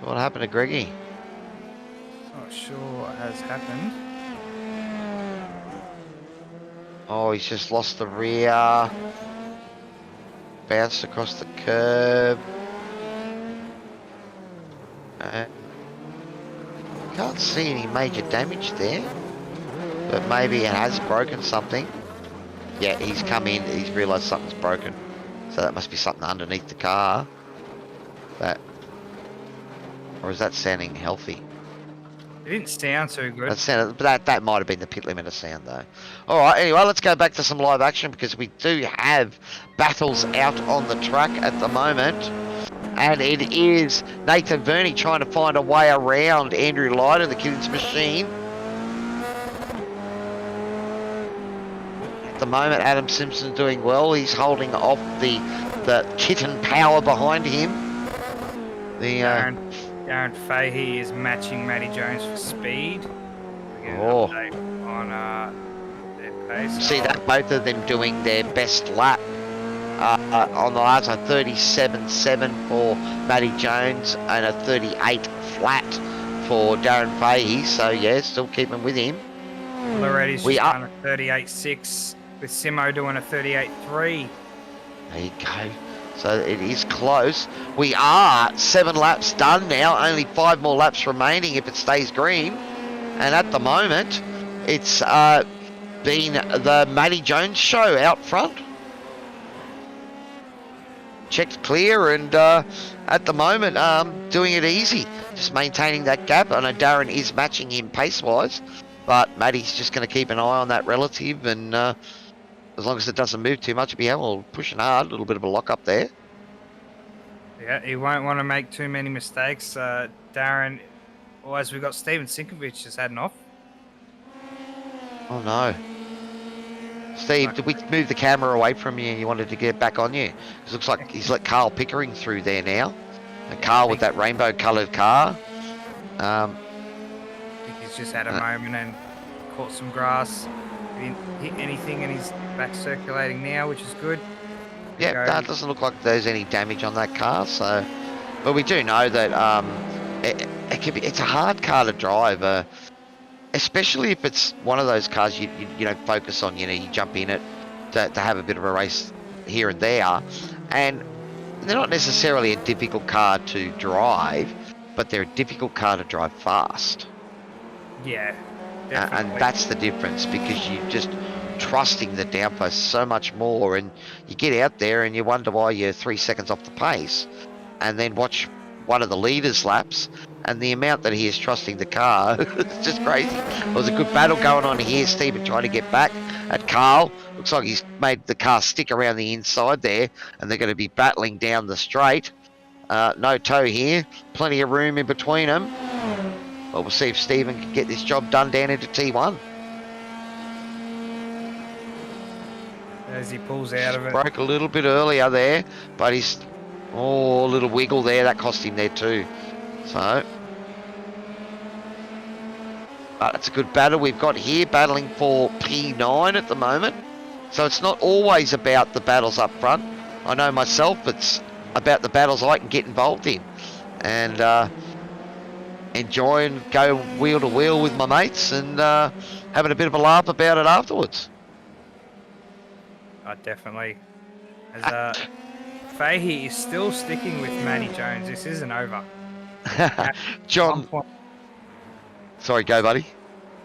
What happened to Greggy? Not sure what has happened. Oh, he's just lost the rear. Bounced across the curb. Can't see any major damage there. But maybe it has broken something. Yeah, he's come in, he's realised something's broken. So that must be something underneath the car. Or is that sounding healthy? It didn't sound too good. That might have been the pit limiter sound though. Alright, anyway, let's go back to some live action because we do have battles out on the track at the moment. And it is Nathan Verney trying to find a way around Andrew Light of the Kittens machine. At the moment, Adam Simpson doing well. He's holding off the kitten power behind him. Darren Fahey is matching Matty Jones for speed. We get an update on their pace. See that both of them doing their best lap on the last 37.7 for Matty Jones and a 38 flat for Darren Fahey. So yeah, still keeping with him. Loretti's just done a 38.6 with Simo doing a 38.3. There you go. So it is close. We are 7 laps done now. Only 5 more laps remaining if it stays green. And at the moment, it's been the Matty Jones show out front. Checked clear and at the moment doing it easy. Just maintaining that gap. I know Darren is matching him pace-wise. But Matty's just going to keep an eye on that relative and... as long as it doesn't move too much, he'll be able to push it hard. A little bit of a lock up there. Yeah, he won't want to make too many mistakes. Darren, or as we've got Steven Sinkovich just had an off. Oh no. Steve, did we move the camera away from you and you wanted to get back on you? Because it looks like he's let Carl Pickering through there now. And Carl with that rainbow coloured car. I think he's just had a moment and caught some grass. He didn't hit anything and he's back circulating now, which is good. Yeah, that doesn't look like there's any damage on that car. So, but we do know that it's a hard car to drive, especially if it's one of those cars you don't focus on. You know, you jump in it to have a bit of a race here and there, and they're not necessarily a difficult car to drive, but they're a difficult car to drive fast. Yeah. And that's the difference, because you're just trusting the downpost so much more, and you get out there and you wonder why you're 3 seconds off the pace, and then watch one of the leaders' laps and the amount that he is trusting the car. It's just crazy. There was a good battle going on here. Stephen trying to get back at Carl. Looks like he's made the car stick around the inside there, and they're going to be battling down the straight. No tow here, plenty of room in between them. Well, we'll see if Stephen can get this job done down into T1. As he pulls out of it. Broke a little bit earlier there, but he's... Oh, a little wiggle there. That cost him there too. So... But it's a good battle we've got here, battling for P9 at the moment. So it's not always about the battles up front. I know myself, it's about the battles I can get involved in. And... enjoy and go wheel to wheel with my mates and having a bit of a laugh about it afterwards. Definitely. As Fahey is still sticking with Matty Jones. This isn't over. John. Sorry, go buddy.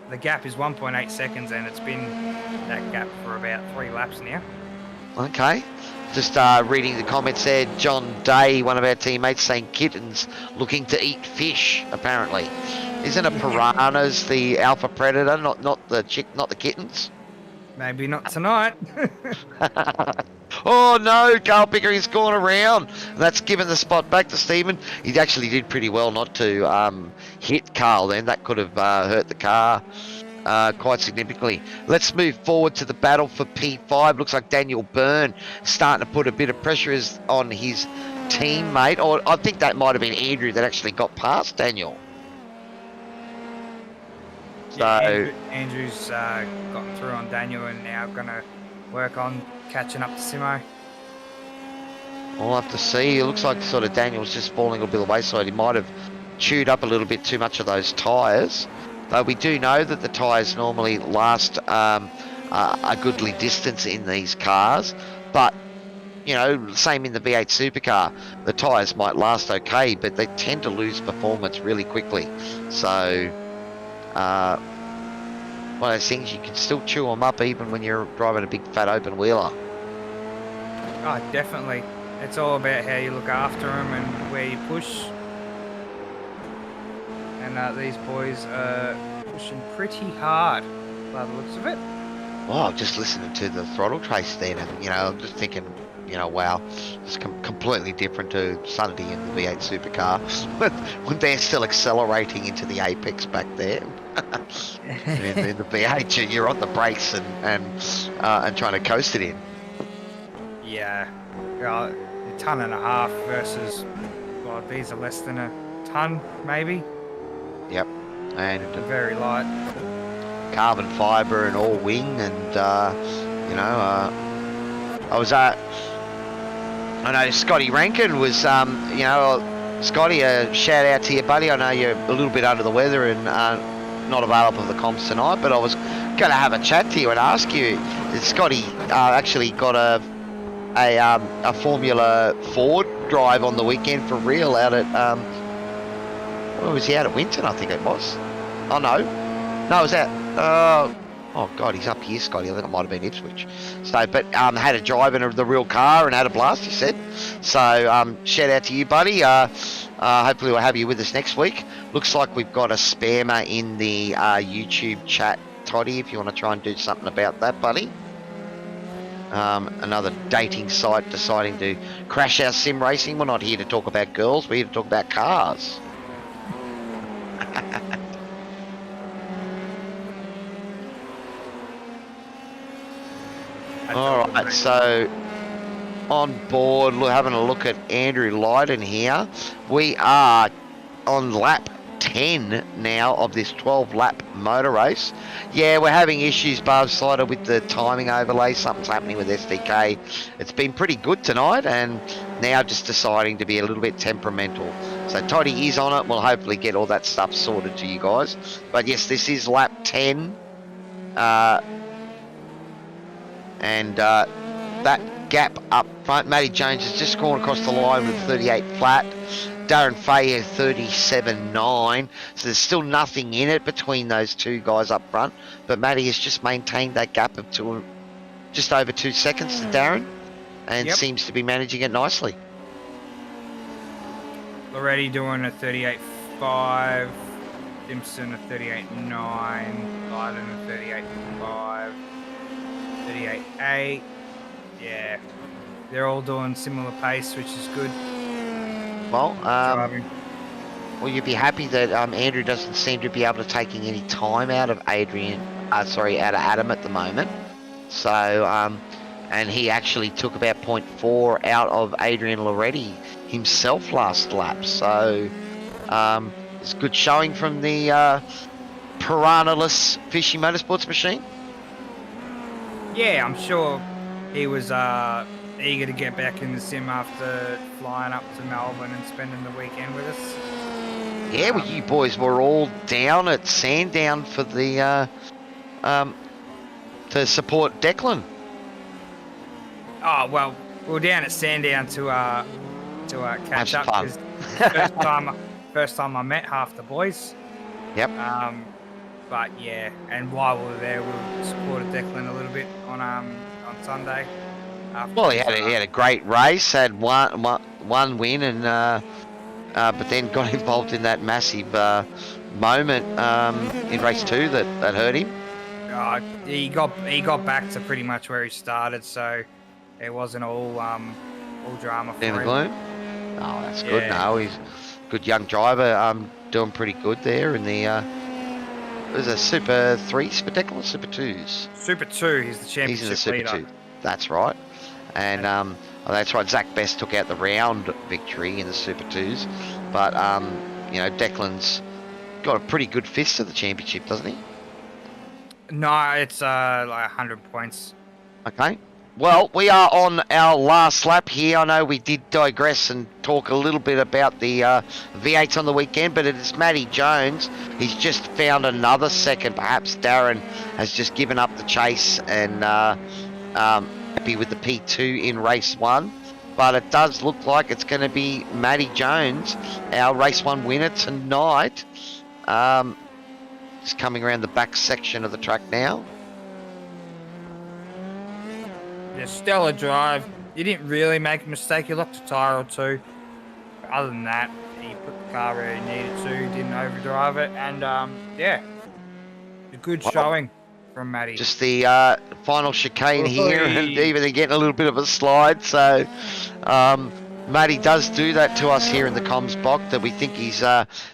The gap is 1.8 seconds and it's been that gap for about 3 laps now. Okay. Just reading the comments there, John Day, one of our teammates, saying kittens looking to eat fish, apparently. Isn't a piranhas the alpha predator, not the kittens? Maybe not tonight. Oh no, Carl Pickering's gone around. That's given the spot back to Stephen. He actually did pretty well not to hit Carl then. That could have hurt the car quite significantly. Let's move forward to the battle for P5. Looks like Daniel Byrne starting to put a bit of pressure on his teammate. Or I think that might have been Andrew that actually got past Daniel. So yeah, Andrew's gotten through on Daniel and now going to work on catching up to Simo. We'll have to see. It looks like sort of Daniel's just falling a bit of the wayside. He might have chewed up a little bit too much of those tyres. Though we do know that the tyres normally last a goodly distance in these cars. But, you know, same in the V8 supercar. The tyres might last okay, but they tend to lose performance really quickly. So, one of those things, you can still chew them up even when you're driving a big fat open wheeler. Oh, definitely. It's all about how you look after them and where you push. And these boys are pushing pretty hard by the looks of it. Oh, just listening to the throttle trace then, and you know, I'm just thinking, you know, wow, it's completely different to Sunday in the V8 supercar when they're still accelerating into the apex back there. in the V8, you're on the brakes and trying to coast it in. Yeah, well, a ton and a half versus, well, these are less than a ton, maybe. Yep, and Very light. carbon fibre and all wing, and you know, I know Scotty Rankin was, you know, Scotty, a shout out to you, buddy. I know you're a little bit under the weather and not available for the comps tonight, but I was going to have a chat to you and ask you, Scotty actually got a Formula Ford drive on the weekend for real out at, where was he, out at Winton, I think it was. Oh no, it was out, oh god, he's up here, Scotty. I think it might have been Ipswich. So, but had a drive in the real car and had a blast, he said. So, shout out to you, buddy. Hopefully we'll have you with us next week. Looks like we've got a spammer in the YouTube chat, Toddy, if you want to try and do something about that, buddy. Another dating site deciding to crash our sim racing. We're not here to talk about girls, we're here to talk about cars. Alright, so on board, we're having a look at Andrew Lydon here. We are on lap 10 now of this 12-lap motor race. Yeah, we're having issues, Barb Slider, with the timing overlay. Something's happening with SDK. It's been pretty good tonight, and now just deciding to be a little bit temperamental. So Toddy is on it. We'll hopefully get all that stuff sorted to you guys. But yes, this is lap 10. And that gap up front, Matty Jones has just gone across the line with 38 flat. Darren Fay 37.9. So there's still nothing in it between those two guys up front. But Matty has just maintained that gap of just over 2 seconds to Darren, and seems to be managing it nicely. Already doing a 38.5. Simpson a 38.9. Lydon a 38.5. 38.8. Yeah, they're all doing similar pace, which is good. Well, you'd be happy that Andrew doesn't seem to be able to taking any time out of out of Adam at the moment. So, and he actually took about 0.4 out of Adrian Loretti himself last lap. So, it's a good showing from the piranha-less Fishy Motorsports machine. Yeah, I'm sure he was eager to get back in the sim after flying up to Melbourne and spending the weekend with us. Yeah, well, you boys were all down at Sandown for the to support Declan. Oh well, we were down at Sandown to catch up. Fun. First time I met half the boys. Yep. But yeah, and while we were there, we supported Declan a little bit on Sunday. Well, he had a great race, had one win, and but then got involved in that massive moment in race 2 that hurt him. He got back to pretty much where he started, so it wasn't all drama for him. Gloom. Oh, that's good. No, he's a good young driver. Doing pretty good there in the. It was a Super 3s for Declan, Super 2s? Super 2, he's the championship He's in the Super leader. 2. That's right. And that's right, Zach Best took out the round victory in the Super 2s. But, you know, Declan's got a pretty good fist of the championship, doesn't he? No, it's like 100 points. Okay. Well, we are on our last lap here. I know we did digress and talk a little bit about the V8s on the weekend, but it is Matty Jones. He's just found another second. Perhaps Darren has just given up the chase and happy with the P2 in race 1. But it does look like it's going to be Matty Jones, our race 1 winner tonight. Just coming around the back section of the track now. Yeah, stellar drive. You didn't really make a mistake. You locked a tyre or two. But other than that, he put the car where he needed to. Didn't overdrive it, and yeah, a good showing from Matty. Just the final chicane here, and even they're getting a little bit of a slide. So Matty does do that to us here in the comms box, that we think he's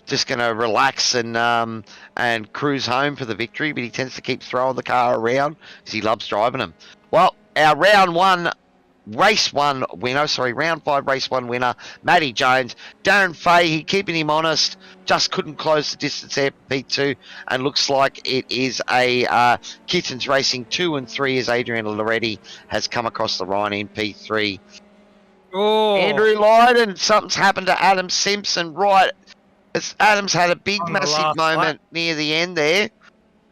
just going to relax and cruise home for the victory, but he tends to keep throwing the car around because he loves driving them. Well, our round 5 race 1 winner, Matty Jones. Darren Fahey keeping him honest, just couldn't close the distance there for P2, and looks like it is a Kittens Racing 2 and 3 as Adrian Loretti has come across the Rhine in P3. Oh, Andrew Lydon, something's happened to Adam Simpson, right? Adam's had a big, On the massive last moment near the end there,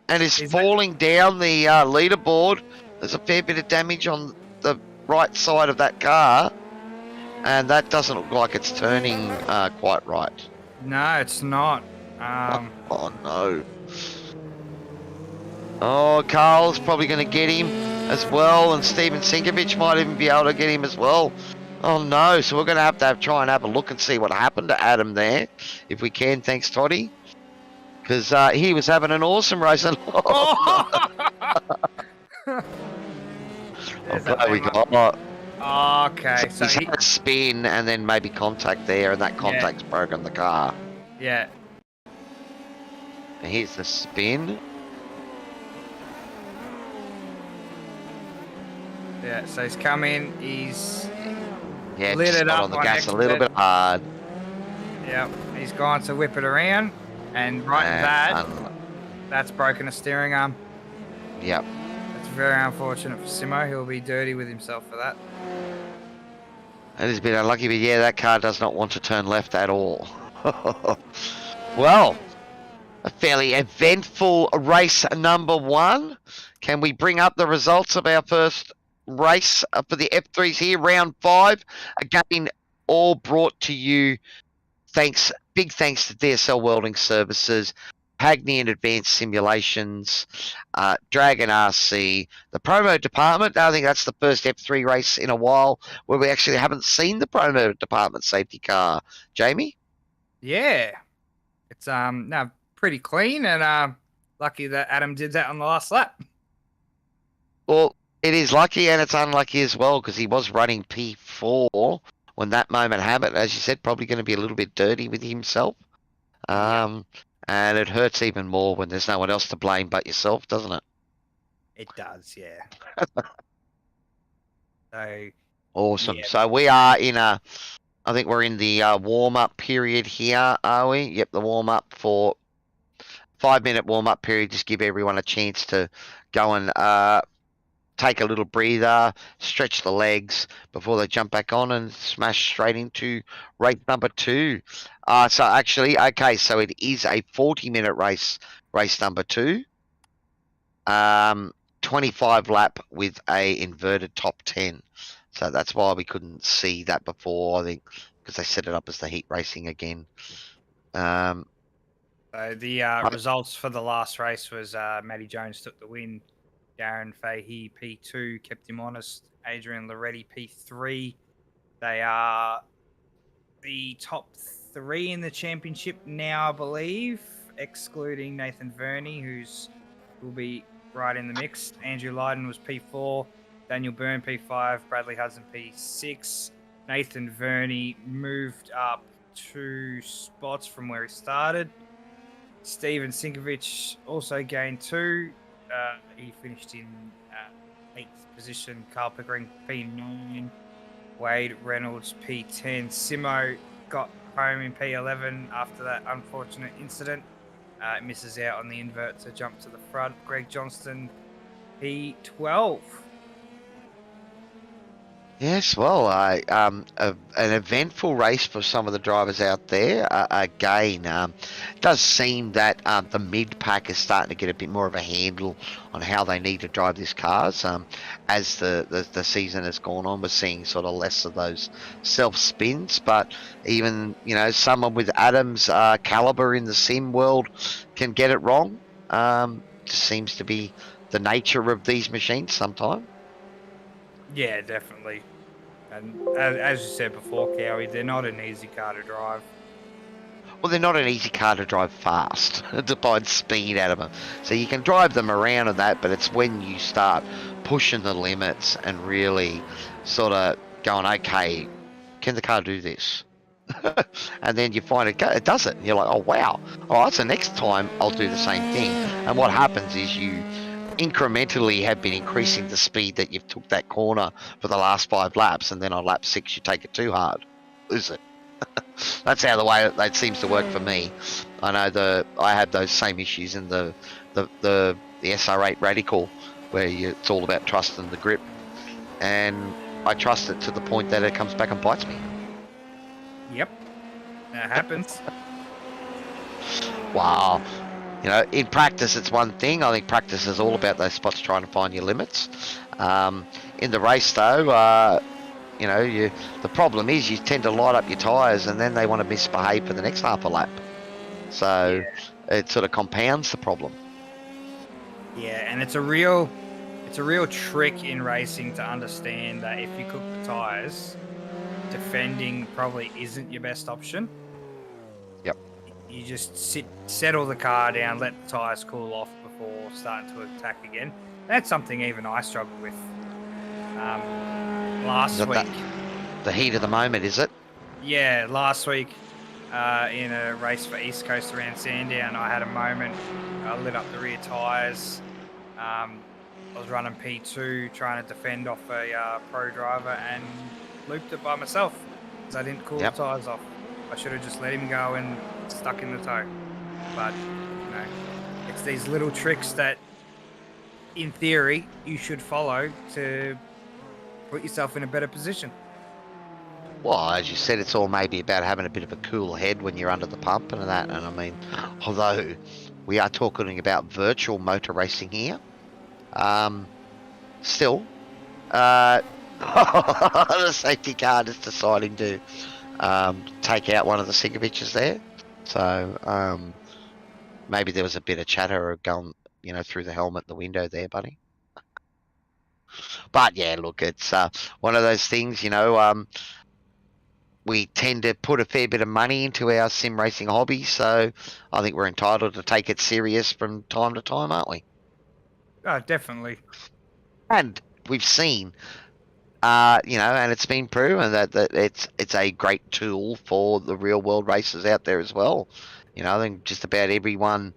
and is falling down the leaderboard. There's a fair bit of damage on the right side of that car, and that doesn't look like it's turning quite right. no, it's not. Oh no. Oh, Carl's probably going to get him as well, and Steven Sinkovich might even be able to get him as well. Oh no, so we're going to have try and have a look and see what happened to Adam there, if we can. Thanks, Toddy, because he was having an awesome race. I'm glad we got. Okay, So he's had a spin and then maybe contact there, and that contact's broken the car. Yeah. And here's the spin. Yeah, so he's come in, he's lit just it got up on the on gas a little exit. bit hard. Yep, he's gone to whip it around, and that's broken a steering arm. Yep. That's very unfortunate for Simo. He'll be dirty with himself for that. That is a bit unlucky, but yeah, that car does not want to turn left at all. Well, a fairly eventful race number 1. Can we bring up the results of our first race for the F3s here, round 5? Again, all brought to you big thanks to DSL Welding Services, Pagnian Advanced Simulations, Dragon RC, the promo department. I think that's the first F3 race in a while where we actually haven't seen the promo department safety car. Jamie? Yeah, it's no, pretty clean, and lucky that Adam did that on the last lap. Well, it is lucky and it's unlucky as well, because he was running P4 when that moment happened. As you said, probably going to be a little bit dirty with himself. And it hurts even more when there's no one else to blame but yourself, doesn't it? It does, yeah. So Awesome. Yeah. So we are I think we're in the warm-up period here, are we? Yep, the warm-up for 5-minute warm-up period. Just give everyone a chance to go and take a little breather, stretch the legs before they jump back on and smash straight into race number 2. So actually, okay, so it is a 40-minute race number 2. 25 lap with a inverted top 10. So that's why we couldn't see that before, I think, because they set it up as the heat racing again. So the results for the last race was Matty Jones took the win. Darren Fahey P2 kept him honest. Adrian Loretti P3. They are the top 3 in the championship now, I believe, excluding Nathan Verney, will be right in the mix. Andrew Lydon was P4. Daniel Byrne P5. Bradley Hudson P6. Nathan Verney moved up 2 spots from where he started. Steven Sinkovich also gained 2. He finished in 8th position. Carl Pickering P9. Wade Reynolds P10. Simo got home in P11 after that unfortunate incident. Misses out on the invert to jump to the front. Greg Johnston P12. Yes, well, an eventful race for some of the drivers out there. Again, it does seem that the mid pack is starting to get a bit more of a handle on how they need to drive these cars. As the season has gone on, we're seeing sort of less of those self spins. But even someone with Adam's caliber in the sim world can get it wrong. Just seems to be the nature of these machines sometimes. Yeah, definitely. And as you said before, Cowie, they're not an easy car to drive. Well, they're not an easy car to drive fast to find speed out of them. So you can drive them around and that, but it's when you start pushing the limits and really sort of going, okay, can the car do this? And then you find it does it. And you're like, oh, wow. All right, so next time I'll do the same thing. And what happens is you incrementally have been increasing the speed that you've took that corner for the last 5 laps, and then on lap 6 you take it too hard, lose it. That's how the way that seems to work for me. I know I had those same issues in the SR8 Radical, where it's all about trusting the grip, and I trust it to the point that it comes back and bites me. Yep, that happens. Wow. In practice, it's one thing. I think practice is all about those spots trying to find your limits. In the race, though, the problem is you tend to light up your tyres and then they want to misbehave for the next half a lap. So it sort of compounds the problem. Yeah, and it's a real trick in racing to understand that if you cook the tyres, defending probably isn't your best option. Yep. You just settle the car down, let the tyres cool off before starting to attack again. That's something even I struggled with last week. The heat of the moment, is it? Yeah, last week in a race for East Coast around Sandown, I had a moment. I lit up the rear tyres. I was running P2, trying to defend off a pro driver, and looped it by myself because I didn't cool the tyres off. I should have just let him go and stuck in the toe. But, it's these little tricks that, in theory, you should follow to put yourself in a better position. Well, as you said, it's all maybe about having a bit of a cool head when you're under the pump and that. And I mean, although we are talking about virtual motor racing here, still, the safety car is deciding to take out one of the Sinkoviches there. So maybe there was a bit of chatter going, through the helmet, the window there, buddy. But yeah, look, it's one of those things, we tend to put a fair bit of money into our sim racing hobby, so I think we're entitled to take it serious from time to time, aren't we? Oh, definitely. And we've seen, and it's been proven that it's a great tool for the real world racers out there as well. I think just about everyone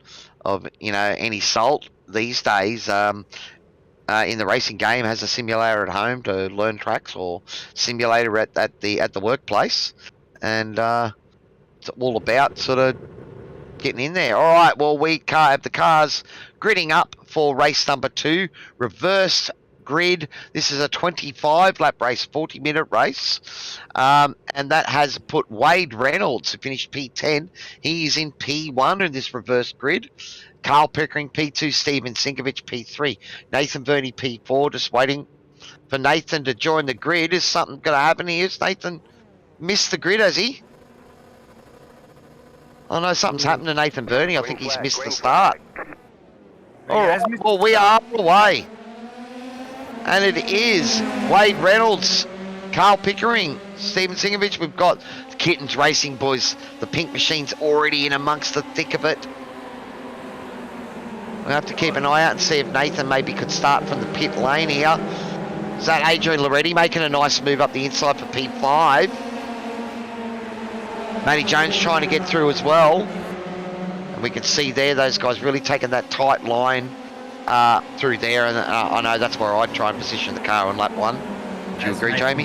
of any salt these days in the racing game has a simulator at home to learn tracks, or simulator at the workplace, and it's all about sort of getting in there. All right, well, we have the cars gridding up for race number 2, reverse grid. This is a 25-lap race, 40-minute race, and that has put Wade Reynolds, who finished P10. He is in P1 in this reverse grid. Carl Pickering P2, Steven Sinkovich P3, Nathan Verney P4. Just waiting for Nathan to join the grid. Is something going to happen here? Has Nathan missed the grid, has he? Oh no, something's happened to Nathan Verney. I think he's missed the start. All right, well, we are away. And it is Wade Reynolds, Carl Pickering, Steven Sinkovich. We've got the Kittens Racing Boys. The pink machine's already in amongst the thick of it. We'll have to keep an eye out and see if Nathan maybe could start from the pit lane here. Is that Adrian Loretti making a nice move up the inside for P5? Matty Jones trying to get through as well. And we can see there those guys really taking that tight line through there. And I know that's where I'd try and position the car on lap 1. Do you agree, Jamie?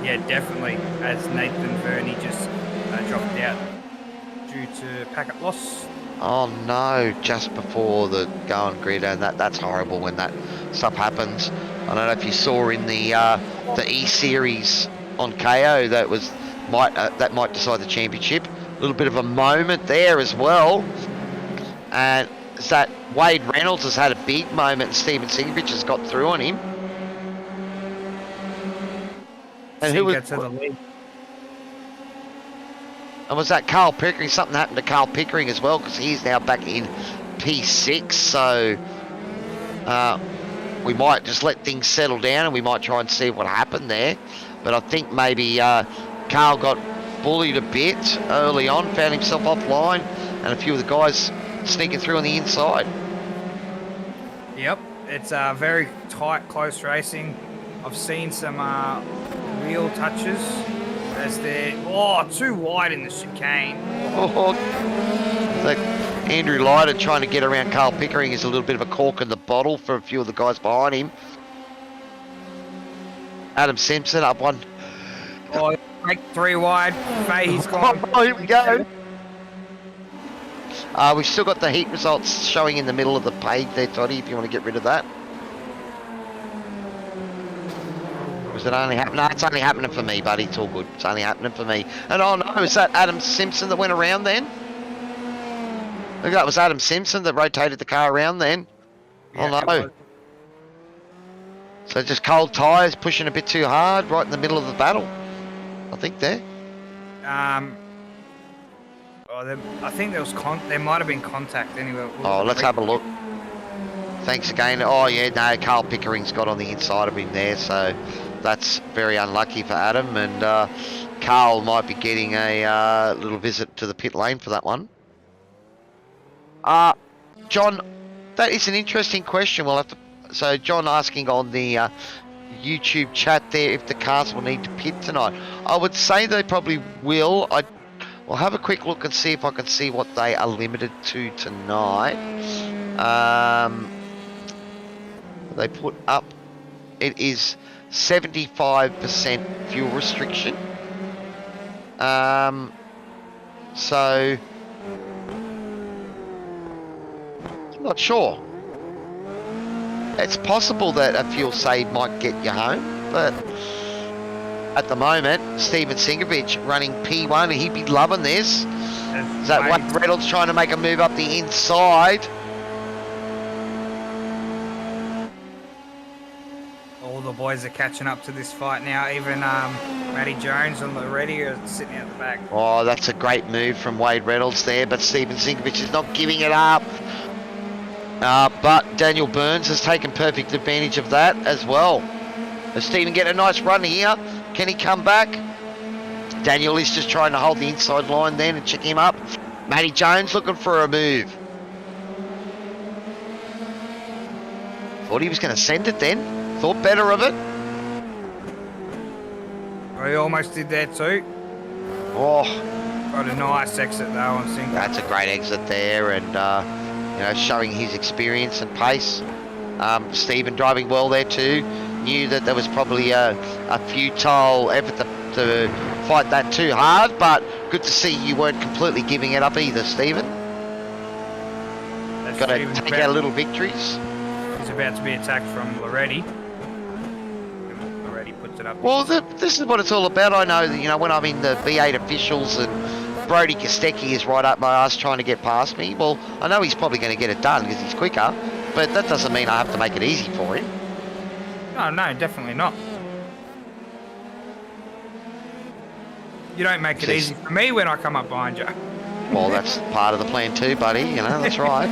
Yeah, definitely. As Nathan Verney just dropped out due to packet loss. Oh no, just before the going grid, and that's horrible when that stuff happens. I don't know if you saw in the E Series on KO that might decide the championship. A little bit of a moment there as well, and is that Wade Reynolds has had a big moment, and Steven Singovich has got through on him. And who was to the lead. And was that Carl Pickering? Something happened to Carl Pickering as well, because he's now back in P6. So we might just let things settle down and we might try and see what happened there. But I think maybe Carl got bullied a bit early on, found himself offline, and a few of the guys sneaking through on the inside. Yep, it's very tight, close racing. I've seen some wheel touches as they're too wide in the chicane. Like Andrew Leiter trying to get around Carl Pickering is a little bit of a cork in the bottle for a few of the guys behind him. Adam Simpson up one. Make 3 wide. Fahey's gone. Here we go. We've still got the heat results showing in the middle of the page there, Toddy, if you want to get rid of that. Was it only happening? No, it's only happening for me, buddy. It's all good. It's only happening for me. And oh no, is that Adam Simpson that went around then? Look, that was Adam Simpson that rotated the car around then. Yeah, oh no. So just cold tyres pushing a bit too hard right in the middle of the battle. I think there. I think there was there might have been contact anyway. Let's have a look. Thanks again. Oh yeah, no, Carl Pickering's got on the inside of him there, so that's very unlucky for Adam, and Carl might be getting a little visit to the pit lane for that one. John, that is an interesting question. We'll have to. So John asking on the YouTube chat there if the cars will need to pit tonight. I would say they probably will. I'll have a quick look and see if I can see what they are limited to tonight. They put up, it is 75% fuel restriction. So I'm not sure. It's possible that a fuel save might get you home, but at the moment, Steven Singovich running P1, and he'd be loving this. Is that Wade Reynolds trying to make a move up the inside? All the boys are catching up to this fight now. Even Matty Jones and Loretti are sitting out the back. Oh, that's a great move from Wade Reynolds there, but Steven Singovich is not giving it up. But Daniel Burns has taken perfect advantage of that as well. Does Steven get a nice run here? Can he come back? Daniel is just trying to hold the inside line then and check him up. Matty Jones looking for a move. Thought he was going to send it then. Thought better of it. He almost did that too. Oh, Got a nice exit though on single. that's a great exit there, and showing his experience and pace. Stephen driving well there too. Knew that there was probably a futile effort to fight that too hard, but good to see you weren't completely giving it up either, Stephen. Got to take out little victories. He's about to be attacked from Loretti. Loretti puts it up. Well, this is what it's all about. I know that, when I'm in the V8 officials and Brody Kostecki is right up my ass trying to get past me, well, I know he's probably going to get it done because he's quicker, but that doesn't mean I have to make it easy for him. No, definitely not. You don't make it easy for me when I come up behind you. Well, that's part of the plan too, buddy. That's right.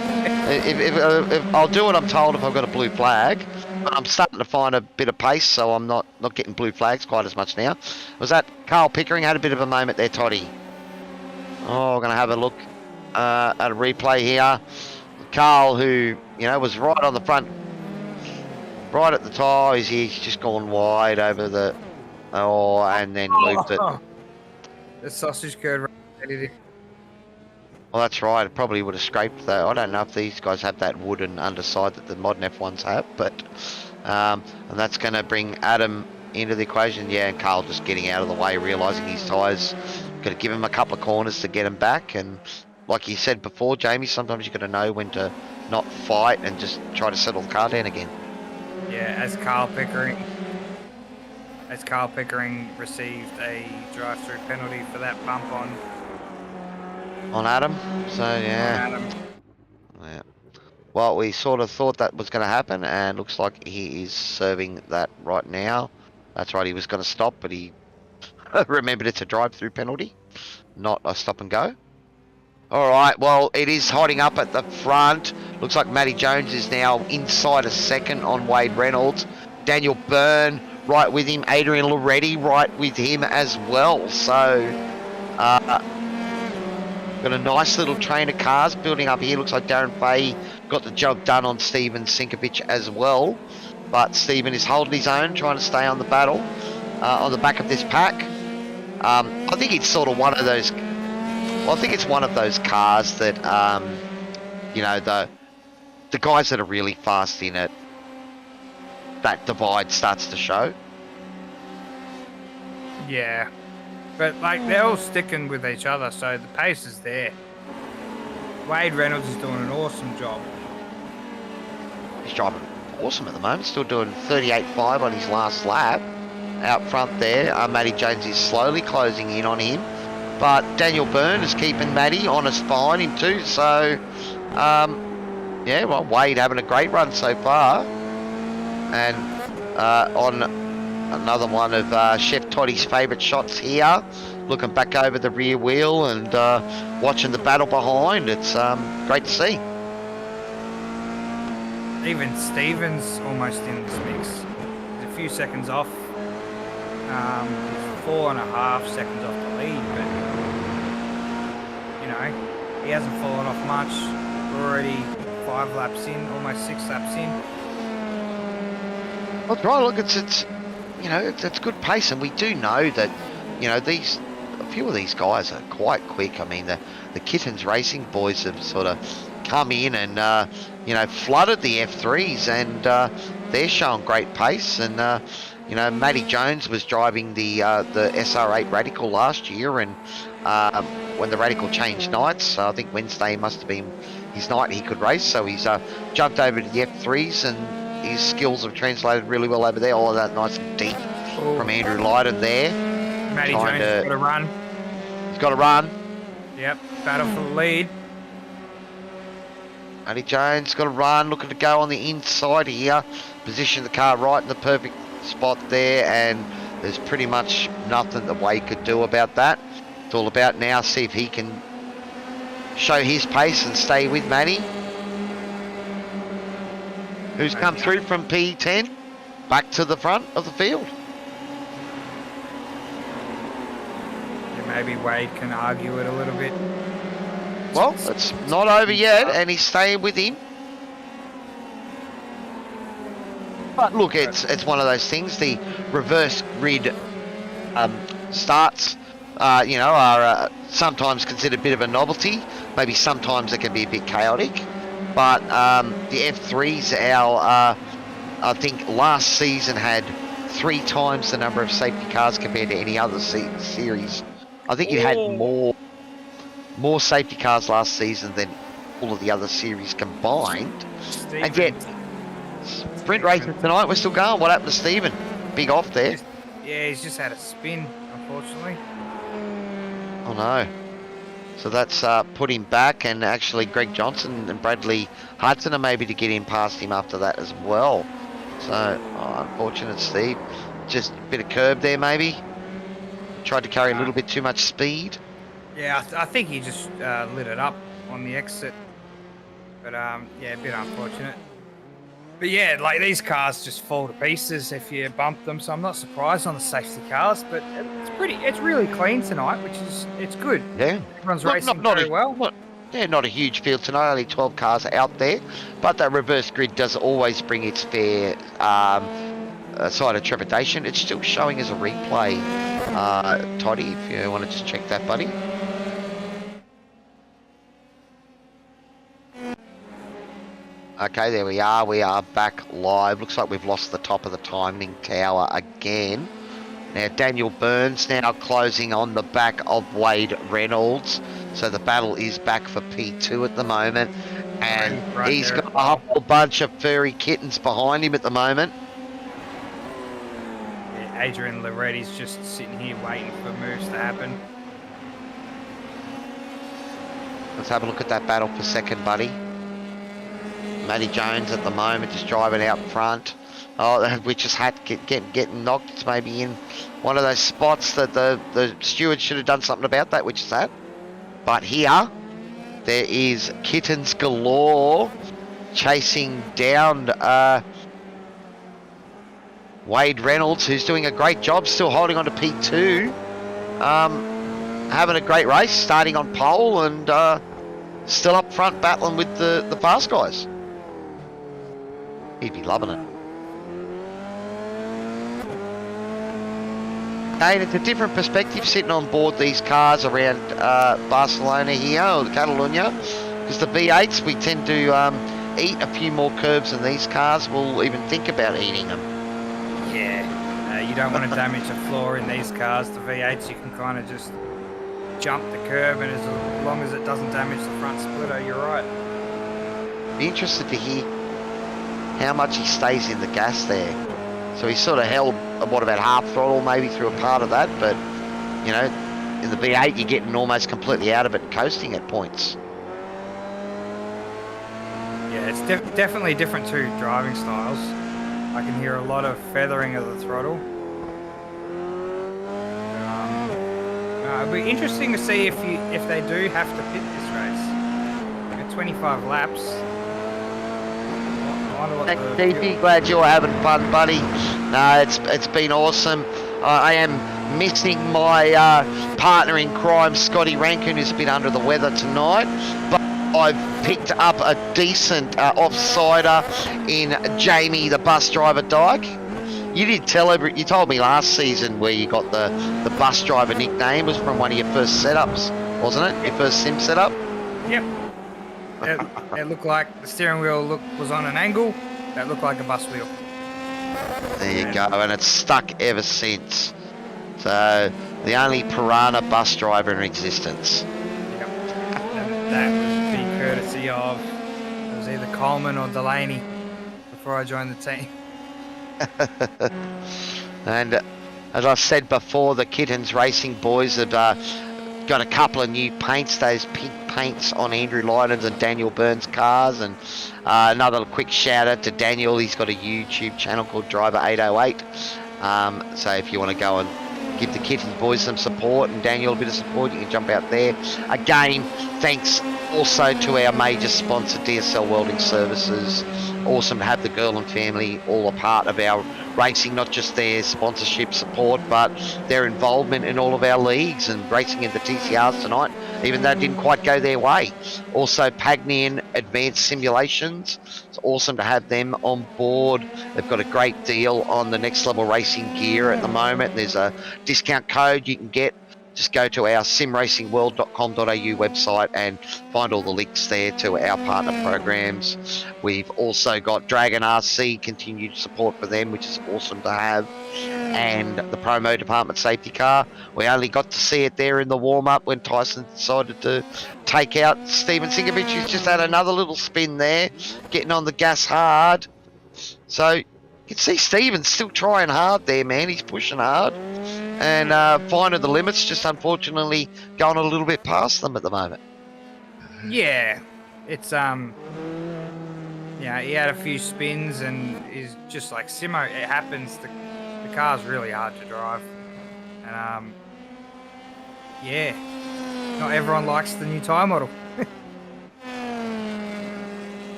If I'll do what I'm told if I've got a blue flag. But I'm starting to find a bit of pace, so I'm not getting blue flags quite as much now. Was that Carl Pickering had a bit of a moment there, Toddy? Oh, we're going to have a look at a replay here. Carl, who, was right on the front, right at the tyres, he's just gone wide over the, and then looped it. The sausage curd. Well, that's right. It probably would have scraped though. I don't know if these guys have that wooden underside that the modern F1s have, but and that's going to bring Adam into the equation. Yeah, and Carl just getting out of the way, realising his tyres. Got to give him a couple of corners to get him back, and like you said before, Jamie, sometimes you got to know when to not fight and just try to settle the car down again. Yeah, as Carl Pickering received a drive-through penalty for that bump on Adam. So yeah. Adam. Yeah. Well, we sort of thought that was going to happen, and looks like he is serving that right now. That's right, he was going to stop, but he remembered it's a drive-through penalty, not a stop and go. All right, well, it is hiding up at the front. Looks like Matty Jones is now inside a second on Wade Reynolds. Daniel Byrne right with him. Adrian Loretti right with him as well. So, got a nice little train of cars building up here. Looks like Darren Fahey got the job done on Steven Sinkovic as well. But Steven is holding his own, trying to stay on the battle, on the back of this pack. I think it's sort of one of those... Well, I think it's one of those cars that, you know, the guys that are really fast in it, that divide starts to show. Yeah, but like they're all sticking with each other, so the pace is there. Wade Reynolds is doing an awesome job. He's driving awesome at the moment, still doing 38.5 on his last lap. Out front there, Matty Jones is slowly closing in on him. But Daniel Byrne is keeping Matty honest behind him too. So, yeah, well, Wade having a great run so far. And on another one of Chef Toddy's favourite shots here, looking back over the rear wheel and watching the battle behind. It's great to see. Even Stevens almost in this mix. He's a few seconds off. 4.5 seconds off the lead, but you know, he hasn't fallen off much. We're already 5 laps in, almost 6 laps in. That's right. Look, it's you know, it's good pace, and we do know that, you know, a few of these guys are quite quick. I mean, the Kittens Racing boys have sort of come in and you know, flooded the F3s, and they're showing great pace. And you know, Matty Jones was driving the SR8 Radical last year, and when the Radical changed nights, I think Wednesday must have been his night he could race, so he's jumped over to the F3s, and his skills have translated really well over there. All of that nice and deep from Andrew Lydon there. Matty Jones has got a run. He's got a run. Yep, battle for the lead. Matty Jones got a run, looking to go on the inside here. Position the car right in the perfect spot there, and there's pretty much nothing that Wade could do about that. It's all about now, see if he can show his pace and stay with Matty, who's come through from P10 back to the front of the field. Yeah, maybe Wade can argue it a little bit. Well, it's not over yet, and he's staying with him. But look, it's one of those things. The reverse grid starts, you know, are sometimes considered a bit of a novelty. Maybe sometimes it can be a bit chaotic. But the F3s, I think last season had 3 times the number of safety cars compared to any other series. I think it had more safety cars last season than all of the other series combined. And yet, sprint racing tonight, we're still going. What happened to Steven? Big off there. Yeah, he's just had a spin, unfortunately. Oh no. So that's put him back, and actually Greg Johnson and Bradley Hudson are maybe to get in past him after that as well. So, unfortunate Steve. Just a bit of curb there maybe. Tried to carry a little bit too much speed. Yeah, I think he just lit it up on the exit. But yeah, a bit unfortunate. But yeah, like these cars just fall to pieces if you bump them, so I'm not surprised on the safety cars. But it's really clean tonight, which is it's good. Yeah, everyone's racing very well. Not a huge field tonight. Only 12 cars out there, but that reverse grid does always bring its fair side of trepidation. It's still showing as a replay, Toddy. If you want to just check that, buddy. Okay, there we are. We are back live. Looks like we've lost the top of the timing tower again. Now, Daniel Burns now closing on the back of Wade Reynolds. So the battle is back for P2 at the moment. And he's got a whole bunch of furry kittens behind him at the moment. Adrian Loretti's just sitting here waiting for moves to happen. Let's have a look at that battle for second, buddy. Matty Jones at the moment just driving out front. Oh, we just had getting knocked. It's maybe in one of those spots that the steward should have done something about that, which is that. But here, there is kittens galore chasing down Wade Reynolds, who's doing a great job, still holding on to P2. Having a great race, starting on pole and still up front battling with the fast guys. He'd be loving it. And it's a different perspective sitting on board these cars around Barcelona here, or Catalunya, because the V8s, we tend to eat a few more curbs than these cars will even think about eating them. Yeah, you don't want to damage the floor in these cars. The V8s, you can kind of just jump the curb, and as long as it doesn't damage the front splitter, you're right. Be interested to hear how much he stays in the gas there. So he sort of held, what, about half throttle maybe through a part of that, but, you know, in the V8 you're getting almost completely out of it, coasting at points. Yeah, it's definitely different two driving styles. I can hear a lot of feathering of the throttle. It'll be interesting to see if they do have to pit this race. At 25 laps. Thanks, DP. Glad you're having fun, buddy. No, it's been awesome. I am missing my partner in crime, Scotty Rankin, who's a bit under the weather tonight. But I've picked up a decent offsider in Jamie, the bus driver Dyke. You did you told me last season where you got the bus driver nickname was from one of your first setups, wasn't it? Your first sim setup? Yep. It looked like the steering wheel was on an angle that looked like a bus wheel. There you go, and it's stuck ever since. So the only piranha bus driver in existence. Yep. And that would be courtesy of, it was either Coleman or Delaney before I joined the team. And as I said before, the Kittens Racing boys have got a couple of new paints, those pink paints on Andrew Lydon's and Daniel Burns' cars. And another quick shout out to Daniel, he's got a YouTube channel called Driver808. So if you want to go and give the Kittens boys some support and Daniel a bit of support, you can jump out there. Again, thanks also to our major sponsor, DSL Welding Services. Awesome to have the Girl and family all a part of our racing, not just their sponsorship support, but their involvement in all of our leagues and racing in the TCRs tonight, even though it didn't quite go their way. Also, Pagnian Advanced Simulations. It's awesome to have them on board. They've got a great deal on the next level racing gear at the moment. There's a discount code you can get. Just go to our simracingworld.com.au website and find all the links there to our partner programs. We've also got Dragon RC, continued support for them, which is awesome to have. And the promo department safety car. We only got to see it there in the warm-up when Tyson decided to take out Steven Sinkovich, who's just had another little spin there, getting on the gas hard. So you can see Steven's still trying hard there, man. He's pushing hard. And finding the limits, just unfortunately going a little bit past them at the moment. Yeah, it's yeah, he had a few spins and is just like Simo. It happens. The car's really hard to drive, and yeah, not everyone likes the new tyre model.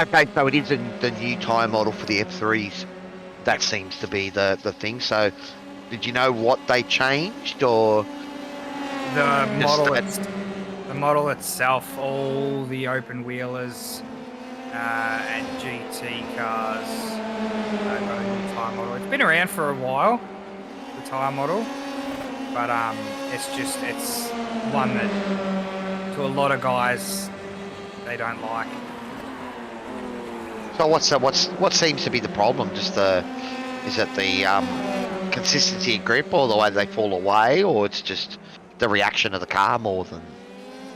Okay, so it is the new tyre model for the F3s. That seems to be the thing. So, did you know what they changed, or the model itself, all the open wheelers and GT cars got a new tyre model. It's been around for a while, the tyre model, but it's one that to a lot of guys they don't like. So what seems to be the problem? Just is it the consistency of grip, or the way they fall away, or it's just the reaction of the car more than?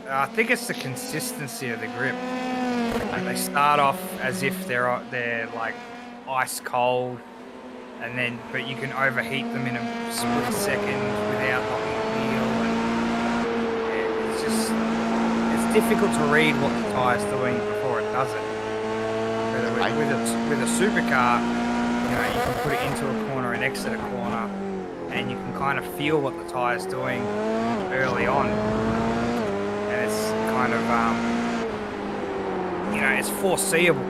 I think it's the consistency of the grip. Like they start off as if they're like ice cold, but you can overheat them in a split second without knocking a wheel. And it's difficult to read what the tyre's doing before it does it. With a supercar, you can put it into a corner and exit a corner, and you can kind of feel what the tyre's doing early on, and it's kind of it's foreseeable.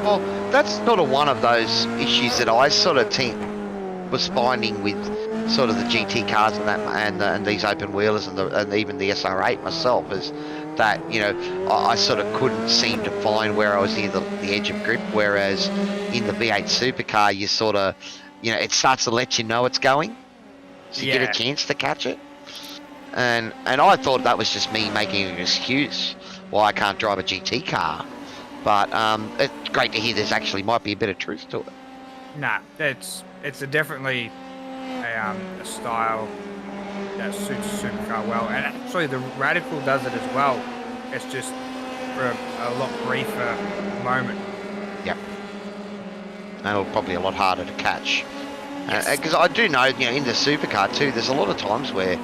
Well, that's sort of one of those issues that I sort of was finding with sort of the GT cars and these open wheelers and even the SR8 myself, is that I sort of couldn't seem to find where I was near the edge of grip, whereas in the V8 supercar you sort of it starts to let you know it's going, so you get a chance to catch it. And I thought that was just me making an excuse why I can't drive a GT car, but it's great to hear there's actually might be a bit of truth to it. Nah, it's definitely a style that suits supercar well, and actually the Radical does it as well. It's just for a lot briefer moment. Yep. And probably a lot harder to catch. Because I do know, in the supercar too, there's a lot of times where,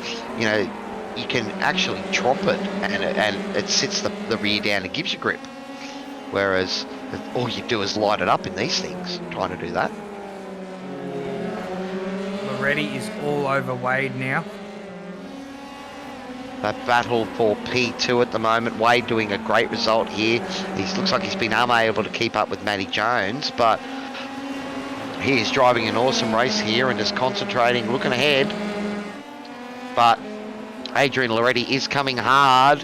you can actually drop it and it sits the rear down and gives you grip. Whereas all you do is light it up in these things, trying to do that. Loretti is all over Wade now. That battle for P2 at the moment. Wade doing a great result here. He looks like he's been unable to keep up with Matty Jones, but he is driving an awesome race here and just concentrating, looking ahead. But Adrian Loretti is coming hard,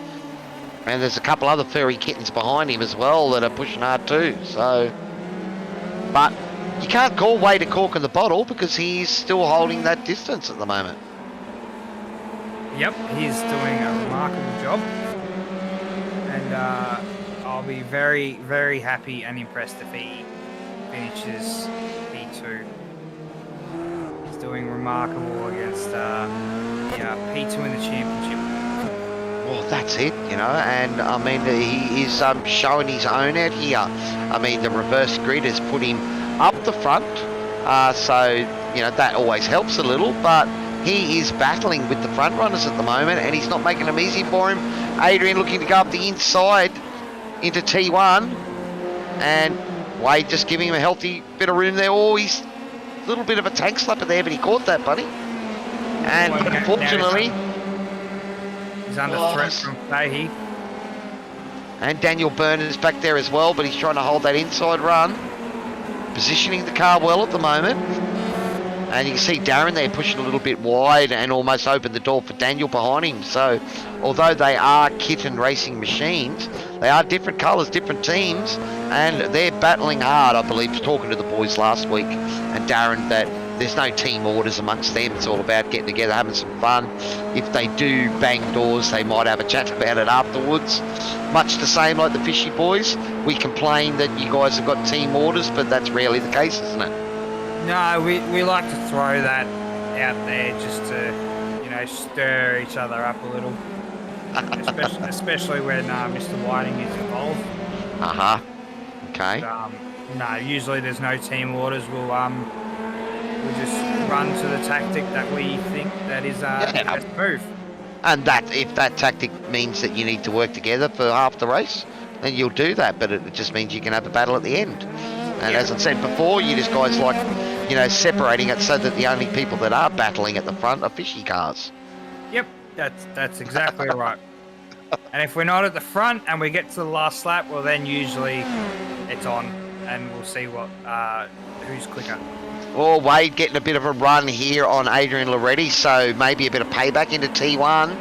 and there's a couple other furry kittens behind him as well that are pushing hard too. So, but you can't call Wade a cork in the bottle because he's still holding that distance at the moment. Yep, he's doing a remarkable job, and I'll be very, very happy and impressed if he finishes P2. He's doing remarkable against P2 in the championship. Well, that's it, and I mean, he is showing his own out here. I mean, the reverse grid has put him up the front, so that always helps a little, but he is battling with the front runners at the moment, and he's not making them easy for him. Adrian looking to go up the inside into T1, and Wade just giving him a healthy bit of room there. Oh, he's a little bit of a tank slapper there, but he caught that, buddy. And unfortunately, he's under threat from Fahey. And Daniel Byrne is back there as well, but he's trying to hold that inside run. Positioning the car well at the moment. And you can see Darren there pushing a little bit wide and almost opened the door for Daniel behind him. So, although they are kitten racing machines, they are different colours, different teams, and they're battling hard, I believe, talking to the boys last week. And Darren, that there's no team orders amongst them. It's all about getting together, having some fun. If they do bang doors, they might have a chat about it afterwards. Much the same like the Fishy boys. We complain that you guys have got team orders, but that's rarely the case, isn't it? No, we like to throw that out there just to, stir each other up a little. especially when Mr. Whiting is involved. Okay. But, no, usually there's no team orders. We'll just run to the tactic that we think that is the best move. And that if that tactic means that you need to work together for half the race, then you'll do that. But it just means you can have a battle at the end. And as I said before, you just guys like, separating it so that the only people that are battling at the front are Fishy cars. Yep, that's exactly right. And if we're not at the front and we get to the last lap, well then usually it's on and we'll see who's quicker. Well, Wade getting a bit of a run here on Adrian Loretti, so maybe a bit of payback into T1.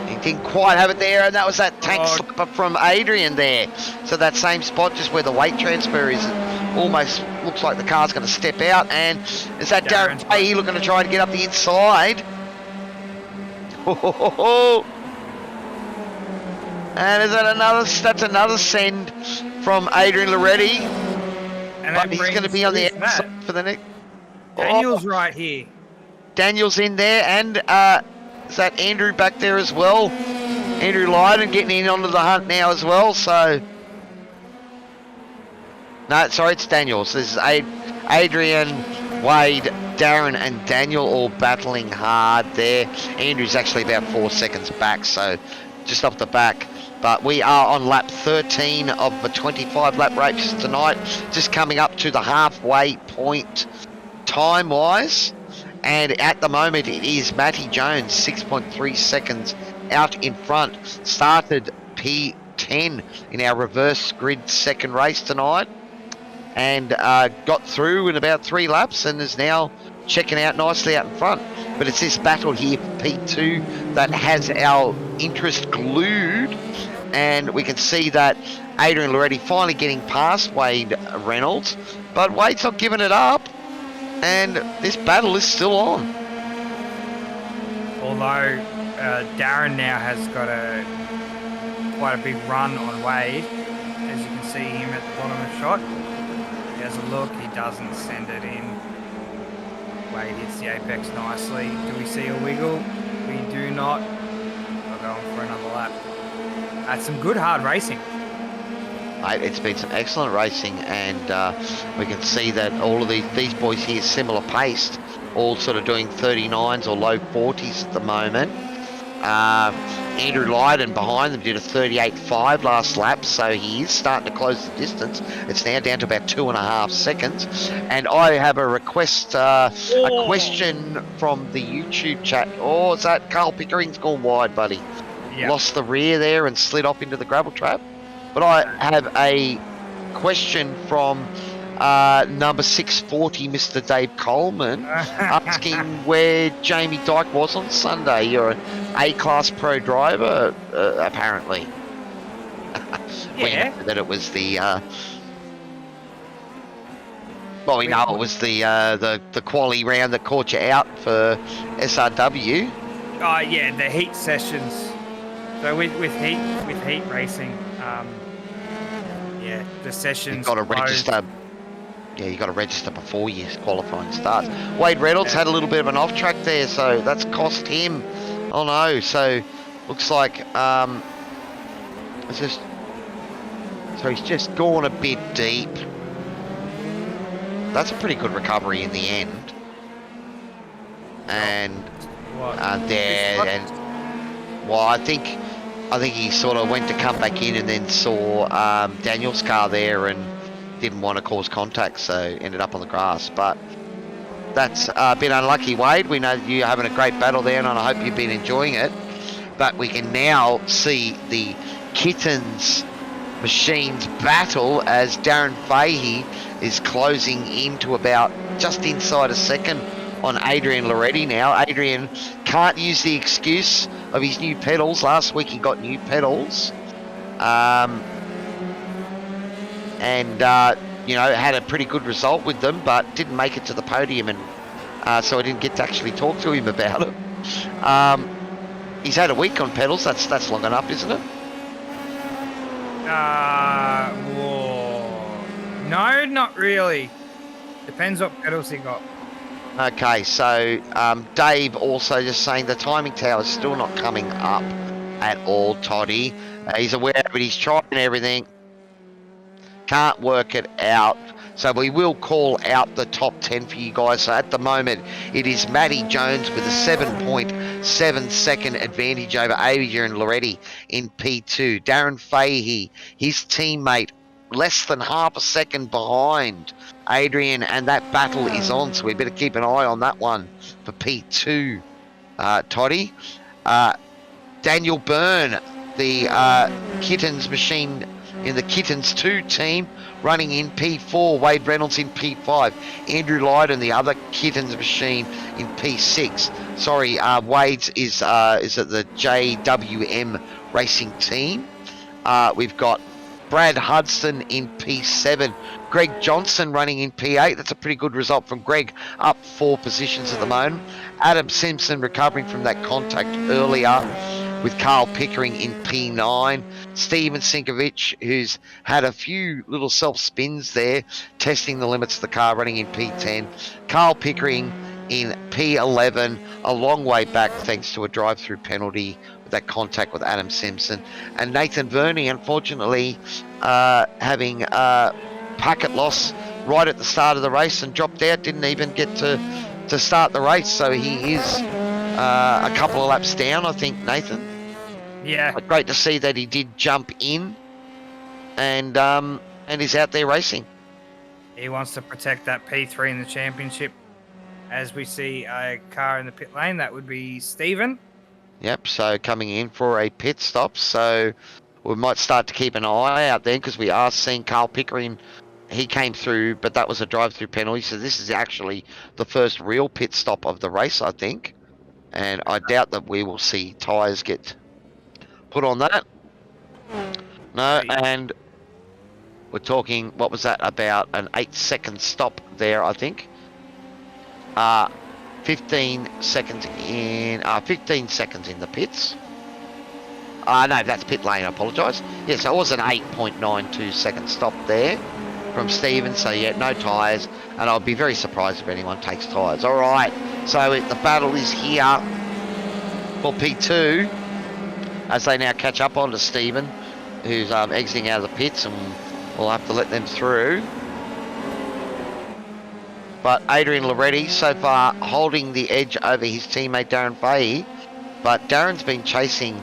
He didn't quite have it there, and that was that tank slipper from Adrian there. So that same spot, just where the weight transfer is, almost looks like the car's going to step out. And is that Darren Fahey looking to try to get up the inside? And is that that's another send from Adrian Loretti. And but he's going to be on the outside for the next. Daniel's right here. Daniel's in there, and is that Andrew back there as well? Andrew Lydon getting in onto the hunt now as well. So No, sorry, it's Daniels. This is Adrian, Wade, Darren, and Daniel all battling hard there. Andrew's actually about 4 seconds back, so just off the back. But we are on lap 13 of the 25 lap race tonight, just coming up to the halfway point time-wise. And at the moment, it is Matty Jones, 6.3 seconds out in front. Started P10 in our reverse grid second race tonight. And got through in about 3 laps and is now checking out nicely out in front. But it's this battle here for P2 that has our interest glued. And we can see that Adrian Loretti finally getting past Wade Reynolds. But Wade's not giving it up. And this battle is still on. Although Darren now has got quite a big run on Wade. As you can see him at the bottom of the shot. He has a look, he doesn't send it in. Wade hits the apex nicely. Do we see a wiggle? We do not. We'll go on for another lap. That's some good hard racing. Mate, it's been some excellent racing, and we can see that all of these boys here similar paced, all sort of doing 39s or low 40s at the moment. Andrew Lydon behind them did a 38.5 last lap, so he is starting to close the distance. It's now down to about 2.5 seconds. And I have a request, a question from the YouTube chat. Oh, is that Carl Pickering's gone wide, buddy? Yep. Lost the rear there and slid off into the gravel trap. But I have a question from number 640, Mr. Dave Coleman, asking where Jamie Dyke was on Sunday. You're an A-class pro driver, apparently. Yeah. We know that it was the... well, we know it was the quali round that caught you out for SRW. Oh yeah, the heat sessions. So with heat racing, yeah, the sessions. You've got to register. Yeah, you got to register before your qualifying starts. Wade Reynolds had a little bit of an off track there, so that's cost him. Oh no! So looks like it's just so he's just gone a bit deep. That's a pretty good recovery in the end. And there and well, I think he sort of went to come back in and then saw Daniel's car there and didn't want to cause contact, so ended up on the grass. But that's a bit unlucky, Wade. We know you're having a great battle there, and I hope you've been enjoying it. But we can now see the Kittens machines battle as Darren Fahey is closing into about just inside a second on Adrian Loretti now. Adrian can't use the excuse of his new pedals. Last week he got new pedals. You know, had a pretty good result with them, but didn't make it to the podium, and so I didn't get to actually talk to him about it. He's had a week on pedals. That's long enough, isn't it? No, not really. Depends what pedals he got. Okay, so Dave also just saying the timing tower is still not coming up at all, Toddy. He's aware of it. He's trying everything. Can't work it out. So we will call out the top 10 for you guys. So at the moment, it is Matty Jones with a 7.7 second advantage over Adrian Loretti in P2. Darren Fahey, his teammate, less than half a second behind Adrian, and that battle is on. So we better keep an eye on that one for P2, Toddy. Daniel Byrne, the Kittens machine in the Kittens 2 team, running in P4. Wade Reynolds in P5. Andrew Lydon, the other Kittens machine, in P6. Sorry, Wade's is at the JWM Racing team. We've got Brad Hudson in P7. Greg Johnson running in P8. That's a pretty good result from Greg, up 4 positions at the moment. Adam Simpson recovering from that contact earlier with Carl Pickering in P9. Steven Sinkovich, who's had a few little self-spins there, testing the limits of the car, running in P10. Carl Pickering in P11, a long way back thanks to a drive-through penalty with that contact with Adam Simpson. And Nathan Verney, unfortunately, having packet loss right at the start of the race and dropped out, didn't even get to start the race. So he is a couple of laps down, I think, Nathan. Yeah. But great to see that he did jump in and is out there racing. He wants to protect that P3 in the championship. As we see a car in the pit lane, that would be Stephen. Yep, so coming in for a pit stop. So we might start to keep an eye out there because we are seeing Carl Pickering. He came through, but that was a drive-through penalty. So this is actually the first real pit stop of the race, I think. And I doubt that we will see tyres get put on that. No, and we're talking, what was that, about an 8-second stop there, I think. 15 seconds in the pits. No, that's pit lane, I apologise. Yes, it was an 8.92 second stop there from Stephen. So yeah, no tyres, and I'll be very surprised if anyone takes tyres. All right, so the battle is here for P2 as they now catch up onto Stephen, who's exiting out of the pits, and we'll have to let them through. But Adrian Loretti so far holding the edge over his teammate Darren Fahey. But Darren's been chasing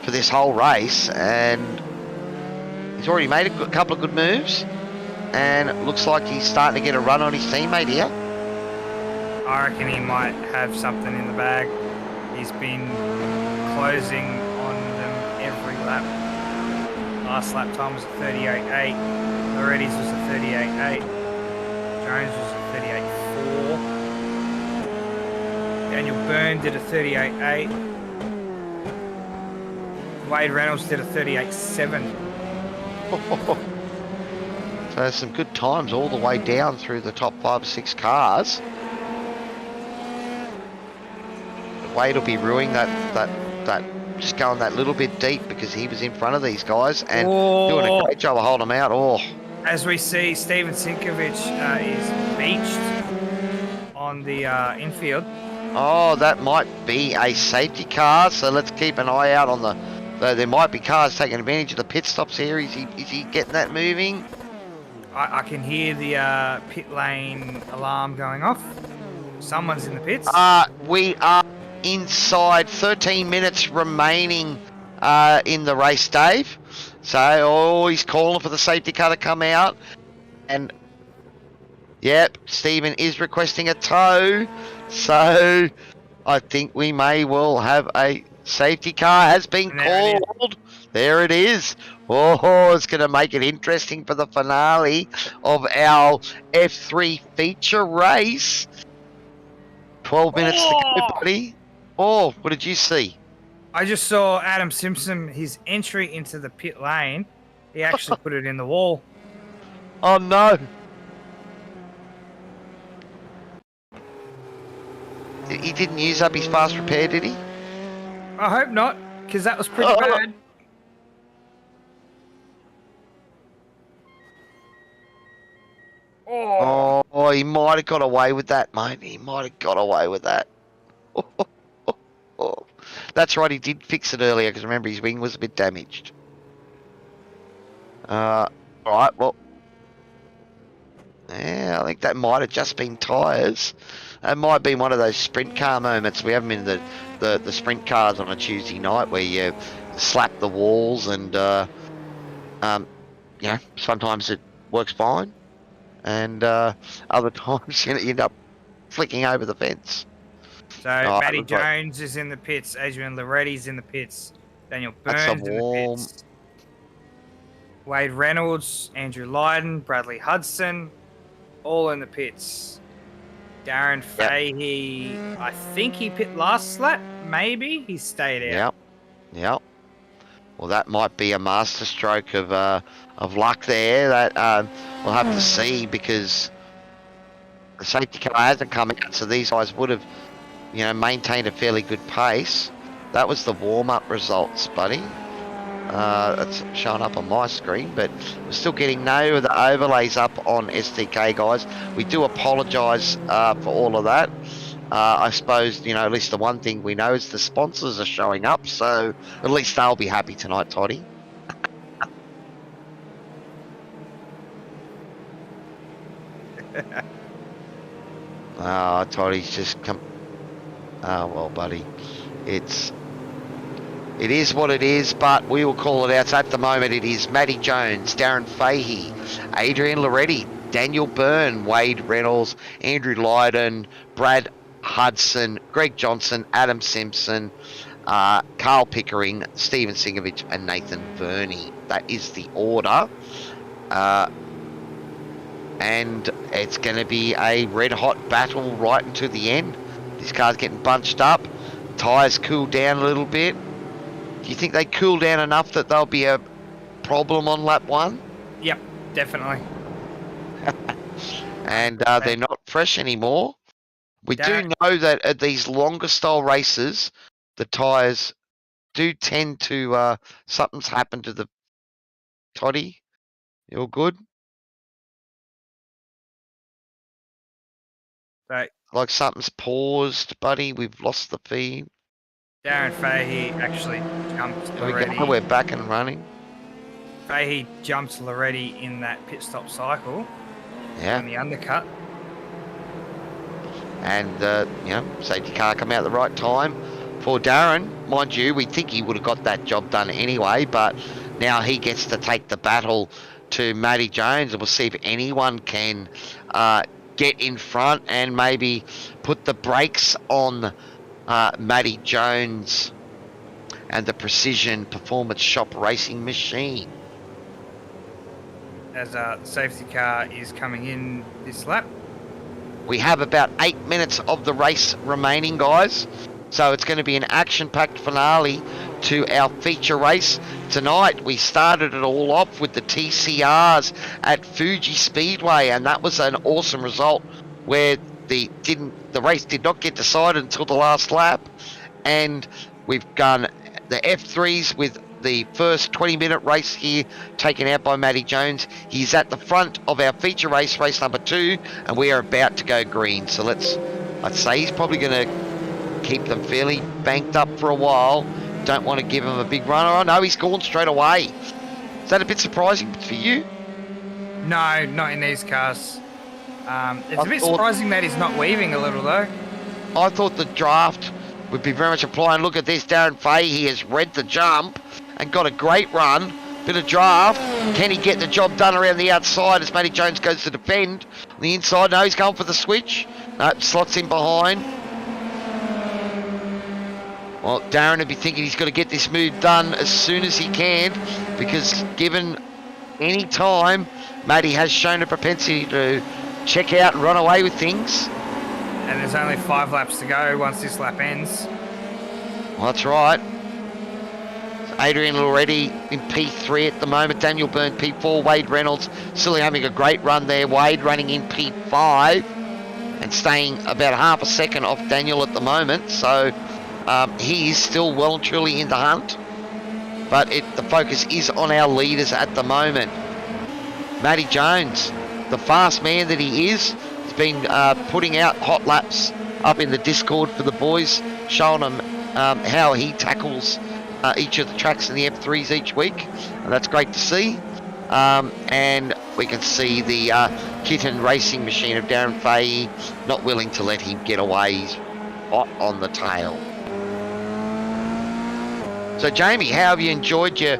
for this whole race, and he's already made a couple of good moves, and it looks like he's starting to get a run on his teammate here. I reckon he might have something in the bag. He's been closing on them every lap. Last lap time was a 38.8. Loretti's was a 38.8. Jones was a 38.4. Daniel Byrne did a 38.8. Wade Reynolds did a 38.7. So there's some good times all the way down through the top 5 or 6 cars. Wade will be ruining that just going that little bit deep because he was in front of these guys and doing a great job of holding them out. Oh. As we see, Steven Sinkovic is beached on the infield. Oh, that might be a safety car, so let's keep an eye out on there might be cars taking advantage of the pit stops here. Is he getting that moving? I can hear the pit lane alarm going off. Someone's in the pits. We are inside 13 minutes remaining in the race, Dave. So, he's calling for the safety car to come out. And, yep, Stephen is requesting a tow. So, I think we may well have a safety car has been called. There it is. Oh, it's going to make it interesting for the finale of our F3 feature race. 12 minutes to go, buddy. Oh, what did you see? I just saw Adam Simpson, his entry into the pit lane. He actually put it in the wall. Oh, no. He didn't use up his fast repair, did he? I hope not, because that was pretty bad. Oh, he might have got away with that, mate. He might have got away with that. That's right, he did fix it earlier, because remember, his wing was a bit damaged. Alright, well. Yeah, I think that might have just been tyres. It might have been one of those sprint car moments. We have them in the sprint cars on a Tuesday night where you slap the walls and, you know, sometimes it works fine. And other times you end up flicking over the fence. So Matty Jones is in the pits, Adrian Loretti's in the pits, Daniel Burns in the pits, Wade Reynolds, Andrew Lydon, Bradley Hudson, all in the pits. Darren Fahey, I think he pit last lap, maybe he stayed out. Yep. Well, that might be a masterstroke of luck there. That we'll have to see, because the safety car hasn't come out, so these guys would have, you know, maintained a fairly good pace. That was the warm-up results, buddy. That's showing up on my screen, but we're still getting no of the overlays up on STK, guys. We do apologise for all of that. I suppose, you know, at least the one thing we know is the sponsors are showing up, so at least they'll be happy tonight, Toddy. Oh, Toddy's just come. Oh, well, buddy. It is what it is, but we will call it out. So at the moment, it is Matty Jones, Darren Fahey, Adrian Loretti, Daniel Byrne, Wade Reynolds, Andrew Lydon, Brad Hudson, Greg Johnson, Adam Simpson, Carl Pickering, Stephen Singovich, and Nathan Verney. That is the order. And it's going to be a red-hot battle right into the end. This car's getting bunched up. Tyres cool down a little bit. Do you think they cool down enough that there'll be a problem on lap 1? Yep, definitely. And they're not fresh anymore. We do know that at these longer style races, the tyres do tend to... something's happened to the... Toddy, you all good? So Like something's paused, buddy. We've lost the feed. Darren Fahey actually jumped There we Loretti. go. We're back and running. Fahey jumps Loretti in that pit stop cycle Yeah. on the undercut. And, safety car come out at the right time for Darren. Mind you, we think he would have got that job done anyway, but now he gets to take the battle to Matty Jones, and we'll see if anyone can get in front and maybe put the brakes on Matty Jones and the Precision Performance Shop Racing machine. As the safety car is coming in this lap. We have about 8 minutes of the race remaining, guys. So it's going to be an action-packed finale to our feature race tonight. We started it all off with the TCRs at Fuji Speedway, and that was an awesome result where the race did not get decided until the last lap. And we've done the F3s with the first 20-minute race here taken out by Matty Jones. He's at the front of our feature race, race number 2, and we are about to go green. So I'd say he's probably going to keep them fairly banked up for a while. Don't want to give him a big run. Oh no, he's gone straight away. Is that a bit surprising for you? No, not in these cars. It's a bit surprising that he's not weaving a little though. I thought the draft would be very much applying. Look at this, Darren Fahey, he has read the jump and got a great run. Bit of draft. Can he get the job done around the outside as Matty Jones goes to defend? On the inside, no, he's going for the switch. No, slots in behind. Well, Darren would be thinking he's got to get this move done as soon as he can, because given any time, Matty has shown a propensity to check out and run away with things. And there's only 5 laps to go once this lap ends. Well, that's right. Adrian Loretti in P3 at the moment. Daniel Byrne P4. Wade Reynolds still having a great run there. Wade running in P5 and staying about half a second off Daniel at the moment. So he is still well and truly in the hunt. But the focus is on our leaders at the moment. Matty Jones, the fast man that he is, has been putting out hot laps up in the Discord for the boys, showing them how he tackles each of the tracks in the F3s each week, and that's great to see. And we can see the kitten racing machine of Darren Fahey not willing to let him get away. He's hot on the tail. So Jamie, how have you enjoyed your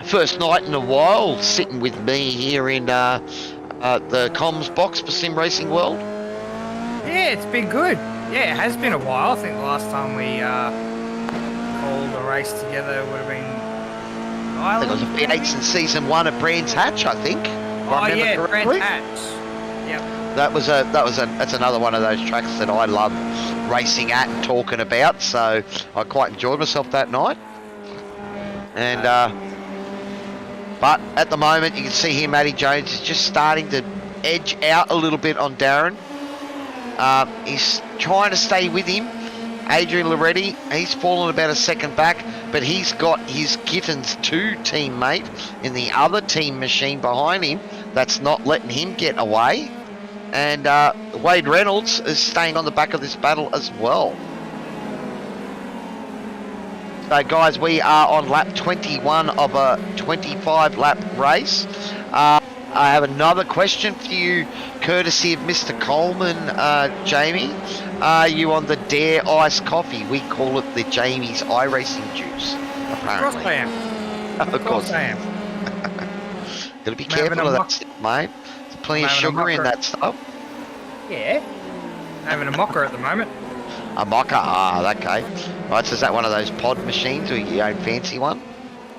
first night in a while sitting with me here in the comms box for Sim Racing World? Yeah, it's been good. Yeah, it has been a while. I think the last time we called a race together would have been I think it was a V8s in season 1 at Brands Hatch, I think. Oh yeah, Brands Hatch. Yep. That's another one of those tracks that I love racing at and talking about. So I quite enjoyed myself that night. And but at the moment you can see here Matty Jones is just starting to edge out a little bit on Darren. He's trying to stay with him. Adrian Loretti, he's fallen about a second back, but he's got his Kittens 2 teammate in the other team machine behind him that's not letting him get away. And Wade Reynolds is staying on the back of this battle as well. So guys, we are on lap 21 of a 25 lap race. I have another question for you, courtesy of Mr. Coleman, Jamie. Are you on the Dare Ice Coffee? We call it the Jamie's iRacing juice, Of apparently. course I am. Of course. I am. Gotta be I'm having careful a of mock- that stuff, mate. There's plenty I'm of having a sugar in mocker. that stuff. Yeah. Having a mocker at the moment. A mocha, okay. Right, so is that one of those pod machines or your own fancy one?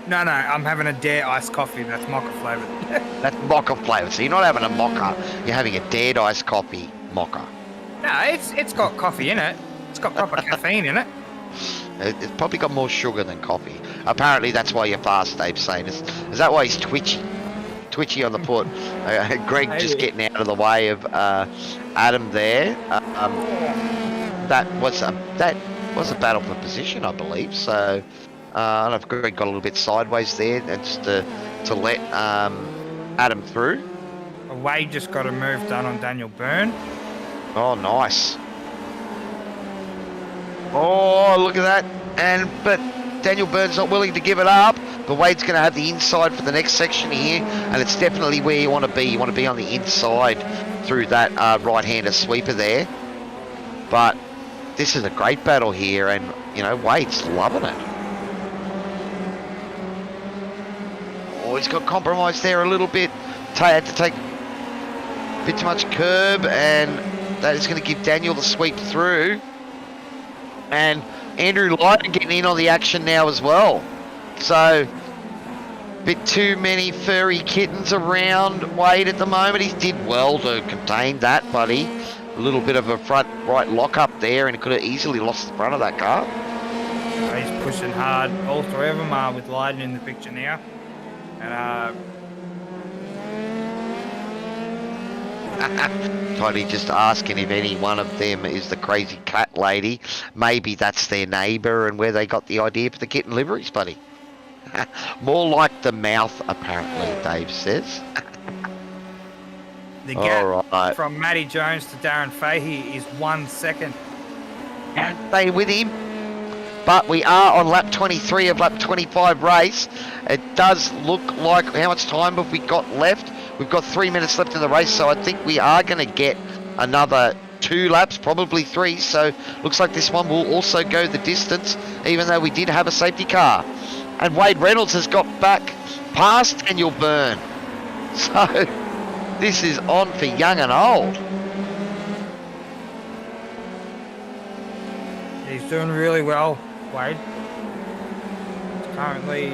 No, I'm having a Dare iced coffee. That's mocha flavoured. That's mocha flavour. So you're not having a mocha, you're having a Dared Ice Coffee mocha. No, it's got coffee in it. It's got proper caffeine in it. It's probably got more sugar than coffee. Apparently that's why you're fast, Dave's saying. Is that why he's twitchy? Twitchy on the foot. Greg just getting out of the way of Adam there. That was a battle for position, I believe. So I don't know if Greg got a little bit sideways there, and just to let Adam through. Wade just got a move done on Daniel Byrne. Oh, nice. Oh, look at that. But Daniel Byrne's not willing to give it up. But Wade's going to have the inside for the next section here, and it's definitely where you want to be. You want to be on the inside through that right-hander sweeper there. But this is a great battle here, and, you know, Wade's loving it. Oh, he's got compromised there a little bit. Had to take a bit too much curb, and that is going to give Daniel the sweep through. And Andrew Lyden getting in on the action now as well. So, bit too many furry kittens around Wade at the moment. He did well to contain that, buddy. A little bit of a front right lock up there, and he could have easily lost the front of that car. He's pushing hard. All three of them are with Lyden in the picture now. And Tony just asking if any one of them is the crazy cat lady. Maybe that's their neighbour and where they got the idea for the kitten liveries, buddy. More like the mouth, apparently, Dave says. the gap right. from Matty Jones to Darren Fahey is 1 second. And stay with him. But we are on lap 23 of lap 25 race. It does look like, how much time have we got left? We've got 3 minutes left in the race, so I think we are going to get another 2 laps, probably 3. So looks like this one will also go the distance, even though we did have a safety car. And Wade Reynolds has got back past Daniel Byrne. So this is on for young and old. He's doing really well, Wade. He's currently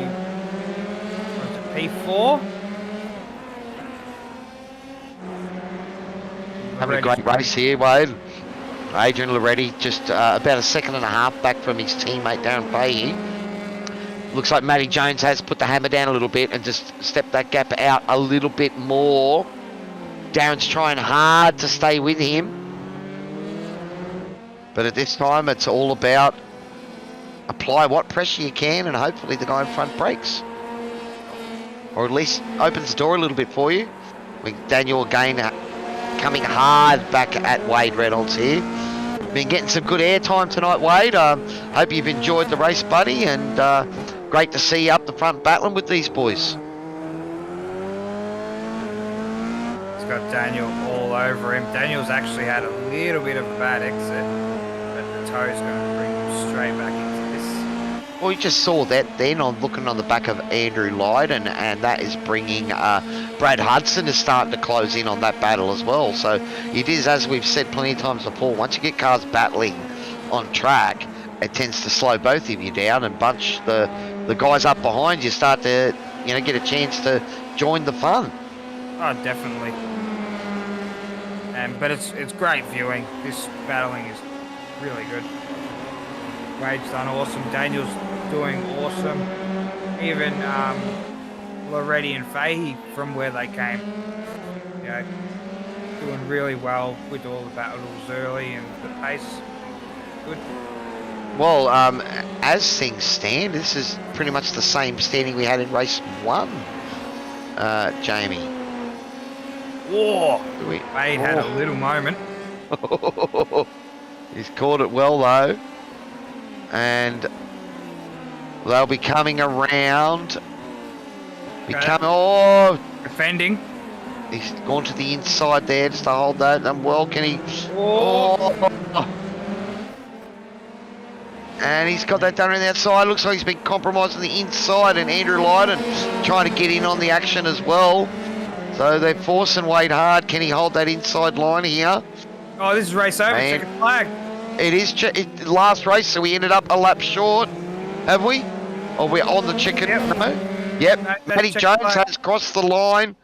P4. Having a great race here, Wade. Adrian Loretti just about a second and a half back from his teammate Darren Fahey. Looks like Matty Jones has put the hammer down a little bit and just stepped that gap out a little bit more. Darren's trying hard to stay with him. But at this time, it's all about apply what pressure you can, and hopefully the guy in front breaks. Or at least opens the door a little bit for you. With Daniel again coming hard back at Wade Reynolds here. Been getting some good airtime tonight, Wade. Hope you've enjoyed the race, buddy, and great to see you up the front battling with these boys. He's got Daniel all over him. Daniel's actually had a little bit of a bad exit, but the toe's going to bring him straight back into this. Well, you just saw that then on looking on the back of Andrew Lyden, and that is bringing Brad Hudson is starting to close in on that battle as well. So it is, as we've said plenty of times before, once you get cars battling on track, it tends to slow both of you down and bunch the guys up behind you start to, you know, get a chance to join the fun. Oh, definitely. But it's great viewing. This battling is really good. Wade's done awesome. Daniel's doing awesome. Even Loretti and Fahey from where they came, you know, doing really well with all the battles early and the pace. Good. Well, as things stand, this is pretty much the same standing we had in race 1, Jamie. Whoa! Wade had a little moment. He's caught it well though, and they'll be coming around. Defending. He's gone to the inside there just to hold that. And well, can he? Oh. And he's got that done around the outside. Looks like he's been compromised on the inside. And Andrew Lydon trying to get in on the action as well. So they're forcing Wade hard. Can he hold that inside line here? Oh, this is race over. And Check the flag. it is last race, so we ended up a lap short, have we? Or we're on the chicken? Yep. No? Yep. No, Matty check Jones flag. has crossed the line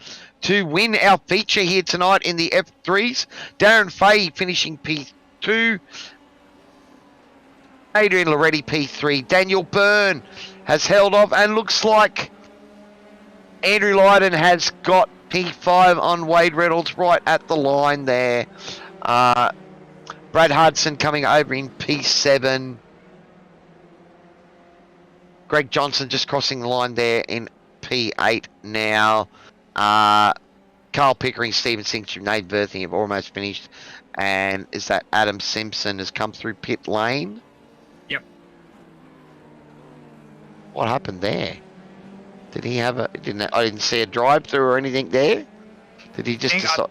to win our feature here tonight in the F3s. Darren Fahey finishing P2. Adrian Loretti P3. Daniel Byrne has held off, and looks like Andrew Lydon has got P5 on Wade Reynolds right at the line there. Brad Hudson coming over in P7. Greg Johnson just crossing the line there in P8 now. Carl Pickering, Stephen Singh, Nate Berthing have almost finished. And is that Adam Simpson has come through pit lane? Yep. What happened there? Did he have a? I didn't see a drive through or anything there. Did he just decide?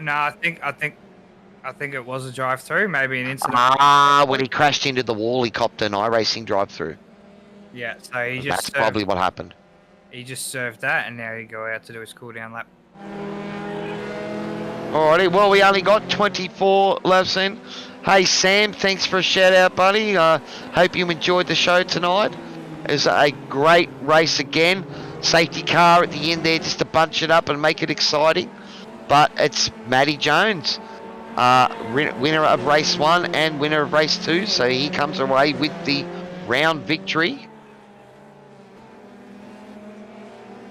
No, I think it was a drive-through. Maybe an incident. When he crashed into the wall, he copped an iRacing drive-through. Yeah, so he just That's probably what happened. He just served that, and now he go out to do his cool-down lap. Alrighty, well, we only got 24 laps in. Hey, Sam, thanks for a shout-out, buddy. Hope you enjoyed the show tonight. It was a great race again. Safety car at the end there just to bunch it up and make it exciting. But it's Matty Jones, winner of race 1 and winner of race 2. So he comes away with the round victory.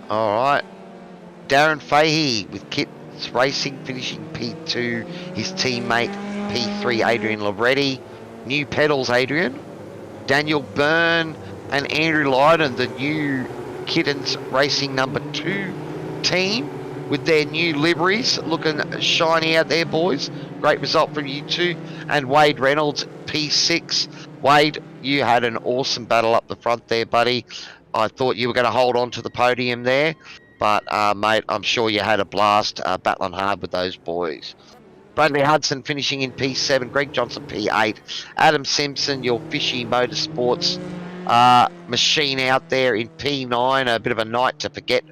Alright. Darren Fahey with Kits Racing finishing P2. His teammate P3, Adrian Loretti. New pedals, Adrian. Daniel Byrne and Andrew Lydon, the new Kittens Racing number 2 team with their new liveries, looking shiny out there, boys. Great result from you two. And Wade Reynolds, P6. Wade, you had an awesome battle up the front there, buddy. I thought you were going to hold on to the podium there, but mate, I'm sure you had a blast battling hard with those boys. Bradley Hudson finishing in P7, Greg Johnson P8, Adam Simpson, your Fishy Motorsports machine out there in P9, a bit of a night to forget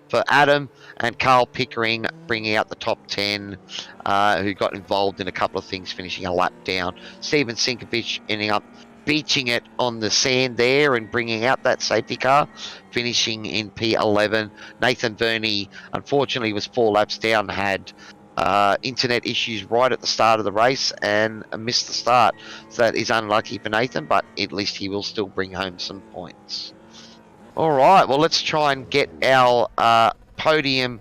for Adam, and Carl Pickering bringing out the top 10, who got involved in a couple of things, finishing a lap down. Steven Sinkovich ending up beaching it on the sand there and bringing out that safety car, finishing in P11. Nathan Verney, unfortunately, was 4 laps down, had internet issues right at the start of the race and missed the start. So that is unlucky for Nathan, but at least he will still bring home some points. All right, well, let's try and get our podium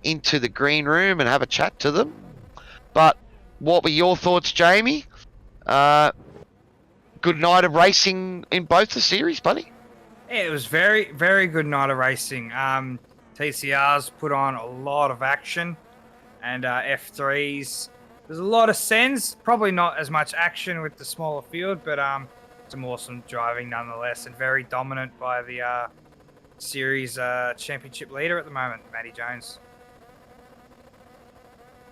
into the green room and have a chat to them. But what were your thoughts, Jamie? Good night of racing in both the series, buddy. Yeah, it was very, very good night of racing. TCRs put on a lot of action, and F3s, there's a lot of sends. Probably not as much action with the smaller field, but some awesome driving nonetheless, and very dominant by the series championship leader at the moment, Matty Jones.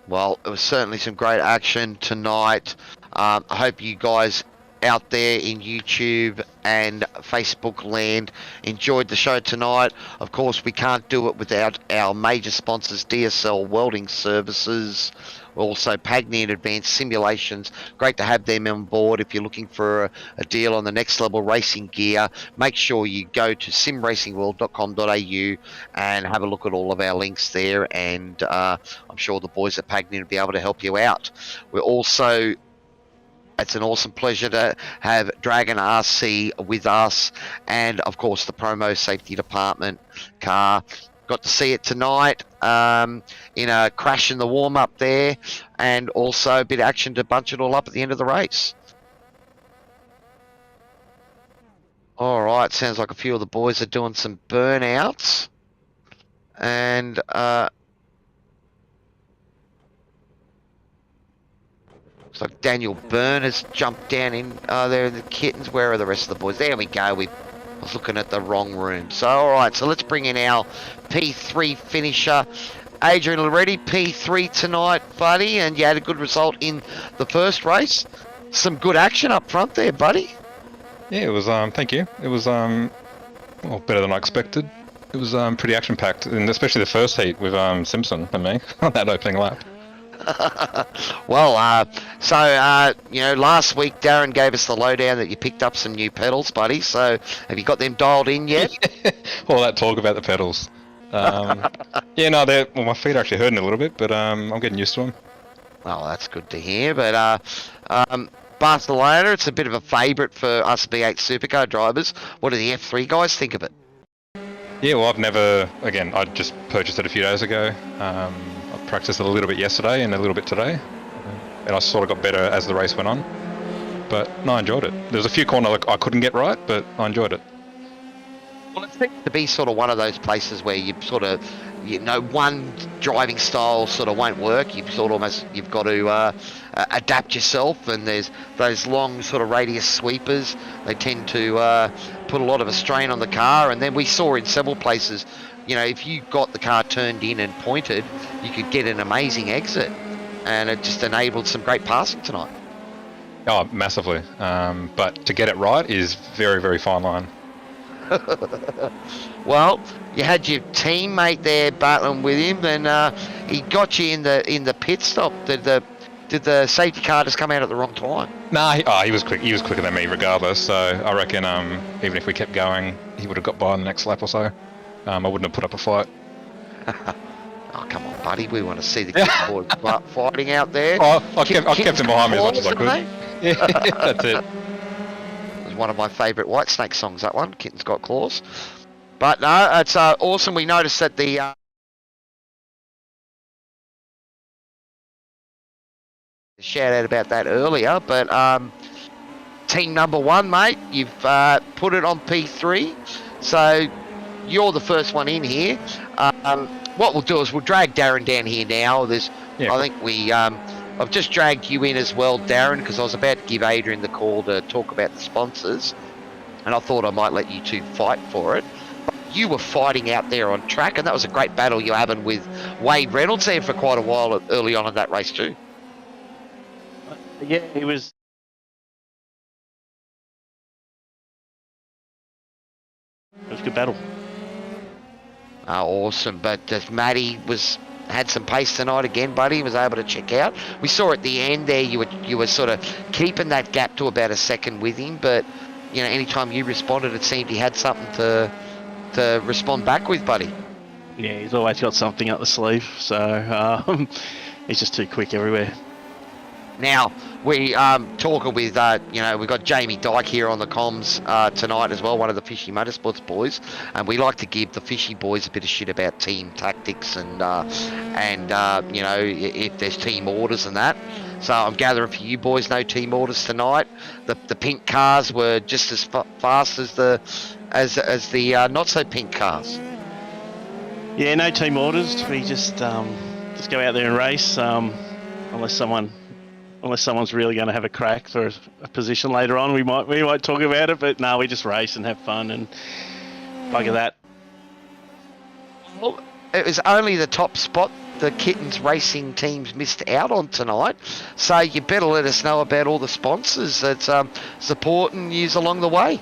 Well, it was certainly some great action tonight. I hope you guys out there in YouTube and Facebook land enjoyed the show tonight. Of course, we can't do it without our major sponsors, DSL Welding Services, also Pagnian Advanced Simulations. Great to have them on board. If you're looking for a deal on the next level racing gear, make sure you go to simracingworld.com.au and have a look at all of our links there, and I'm sure the boys at Pagnian will be able to help you out. We're also, it's an awesome pleasure to have Dragon RC with us, and of course the promo safety department car. Got to see it tonight in a crash in the warm-up there, and also a bit of action to bunch it all up at the end of the race. All right, sounds like a few of the boys are doing some burnouts, and looks like Daniel Byrne has jumped down in there in the Kittens. Where are the rest of the boys? There we go. I was looking at the wrong room. So, all right, so let's bring in our P3 finisher, Adrian Loretti, P3 tonight, buddy, and you had a good result in the first race. Some good action up front there, buddy. Yeah, it was. Thank you. It was well, better than I expected. It was pretty action packed, and especially the first heat with Simpson and me on that opening lap. Well, you know, last week Darren gave us the lowdown that you picked up some new pedals, buddy. So have you got them dialed in yet? All that talk about the pedals. Yeah, no, well, my feet are actually hurting a little bit, but I'm getting used to them. Well, that's good to hear. But Barcelona, it's a bit of a favourite for us V8 Supercar drivers. What do the F3 guys think of it? Yeah, well, I just purchased it a few days ago. I practiced it a little bit yesterday and a little bit today. And I sort of got better as the race went on. But no, I enjoyed it. There was a few corners I couldn't get right, but I enjoyed it. Well, it seems to be sort of one of those places where you sort of, you know, one driving style sort of won't work. You've got to adapt yourself, and there's those long sort of radius sweepers. They tend to put a lot of a strain on the car, and then we saw in several places, you know, if you got the car turned in and pointed, you could get an amazing exit, and it just enabled some great passing tonight. Oh, massively. But to get it right is very, very fine line. Well, you had your teammate there battling with him, and he got you in the pit stop. Did the safety car just come out at the wrong time? Nah, he was quick. He was quicker than me, regardless. So I reckon, even if we kept going, he would have got by on the next lap or so. I wouldn't have put up a fight. Oh, come on, buddy. We want to see the kid boys fighting out there. Oh, I kept him behind me as much as I could. Yeah, that's it. It was one of my favourite Whitesnake songs, that one. Kitten's Got Claws. But no, it's awesome. We noticed that the shout out about that earlier, but team number one, mate, you've put it on P3, so you're the first one in here. What we'll do is we'll drag Darren down here now. I think I've just dragged you in as well, Darren, because I was about to give Adrian the call to talk about the sponsors, and I thought I might let you two fight for it. But you were fighting out there on track, and that was a great battle you were having with Wade Reynolds there for quite a while early on in that race too. Yeah, he was. It was a good battle. Awesome, but Matty had some pace tonight again, buddy. He was able to check out. We saw at the end there you were sort of keeping that gap to about a second with him, but you know, anytime you responded, it seemed he had something to respond back with, buddy. Yeah, he's always got something up the sleeve, so he's just too quick everywhere. Now, we talking with, you know, we've got Jamie Dyke here on the comms tonight as well, one of the Fishy Motorsports boys, and we like to give the Fishy boys a bit of shit about team tactics and you know, if there's team orders and that. So I'm gathering for you boys, no team orders tonight. The pink cars were just as fast as the not so pink cars. Yeah, no team orders. We just go out there and race, unless someone's really going to have a crack for a position later on. We might talk about it, but no, we just race and have fun and bugger that. Well, it was only the top spot the Kittens racing teams missed out on tonight, so you better let us know about all the sponsors that's supporting yous along the way.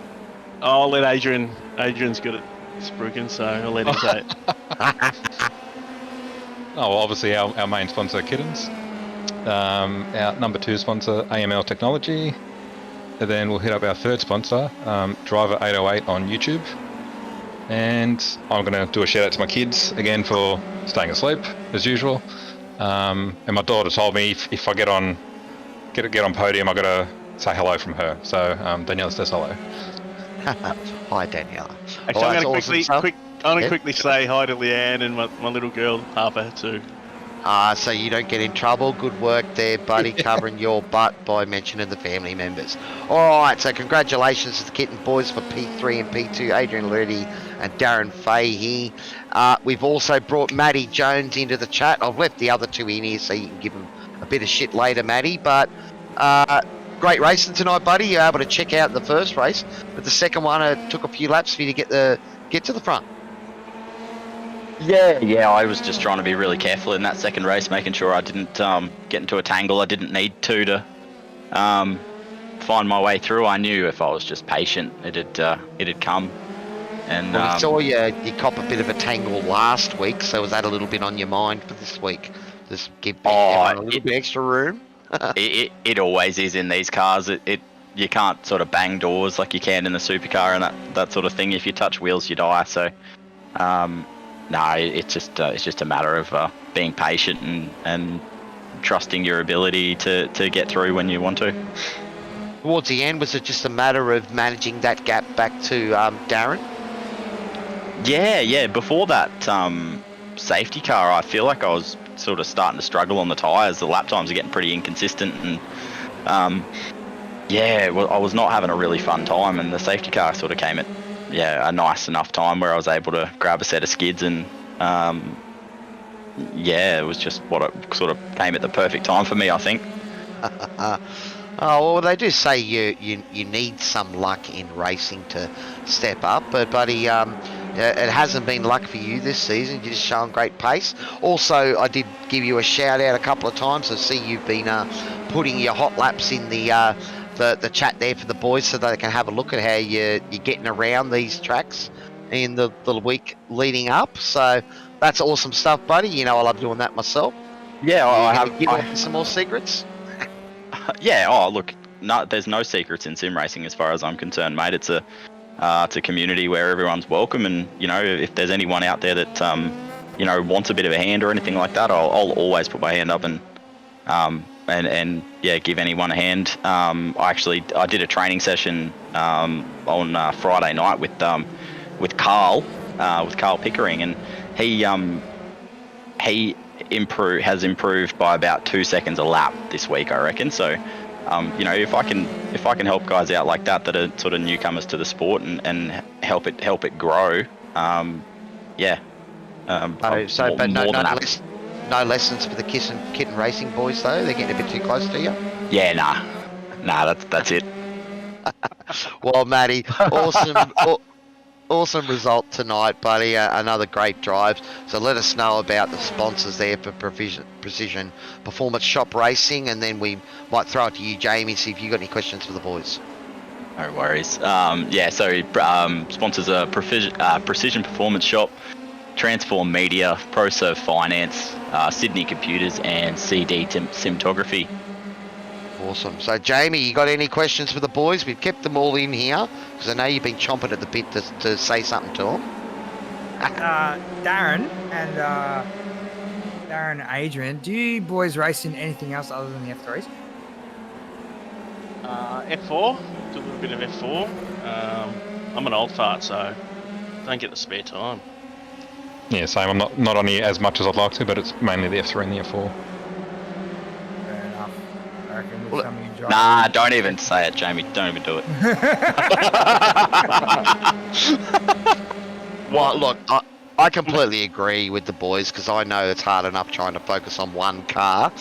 I'll let Adrian. Adrian's good at spruiking, so I'll let him say it. Oh, well, obviously our main sponsor, Kittens. Our number 2 sponsor, AML Technology. And then we'll hit up our third sponsor, Driver 808 on YouTube. And I'm going to do a shout out to my kids again for staying asleep as usual. And my daughter told me if I get on podium, I got to say hello from her. So Daniela says hello. Hi, Daniela. Actually, I'm going to quickly say hi to Leanne and my little girl Harper too. So you don't get in trouble. Good work there, buddy, covering your butt by mentioning the family members. All right, so congratulations to the Kitten boys for P3 and P2, Adrian Lurdy and Darren Fahey. We've also brought Matty Jones into the chat. I've left the other two in here so you can give him a bit of shit later, Matty. But great racing tonight, buddy. You're able to check out the first race, but the second one took a few laps for you to get to the front. Yeah, I was just trying to be really careful in that second race, making sure I didn't get into a tangle I didn't need to find my way through. I knew if I was just patient, it'd come. And Well, we saw you cop a bit of a tangle last week, so was that a little bit on your mind for this week? Just give everyone a little bit extra room? it always is in these cars. You can't sort of bang doors like you can in the supercar and that sort of thing. If you touch wheels, you die. So, no, it's just a matter of being patient and trusting your ability to get through when you want to. Towards the end, was it just a matter of managing that gap back to Darren? Yeah. Before that safety car, I feel like I was sort of starting to struggle on the tyres. The lap times are getting pretty inconsistent, and I was not having a really fun time. And the safety car sort of came at a nice enough time where I was able to grab a set of skids, and it was just what it sort of came at the perfect time for me, I think. Oh, well, they do say you need some luck in racing to step up, but buddy, it hasn't been luck for you this season. You're just showing great pace. Also, I did give you a shout out a couple of times. I see you've been putting your hot laps in the chat there for the boys, so they can have a look at how you're getting around these tracks in the week leading up. So that's awesome stuff, buddy. You know I love doing that myself. Yeah, I have. Give us some more secrets. Yeah. Oh, look. No, there's no secrets in sim racing as far as I'm concerned, mate. It's a community where everyone's welcome, and if there's anyone out there that wants a bit of a hand or anything like that, I'll always put my hand up and give anyone a hand. I did a training session on Friday night with Carl Pickering, and he has improved by about 2 seconds a lap this week, I reckon. So if I can help guys out like that are sort of newcomers to the sport and help it grow, no lessons for the kitten racing boys though. They're getting a bit too close to you. Yeah, nah, that's it. Well, Matty, awesome result tonight, buddy. Another great drive. So let us know about the sponsors there for Precision Performance Shop Racing, and then we might throw it to you, Jamie, see if you got any questions for the boys. No worries. Sponsors are Precision Performance Shop, Transform Media, ProServe Finance, Sydney Computers, and CD Cinematography. Awesome. So, Jamie, you got any questions for the boys? We've kept them all in here because I know you've been chomping at the bit to say something to them. Darren and Adrian, do you boys race in anything else other than the F3s? F4, do a little bit of F4. I'm an old fart, so don't get the spare time. Yeah, same. I'm not on here as much as I'd like to, but it's mainly the F3 and the F4. Fair enough. I reckon with some of you drive. Nah, don't even say it, Jamie. Don't even do it. Well, look, I completely agree with the boys because I know it's hard enough trying to focus on one car,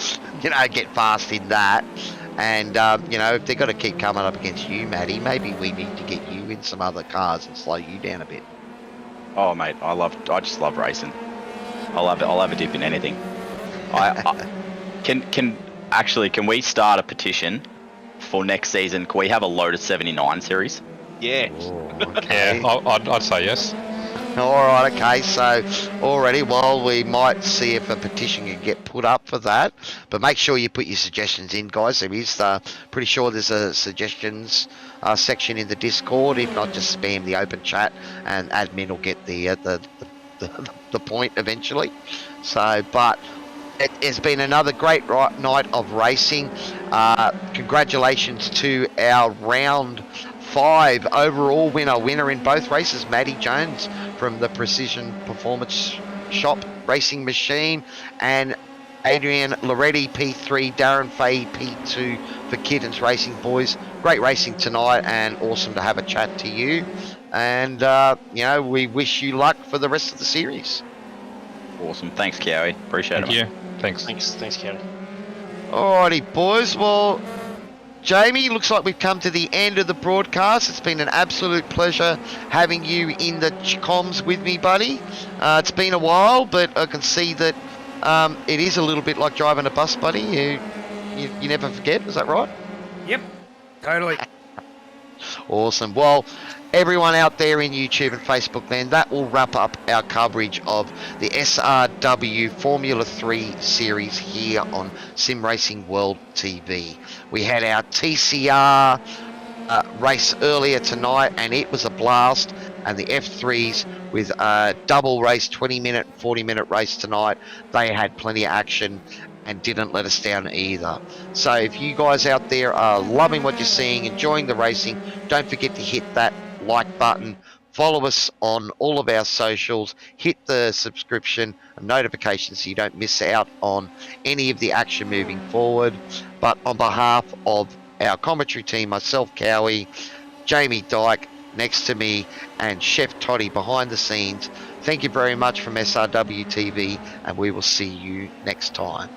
get fast in that. And, if they've got to keep coming up against you, Matty, maybe we need to get you in some other cars and slow you down a bit. Oh, mate, I just love racing. I'll have a dip in anything. Can we start a petition for next season? Can we have a Lotus 79 series? Yeah. Oh, okay. Yeah, I'd say yes. All right, okay. So already, we might see if a petition can get put up for that. But make sure you put your suggestions in, guys. There is pretty sure there's a suggestions section in the Discord. If not, just spam the open chat, and admin will get the point eventually. So, but it's been another great night of racing. Congratulations to our round 5 overall winner in both races, Matty Jones from the Precision Performance Shop Racing Machine, and Adrian Loretti P3, Darren Fahey P2 for Kittens Racing. Boys, great racing tonight and awesome to have a chat to you. And, we wish you luck for the rest of the series. Awesome. Thanks, Cowie. Appreciate it. Thank you. Thanks. Thanks, Kelly. Alrighty, boys. Well, Jamie, looks like we've come to the end of the broadcast. It's been an absolute pleasure having you in the comms with me, buddy. It's been a while, but I can see that it is a little bit like driving a bus, buddy. You never forget, is that right? Yep, totally. Awesome. Well, everyone out there in YouTube and Facebook, man, that will wrap up our coverage of the SRW Formula 3 series here on Sim Racing World TV. We had our TCR race earlier tonight, and it was a blast. And the F3s with a double race, 20-minute, 40-minute race tonight, they had plenty of action and didn't let us down either. So if you guys out there are loving what you're seeing, enjoying the racing, don't forget to hit that like button, follow us on all of our socials, hit the subscription and notifications so you don't miss out on any of the action moving forward. But on behalf of our commentary team, myself, Cowie, Jamie Dyke next to me, and Chef Toddy behind the scenes, thank you very much from SRW TV, and we will see you next time.